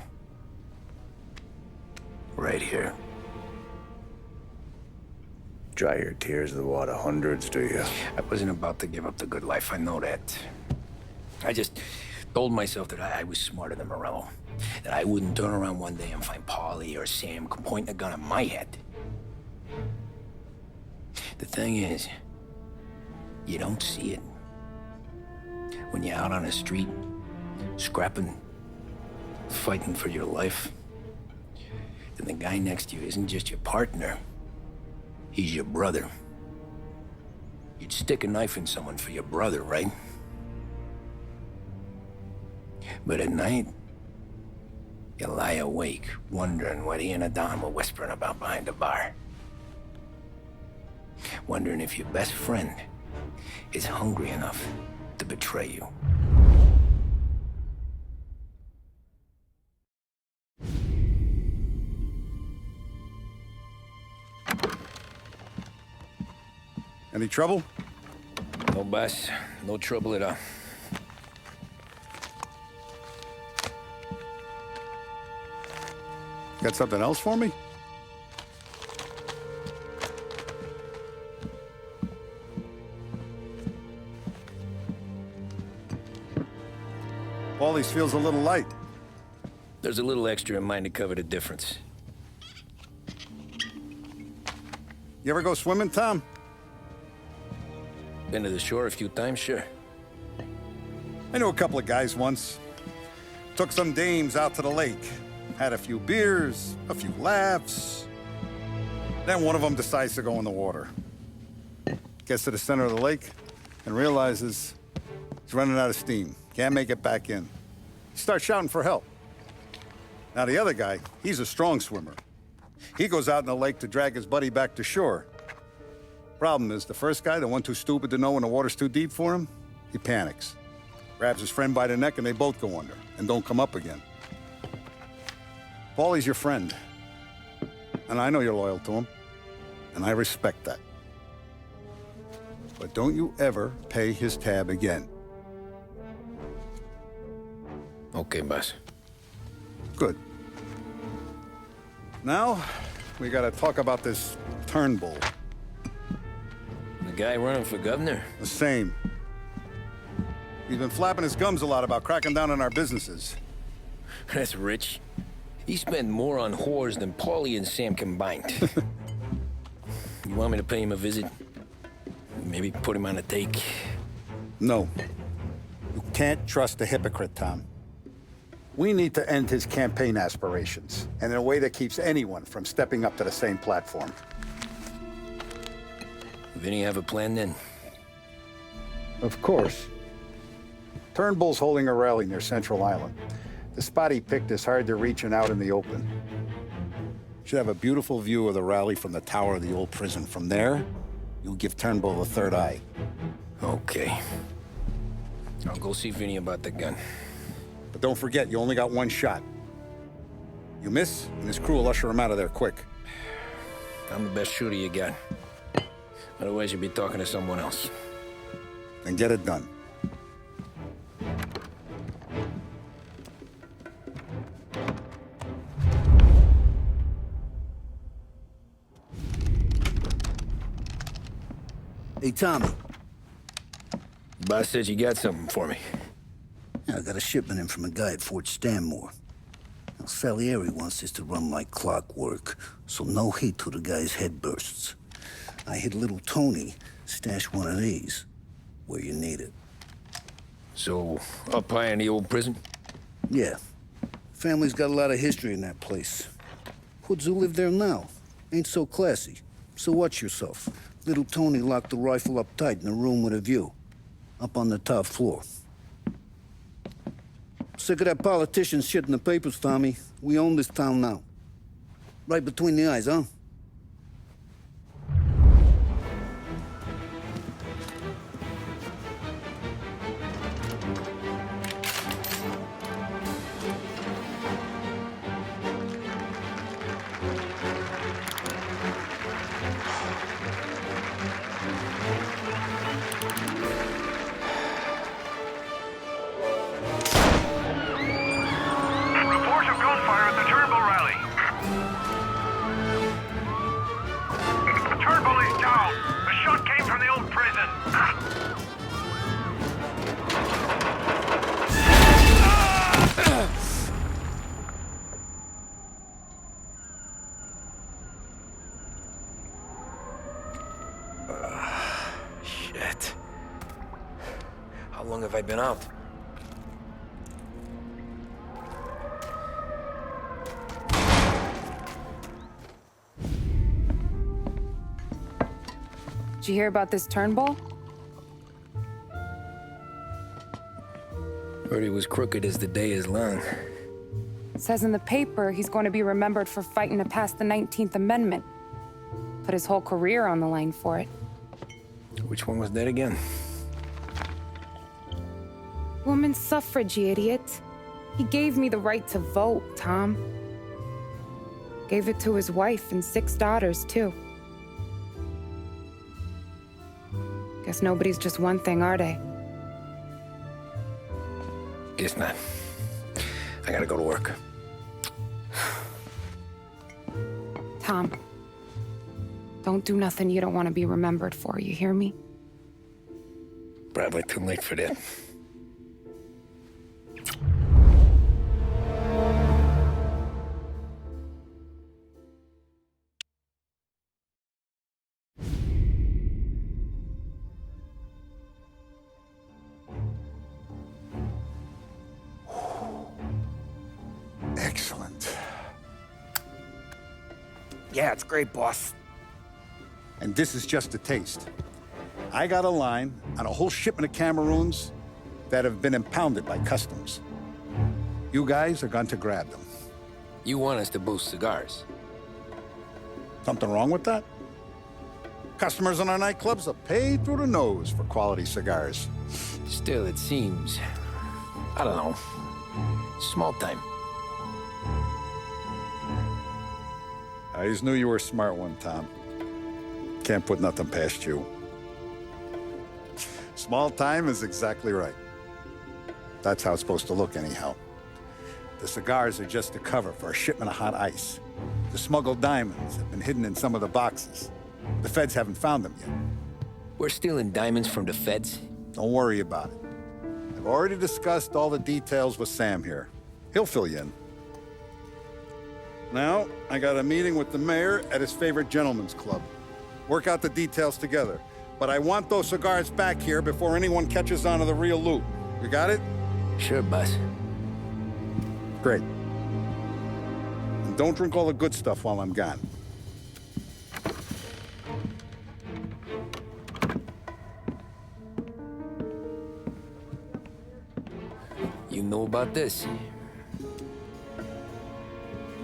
S2: Right here.
S1: Dry your tears of the water hundreds, do you?
S2: I wasn't about to give up the good life, I know that. I just told myself that I was smarter than Morello. That I wouldn't turn around one day and find Paulie or Sam pointing a gun at my head. The thing is, you don't see it. When you're out on the street, scrapping, fighting for your life, then the guy next to you isn't just your partner, he's your brother. You'd stick a knife in someone for your brother, right? But at night, you lie awake, wondering what he and Adam were whispering about behind the bar. Wondering if your best friend is hungry enough to betray you.
S7: Any trouble?
S2: No, boss. No trouble at all.
S7: Got something else for me? Paulie's feels a little light.
S2: There's a little extra in mine to cover the difference.
S7: You ever go swimming, Tom?
S2: Been to the shore a few times, sure.
S7: I knew a couple of guys once. Took some dames out to the lake. Had a few beers, a few laughs. Then one of them decides to go in the water. Gets to the center of the lake and realizes he's running out of steam. Can't make it back in. He starts shouting for help. Now the other guy, he's a strong swimmer. He goes out in the lake to drag his buddy back to shore. Problem is, the first guy, the one too stupid to know when the water's too deep for him, he panics. Grabs his friend by the neck and they both go under and don't come up again. Paulie's your friend. And I know you're loyal to him. And I respect that. But don't you ever pay his tab again.
S2: Okay, boss.
S7: Good. Now, we gotta talk about this Turnbull.
S2: The guy running for governor?
S7: The same. He's been flapping his gums a lot about cracking down on our businesses.
S2: That's rich. He spent more on whores than Paulie and Sam combined. You want me to pay him a visit? Maybe put him on a take?
S7: No. You can't trust a hypocrite, Tom. We need to end his campaign aspirations, and in a way that keeps anyone from stepping up to the same platform.
S2: Vinny have a plan then?
S7: Of course. Turnbull's holding a rally near Central Island. The spot he picked is hard to reach and out in the open. Should have a beautiful view of the rally from the tower of the old prison. From there, you'll give Turnbull the third eye.
S2: Okay. I'll go see Vinny about the gun.
S7: But don't forget, you only got one shot. You miss, and his crew will usher him out of there quick.
S2: I'm the best shooter you got. Otherwise, you'd be talking to someone else.
S7: Then get it done.
S18: Hey, Tommy.
S2: Boss said you got something for me.
S18: Yeah, I got a shipment in from a guy at Fort Stanmore. Now, Salieri wants this to run like clockwork, so no heat till the guy's head bursts. I hit little Tony stash one of these where you need it.
S2: So, up high in the old prison?
S18: Yeah. Family's got a lot of history in that place. Hoods who live there now ain't so classy. So watch yourself. Little Tony locked the rifle up tight in a room with a view. Up on the top floor. Sick of that politician shit in the papers, Tommy. We own this town now. Right between the eyes, huh?
S14: Reports of gunfire at the Turnbull rally. Turnbull is down. The shot came from the old prison.
S2: Shit. How long have I been out?
S3: Did you hear about this Turnbull?
S2: Heard he was crooked as the day is long.
S3: It says in the paper he's going to be remembered for fighting to pass the 19th Amendment. Put his whole career on the line for it.
S2: Which one was that again?
S3: Women's suffrage, you idiot. He gave me the right to vote, Tom. Gave it to his wife and 6 daughters, too. Guess nobody's just one thing, are they?
S2: Guess not. I gotta go to work.
S3: Tom, don't do nothing you don't want to be remembered for, you hear me?
S2: Probably too late for that.
S7: Excellent.
S4: Yeah, it's great, boss.
S7: And this is just a taste. I got a line on a whole shipment of Cameroons that have been impounded by customs. You guys are going to grab them.
S2: You want us to boost cigars?
S7: Something wrong with that? Customers in our nightclubs are paid through the nose for quality cigars.
S2: Still, it seems... I don't know. Small time.
S7: I always knew you were a smart one, Tom. Can't put nothing past you. Small time is exactly right. That's how it's supposed to look, anyhow. The cigars are just a cover for a shipment of hot ice. The smuggled diamonds have been hidden in some of the boxes. The feds haven't found them yet.
S2: We're stealing diamonds from the feds?
S7: Don't worry about it. I've already discussed all the details with Sam here. He'll fill you in. Now, I got a meeting with the mayor at his favorite gentleman's club. Work out the details together. But I want those cigars back here before anyone catches on to the real loot. You got it?
S2: Sure, boss.
S7: Great. And don't drink all the good stuff while I'm gone.
S2: You know about this?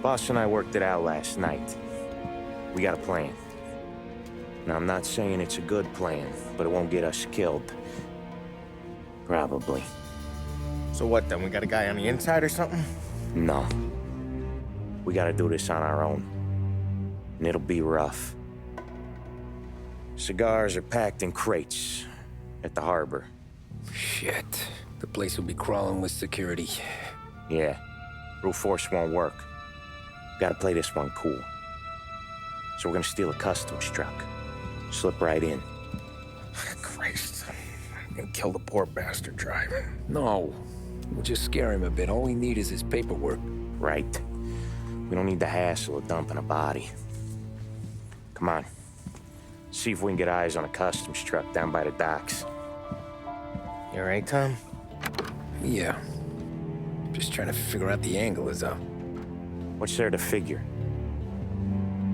S19: Boss and I worked it out last night. We got a plan. Now, I'm not saying it's a good plan, but it won't get us killed. Probably.
S4: So what then? We got a guy on the inside or something?
S19: No. We gotta do this on our own. And it'll be rough. Cigars are packed in crates at the harbor.
S2: Shit. The place will be crawling with security.
S19: Yeah. Brute force won't work. Gotta play this one cool. So we're gonna steal a customs truck. Slip right in.
S4: Christ. I'm gonna kill the poor bastard driver.
S2: No. We'll just scare him a bit. All we need is his paperwork.
S19: Right. We don't need the hassle of dumping a body. Come on. See if we can get eyes on a customs truck down by the docks.
S4: You all right, Tom?
S2: Yeah. Just trying to figure out the angle is up.
S19: What's there to figure?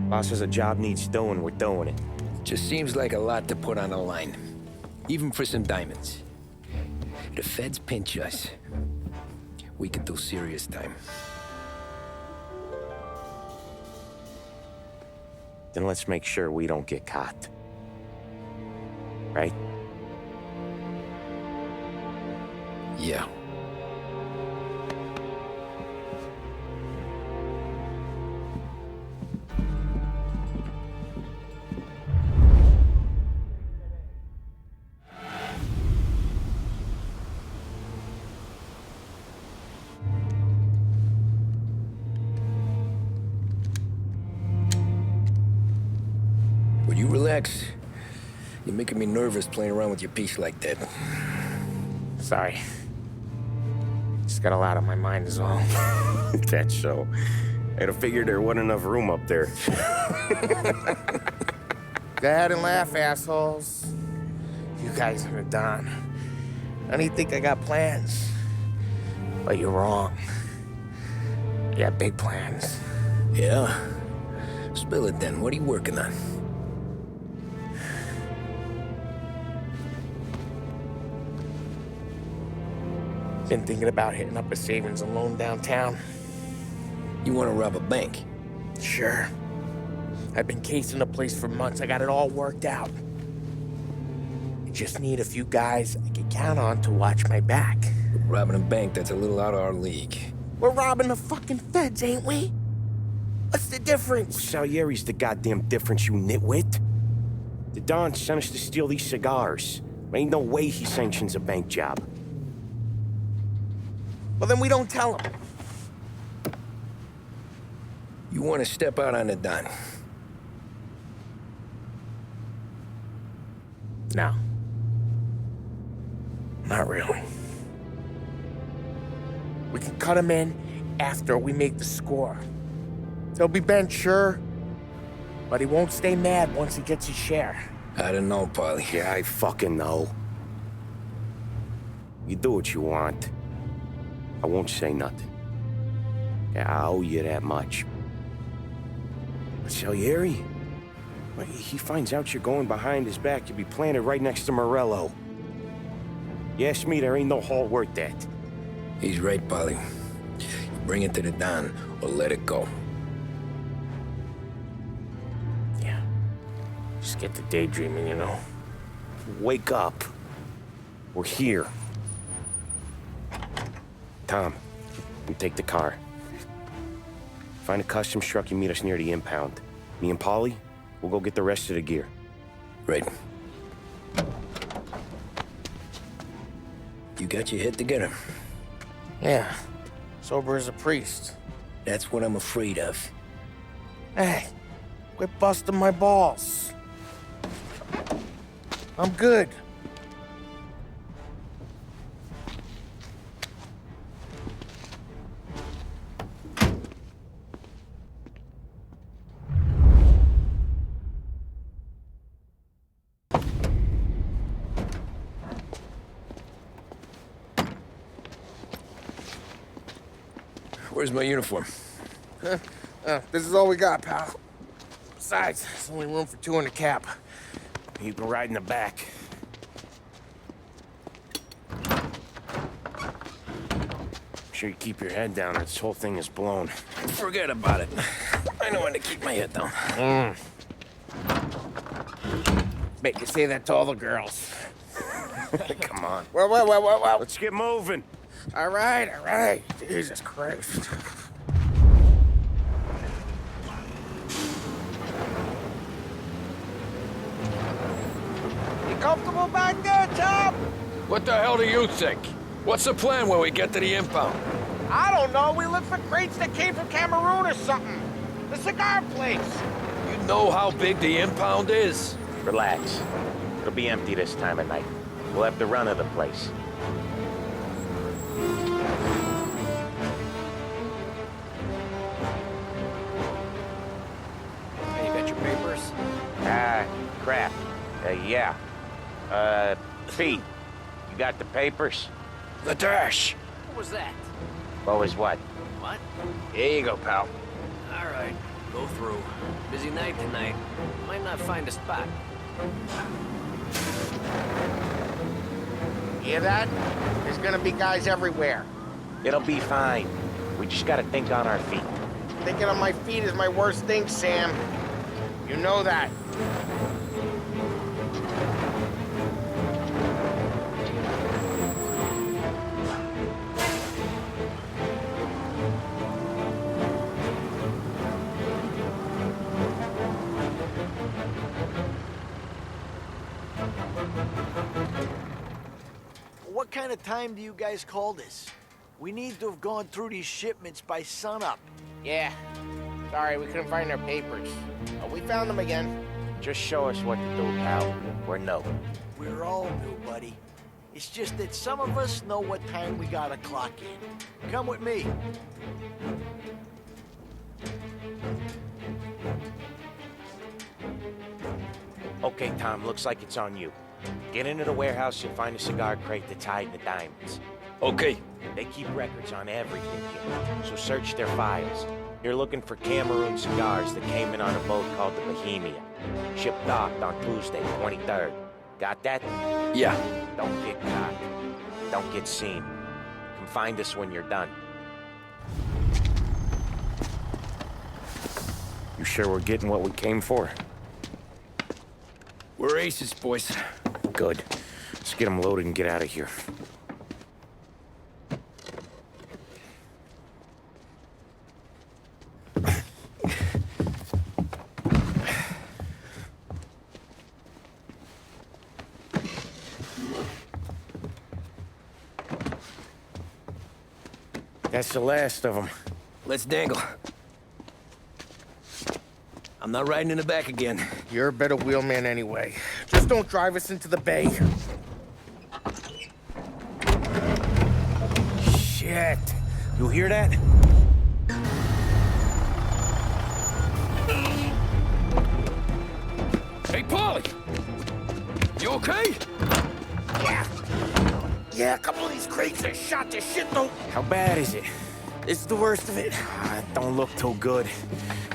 S19: Boss says a job needs doing, we're doing it.
S2: Just seems like a lot to put on the line. Even for some diamonds. If the feds pinch us, we could do serious time.
S19: Then let's make sure we don't get caught. Right?
S2: Yeah. Would you relax? You're making me nervous playing around with your piece like that.
S4: Sorry. Just got a lot on my mind is all.
S19: That's so. I'd have figured there wasn't enough room up there.
S4: Go ahead and laugh, assholes. You guys are done. I don't think I got plans. But you're wrong. You got big plans.
S2: Yeah? Spill it then. What are you working on?
S4: Been thinking about hitting up a savings and loan downtown.
S2: You want to rob a bank?
S4: Sure. I've been casing the place for months. I got it all worked out. I just need a few guys I can count on to watch my back.
S2: Robbing a bank, that's a little out of our league.
S4: We're robbing the fucking feds, ain't we? What's the difference?
S19: Salieri's the goddamn difference, you nitwit. The Don sent us to steal these cigars. Ain't no way he sanctions a bank job.
S4: Well, then we don't tell him.
S2: You want to step out on the Don?
S4: No. Not really. We can cut him in after we make the score. He'll be bent, sure, but he won't stay mad once he gets his share.
S2: I don't know, Polly.
S19: Yeah, I fucking know. You do what you want. I won't say nothing. Yeah, I owe you that much. But Salieri? Well, he finds out you're going behind his back, you'll be planted right next to Morello. You ask me, there ain't no haul worth that.
S2: He's right, Polly. You bring it to the Don, or let it go.
S4: Yeah. Just get to daydreaming, you know?
S19: Wake up. We're here. Tom, you take the car. Find a customs truck and meet us near the impound. Me and Polly, we'll go get the rest of the gear.
S2: Right. You got your head together?
S4: Yeah. Sober as a priest.
S2: That's what I'm afraid of.
S4: Hey, quit busting my balls. I'm good.
S2: Where's my uniform?
S4: This is all we got, pal. Besides, there's only room for 2 in the cab.
S19: You can ride in the back. Sure you keep your head down or this whole thing is blown.
S2: Forget about it. I know when to keep my head down.
S4: Bet you say that to all the girls.
S19: Come on.
S4: Well.
S19: Let's get moving.
S4: All right. Jesus Christ. You comfortable back there, Tom?
S2: What the hell do you think? What's the plan when we get to the impound?
S4: I don't know. We look for crates that came from Cameroon or something. The cigar place.
S2: You know how big the impound is?
S19: Relax. It'll be empty this time of night. We'll have the run of the place.
S2: Hey, you got your papers?
S19: Crap. Yeah. Pete, you got the papers?
S2: The dash. What was that?
S19: What was what?
S2: What?
S19: Here you go, pal.
S2: All right, go through. Busy night tonight. Might not find a spot.
S4: Hear that? There's gonna be guys everywhere.
S19: It'll be fine. We just gotta think on our feet.
S4: Thinking on my feet is my worst thing, Sam. You know that.
S11: What kind of time do you guys call this? We need to have gone through these shipments by sunup.
S4: Yeah. Sorry, we couldn't find our papers. But we found them again.
S19: Just show us what to do, pal. We're new.
S11: We're all new, buddy. It's just that some of us know what time we gotta clock in. Come with me.
S19: Okay, Tom, looks like it's on you. Get into the warehouse and find a cigar crate that's hiding the diamonds.
S2: Okay.
S19: They keep records on everything here, so search their files. You're looking for Cameroon cigars that came in on a boat called the Bohemia. Ship docked on Tuesday, 23rd. Got that?
S2: Yeah.
S19: Don't get caught. Don't get seen. Come find us when you're done. You sure we're getting what we came for?
S2: We're aces, boys.
S19: Good. Let's get them loaded and get out of here. That's the last of them.
S2: Let's dangle. I'm not riding in the back again.
S4: You're a better wheelman anyway. Just don't drive us into the bay.
S19: Shit. You hear that?
S2: Hey, Polly! You okay?
S4: Yeah, a couple of these crates are shot to shit, though.
S19: How bad is it?
S4: It's the worst of it.
S19: Don't look too good.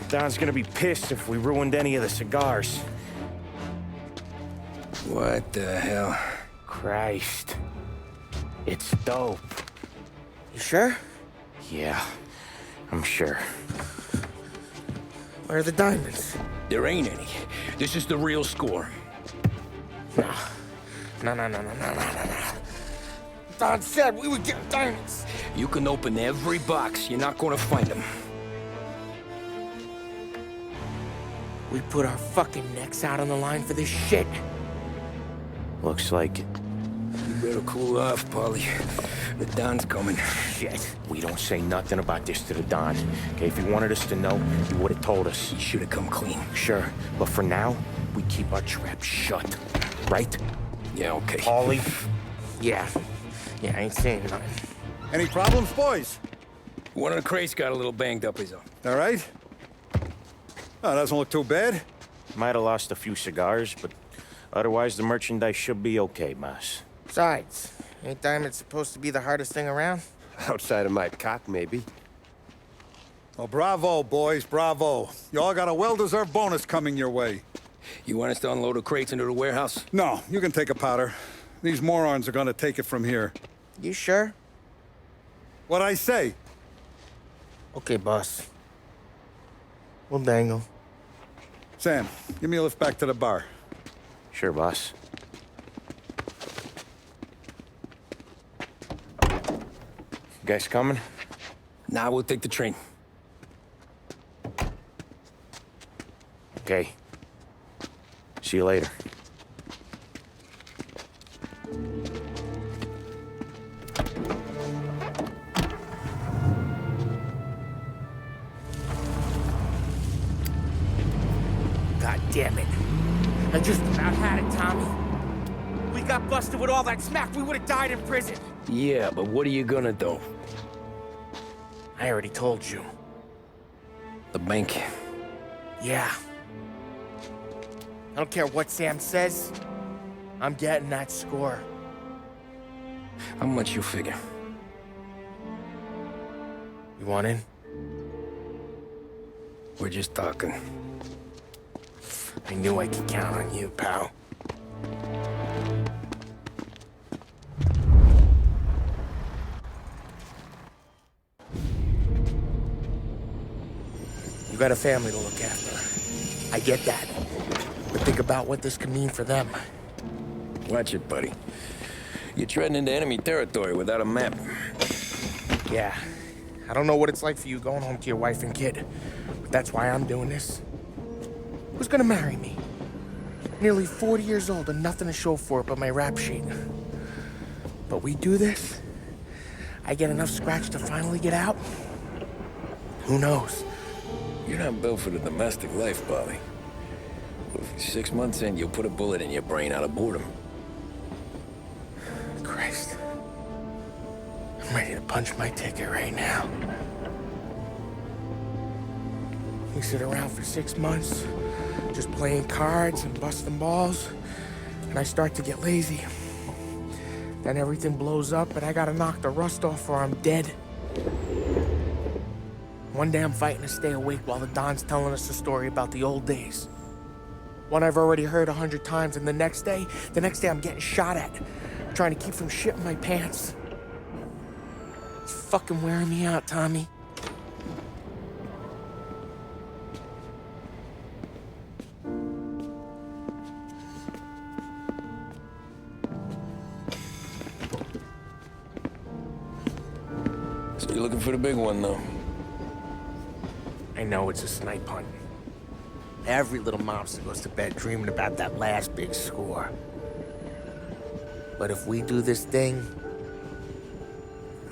S19: Don's gonna be pissed if we ruined any of the cigars.
S2: What the hell?
S19: Christ. It's dope.
S4: You sure?
S19: Yeah, I'm sure.
S4: Where are the diamonds?
S2: There ain't any. This is the real score.
S4: No. Don said we would get diamonds.
S2: You can open every box. You're not gonna find them.
S4: We put our fucking necks out on the line for this shit.
S19: Looks like it.
S2: You better cool off, Polly. The Don's coming.
S19: Shit. We don't say nothing about this to the Don. Okay, if he wanted us to know, he would have told us.
S2: He should have come clean.
S19: Sure, but for now, we keep our trap shut. Right?
S2: Yeah, okay.
S19: Paulie?
S4: Yeah, I ain't saying nothing.
S7: Any problems, boys?
S2: One of the crates got a little banged up, is all.
S7: All right? Oh, doesn't look too bad.
S19: Might have lost a few cigars, but otherwise the merchandise should be okay, Mas.
S4: Besides, ain't diamonds supposed to be the hardest thing around?
S22: Outside of my cock, maybe.
S7: Well, bravo, boys, bravo. You all got a well-deserved bonus coming your way.
S2: You want us to unload the crates into the warehouse?
S7: No, you can take a powder. These morons are gonna take it from here.
S4: You sure?
S7: What'd I say?
S4: Okay, boss. We'll dangle.
S7: Sam, give me a lift back to the bar.
S19: Sure, boss. You guys coming?
S2: Nah, we'll take the train.
S19: Okay. See you later.
S4: God damn it. I just about had it, Tommy. We got busted with all that smack, we would have died in prison.
S2: Yeah, but what are you gonna do?
S4: I already told you.
S2: The bank.
S4: Yeah. I don't care what Sam says. I'm getting that score.
S2: How much you figure?
S4: You want in?
S2: We're just talking.
S4: I knew I could count on you, pal. You got a family to look after. I get that. But think about what this could mean for them.
S2: Watch it, buddy. You're treading into enemy territory without a map.
S4: Yeah. I don't know what it's like for you going home to your wife and kid. But that's why I'm doing this. Who's gonna marry me? Nearly 40 years old and nothing to show for it but my rap sheet. But we do this, I get enough scratch to finally get out? Who knows?
S2: You're not built for the domestic life, Bobby. 6 months in, you'll put a bullet in your brain out of boredom.
S4: Christ. I'm ready to punch my ticket right now. We sit around for 6 months, just playing cards and busting balls, and I start to get lazy. Then everything blows up, and I gotta knock the rust off or I'm dead. One day I'm fighting to stay awake while the Don's telling us a story about the old days. One I've already heard 100 times, and the next day I'm getting shot at, trying to keep from shitting my pants. It's fucking wearing me out, Tommy.
S2: So you're looking for the big one, though?
S4: I know it's a snipe hunt. Every little mobster goes to bed dreaming about that last big score. But if we do this thing,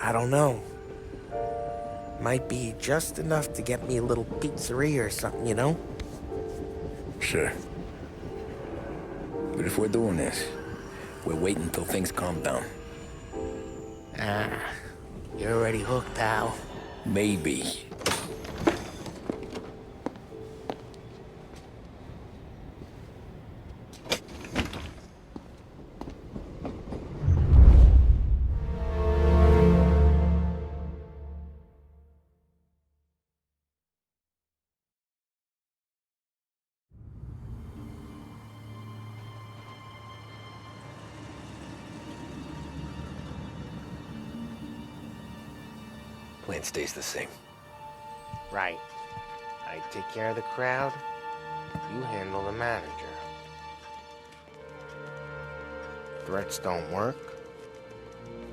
S4: I don't know. Might be just enough to get me a little pizzeria or something, you know?
S2: Sure. But if we're doing this, we're waiting until things calm down.
S4: Ah, you're already hooked, pal.
S2: Maybe. Plan stays the same.
S4: Right. I take care of the crowd, you handle the manager. Threats don't work,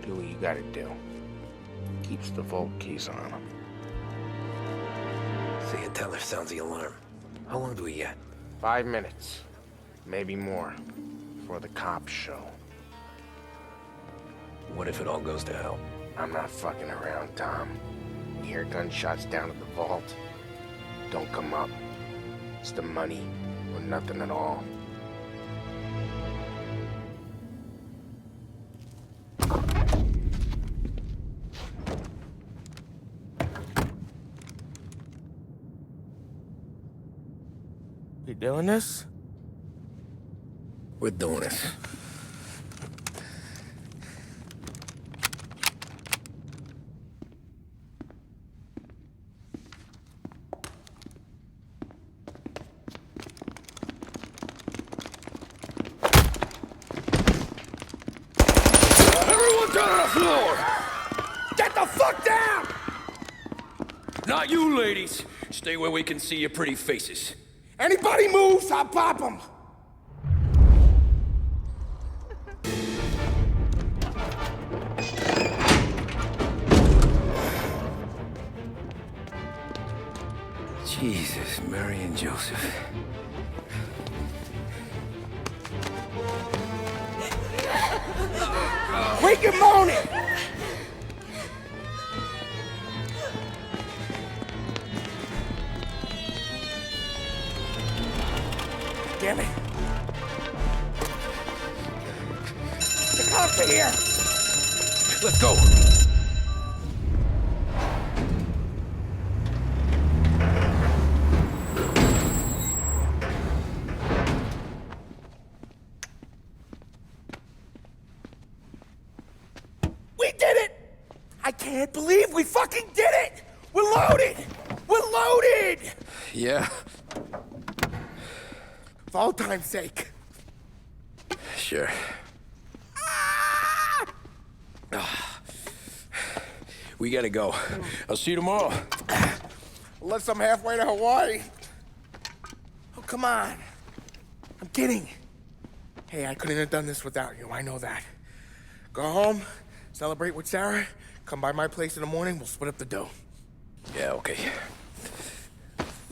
S4: do what you gotta do. Keeps the vault keys on him.
S2: See a teller sounds the alarm. How long do we get?
S4: 5 minutes, maybe more, before the cops show.
S2: What if it all goes to hell?
S4: I'm not fucking around, Tom. You hear gunshots down at the vault? Don't come up. It's the money, or nothing at all. You doing this?
S2: We're doing this. floor!
S12: Get the fuck down!
S2: Not you, ladies. Stay where we can see your pretty faces.
S12: Anybody moves, I'll pop them.
S2: Jesus, Mary and Joseph.
S12: Quick and moan it! Damn it. The cops are here!
S2: Let's go!
S12: We did it! I can't believe we fucking did it! We're loaded! We're loaded!
S2: Yeah,
S12: For all time's sake.
S2: sure. We gotta go. I'll see you tomorrow.
S12: Unless I'm halfway to Hawaii. Oh, come on. I'm kidding. Hey, I couldn't have done this without you. I know that. Go home, celebrate with Sarah, come by my place in the morning, we'll split up the dough.
S2: Yeah, okay.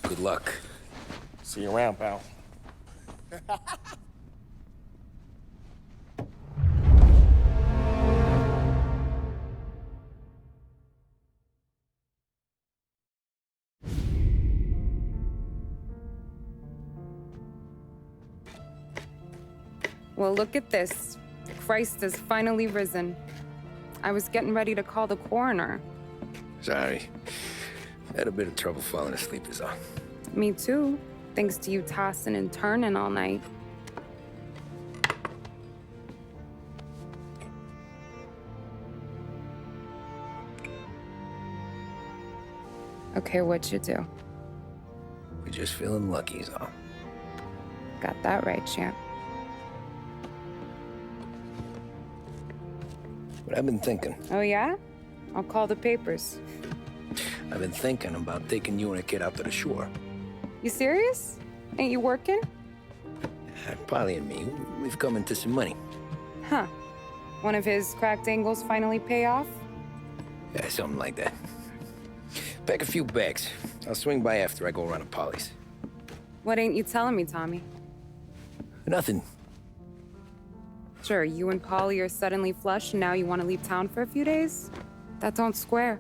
S2: Good luck.
S12: See you around, pal.
S3: Well, look at this. Christ has finally risen. I was getting ready to call the coroner.
S2: Sorry. Had a bit of trouble falling asleep is all.
S3: Me too, thanks to you tossing and turning all night. Okay, what'd you do?
S2: We're just feeling lucky is all.
S3: Got that right, champ.
S2: But I've been thinking.
S3: Oh, yeah? I'll call the papers.
S2: I've been thinking about taking you and a kid out to the shore.
S3: You serious? Ain't you working?
S2: Polly and me, we've come into some money.
S3: Huh. One of his cracked angles finally pay off?
S2: Yeah, something like that. Pack a few bags. I'll swing by after I go around to Polly's.
S3: What ain't you telling me, Tommy?
S2: Nothing.
S3: Sure, you and Polly are suddenly flush and now you want to leave town for a few days? That don't square.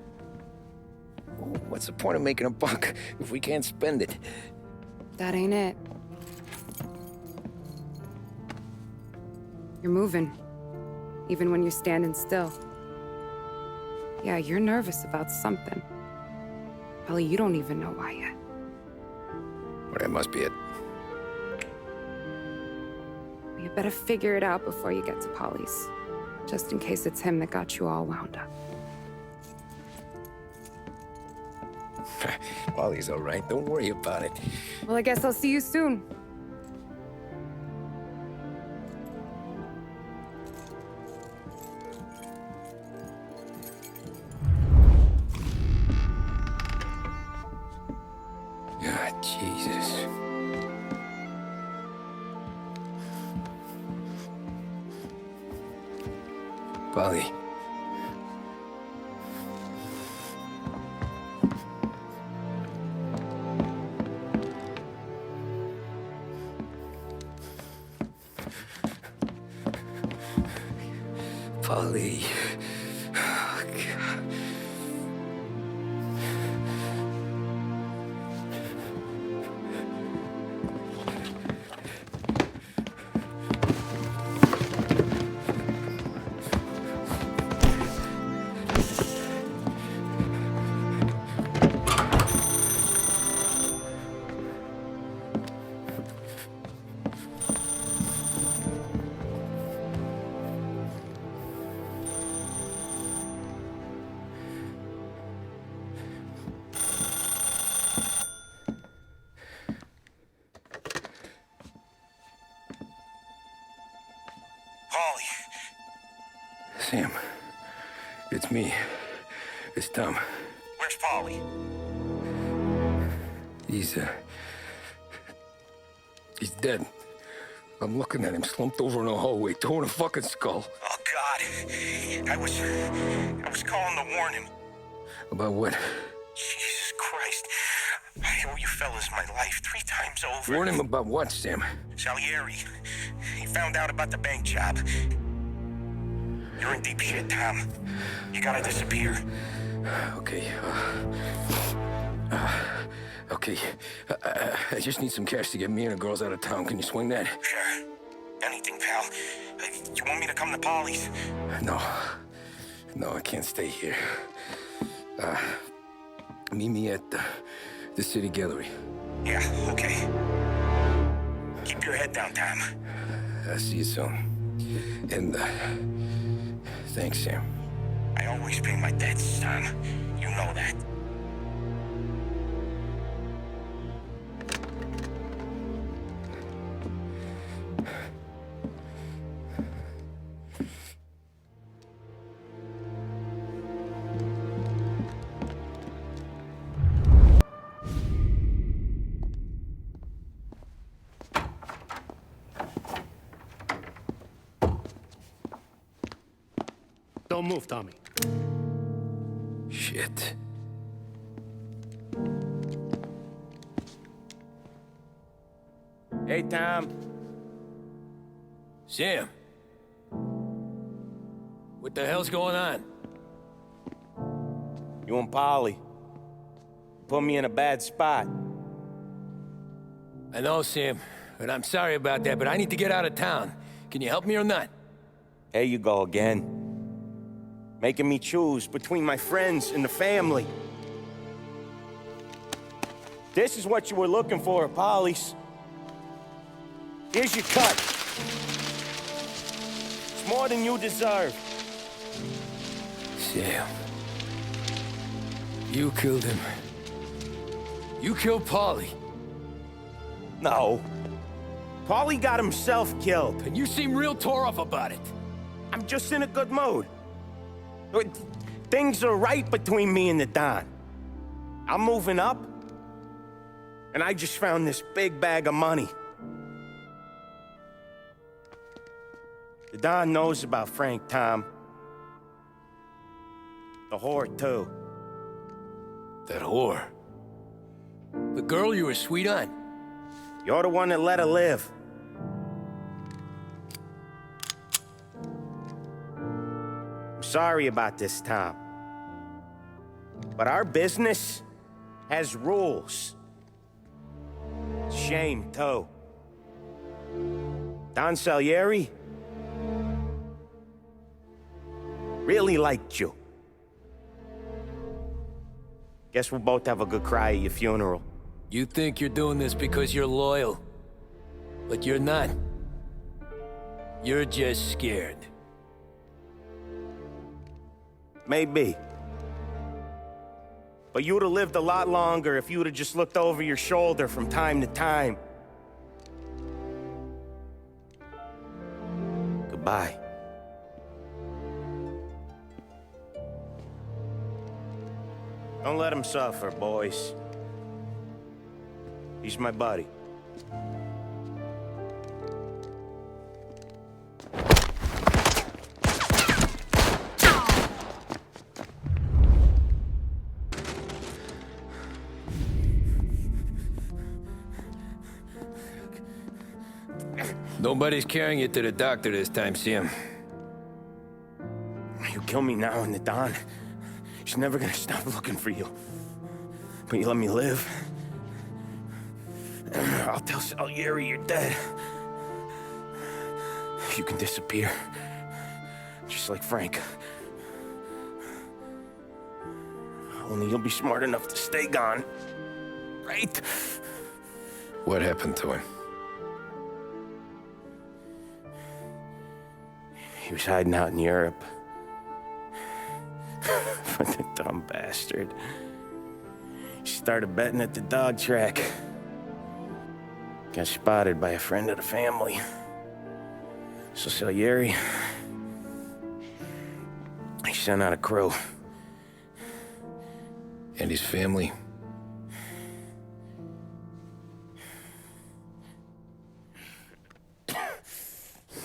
S2: What's the point of making a buck if we can't spend it?
S3: That ain't it. You're moving, even when you're standing still. Yeah, you're nervous about something. Probably you don't even know why yet.
S2: Well, that must be it.
S3: You better figure it out before you get to Polly's, just in case it's him that got you all wound up.
S2: Polly's all right. Don't worry about it.
S3: Well, I guess I'll see you soon.
S2: Ah, Jesus. Polly. Polly. Oh, God.
S12: Polly.
S2: Sam. it's me. It's Tom.
S19: Where's Paulie?
S2: He's dead. I'm looking at him slumped over in a hallway, torn a fucking skull.
S19: Oh, God. I was calling to warn him.
S2: About what?
S19: Jesus Christ. I owe you fellas my life 3 times over.
S2: Warn him about what, Sam?
S19: Salieri. He found out about the bank job. You're in deep shit, Tom. You gotta disappear.
S2: Okay, okay. I just need some cash to get me and the girls out of town. Can you swing that?
S19: Sure. Anything, pal. You want me to come to Polly's?
S2: No. No, I can't stay here. Meet me at the city gallery.
S19: Yeah, okay. Keep your head down, Tom.
S2: I'll see you soon. And, thanks, Sam.
S19: I always pay my debts, Tom. You know that.
S9: Don't move, Tommy.
S2: Shit.
S19: Hey, Tom.
S2: Sam. What the hell's going on?
S19: You and Polly. Put me in a bad spot.
S2: I know, Sam, and I'm sorry about that, but I need to get out of town. Can you help me or not?
S19: There you go again. Making me choose between my friends and the family. This is what you were looking for, Polly's. Here's your cut. It's more than you deserve.
S2: Sam. You killed him. You killed Paulie.
S19: No. Paulie got himself killed.
S2: And you seem real tore up about it.
S19: I'm just in a good mood. Things are right between me and the Don. I'm moving up, and I just found this big bag of money. The Don knows about Frank, Tom. The whore, too.
S2: That whore? The girl you were sweet on?
S19: You're the one that let her live. Sorry about this, Tom. But our business has rules. Shame, too. Don Salieri really liked you. Guess we'll both have a good cry at your funeral.
S2: You think you're doing this because you're loyal. But you're not. You're just scared.
S19: Maybe. But you'd have lived a lot longer if you'd have just looked over your shoulder from time to time. Goodbye. Don't let him suffer, boys. He's my buddy.
S2: Nobody's carrying you to the doctor this time, Sam.
S19: You kill me now in the dawn. She's never gonna stop looking for you. But you let me live. I'll tell Salieri you're dead. You can disappear. Just like Frank. Only you'll be smart enough to stay gone. Right?
S2: What happened to him?
S19: He was hiding out in Europe. But the dumb bastard. He started betting at the dog track. Got spotted by a friend of the family. So Salieri, he sent out a crew.
S2: And his family?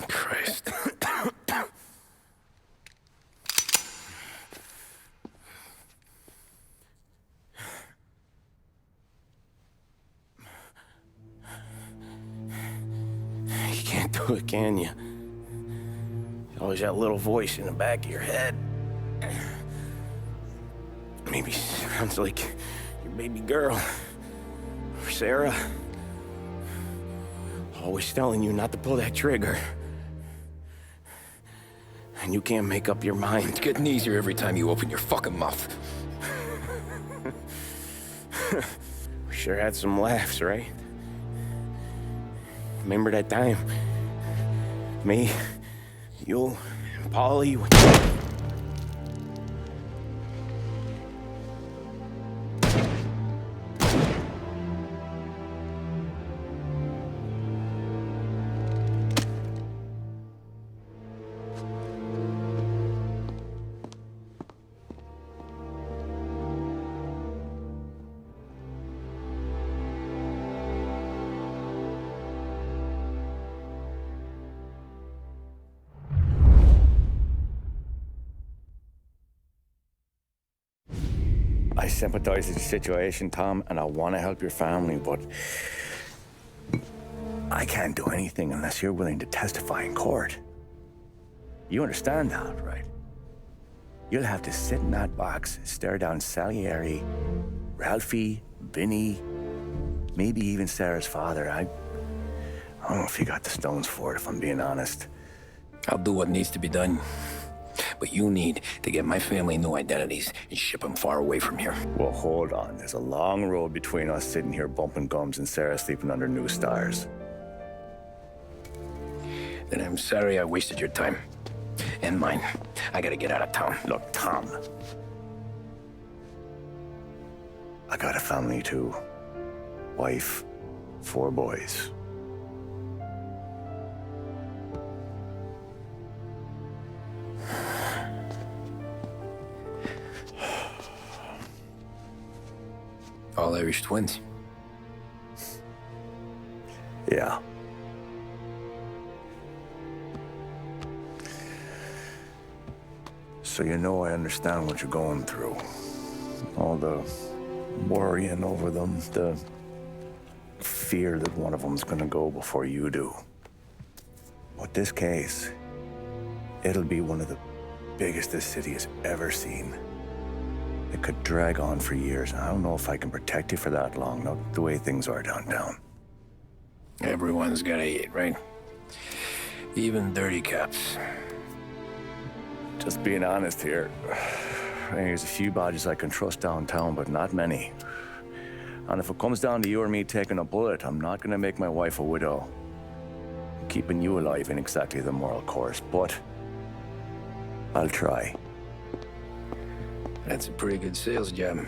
S2: Christ.
S19: You can't do it, can you? Always that little voice in the back of your head. Maybe sounds like your baby girl. Or Sarah. Always telling you not to pull that trigger. And you can't make up your mind.
S2: It's getting easier every time you open your fucking mouth.
S19: We sure had some laughs, right? Remember that time? Me, you, and Polly.
S1: I sympathize with the situation, Tom, and I want to help your family, but I can't do anything unless you're willing to testify in court. You understand that, right? You'll have to sit in that box, stare down Salieri, Ralphie, Vinny, maybe even Sarah's father. I don't know if you got the stones for it, if I'm being honest.
S2: I'll do what needs to be done. But you need to get my family new identities and ship them far away from here.
S1: Well, hold on. There's a long road between us sitting here bumping gums and Sarah sleeping under new stars.
S2: Then I'm sorry I wasted your time. And mine. I gotta get out of town.
S1: Look, Tom. I got a family too. Wife, 4 boys.
S2: All Irish twins.
S1: Yeah. So you know I understand what you're going through. All the worrying over them, the fear that one of them's gonna go before you do. But this case, it'll be one of the biggest this city has ever seen. It could drag on for years. I don't know if I can protect you for that long, not the way things are downtown.
S2: Everyone's gotta eat, right? Even dirty cops.
S1: Just being honest here. There's a few badges I can trust downtown, but not many. And if it comes down to you or me taking a bullet, I'm not gonna make my wife a widow. Keeping you alive ain't exactly the moral course, but I'll try.
S2: That's a pretty good sales job.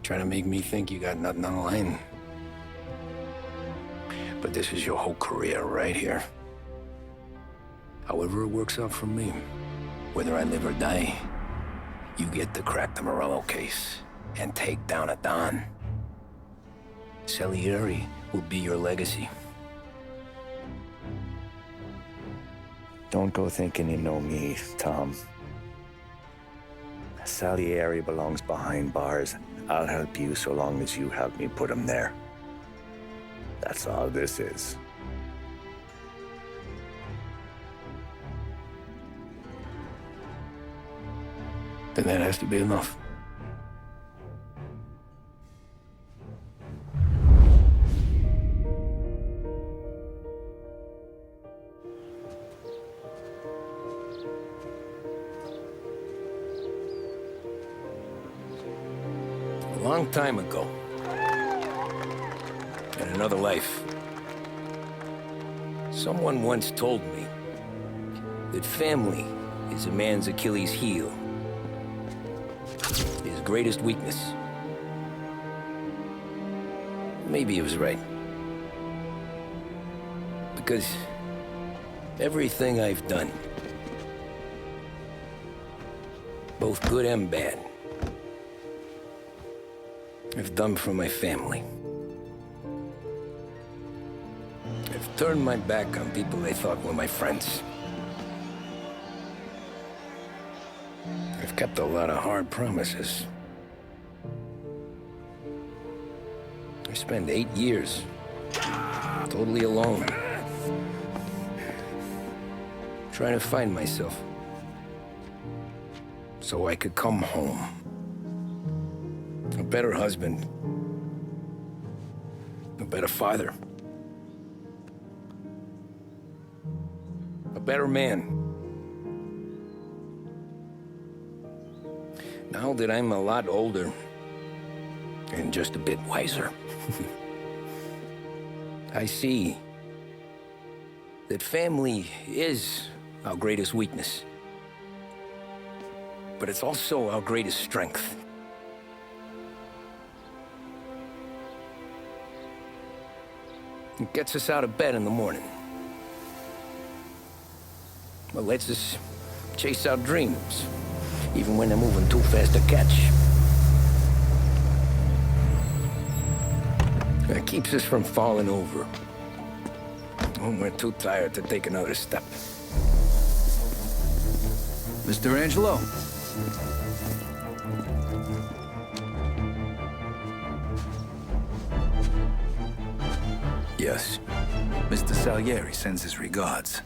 S2: Trying to make me think you got nothing on the line. But this is your whole career right here. However it works out for me, whether I live or die, you get to crack the Morello case and take down a Don. Salieri will be your legacy.
S1: Don't go thinking you know me, Tom. Salieri belongs behind bars. I'll help you so long as you help me put him there. That's all this is.
S2: Then that has to be enough. A long time ago, in another life, someone once told me that family is a man's Achilles heel, his greatest weakness. Maybe he was right. Because everything I've done both good and bad. I've done for my family. I've turned my back on people I thought were my friends. I've kept a lot of hard promises. I spent 8 years totally alone, trying to find myself so I could come home. A better husband, a better father, a better man. Now that I'm a lot older and just a bit wiser, I see that family is our greatest weakness, but it's also our greatest strength. It gets us out of bed in the morning. It lets us chase our dreams, even when they're moving too fast to catch. It keeps us from falling over when we're too tired to take another step.
S9: Mr. Angelo.
S2: Yes.
S9: Mr. Salieri sends his regards.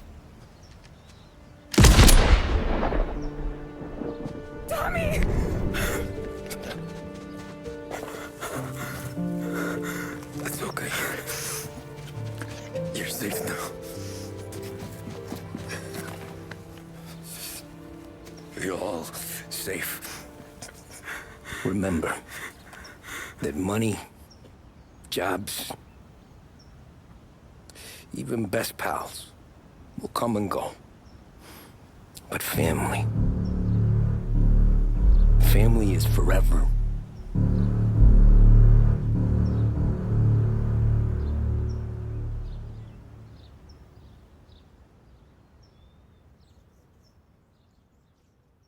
S15: Tommy!
S2: That's okay. You're safe now. You're all safe. Remember that money, jobs, even best pals will come and go. But family is forever.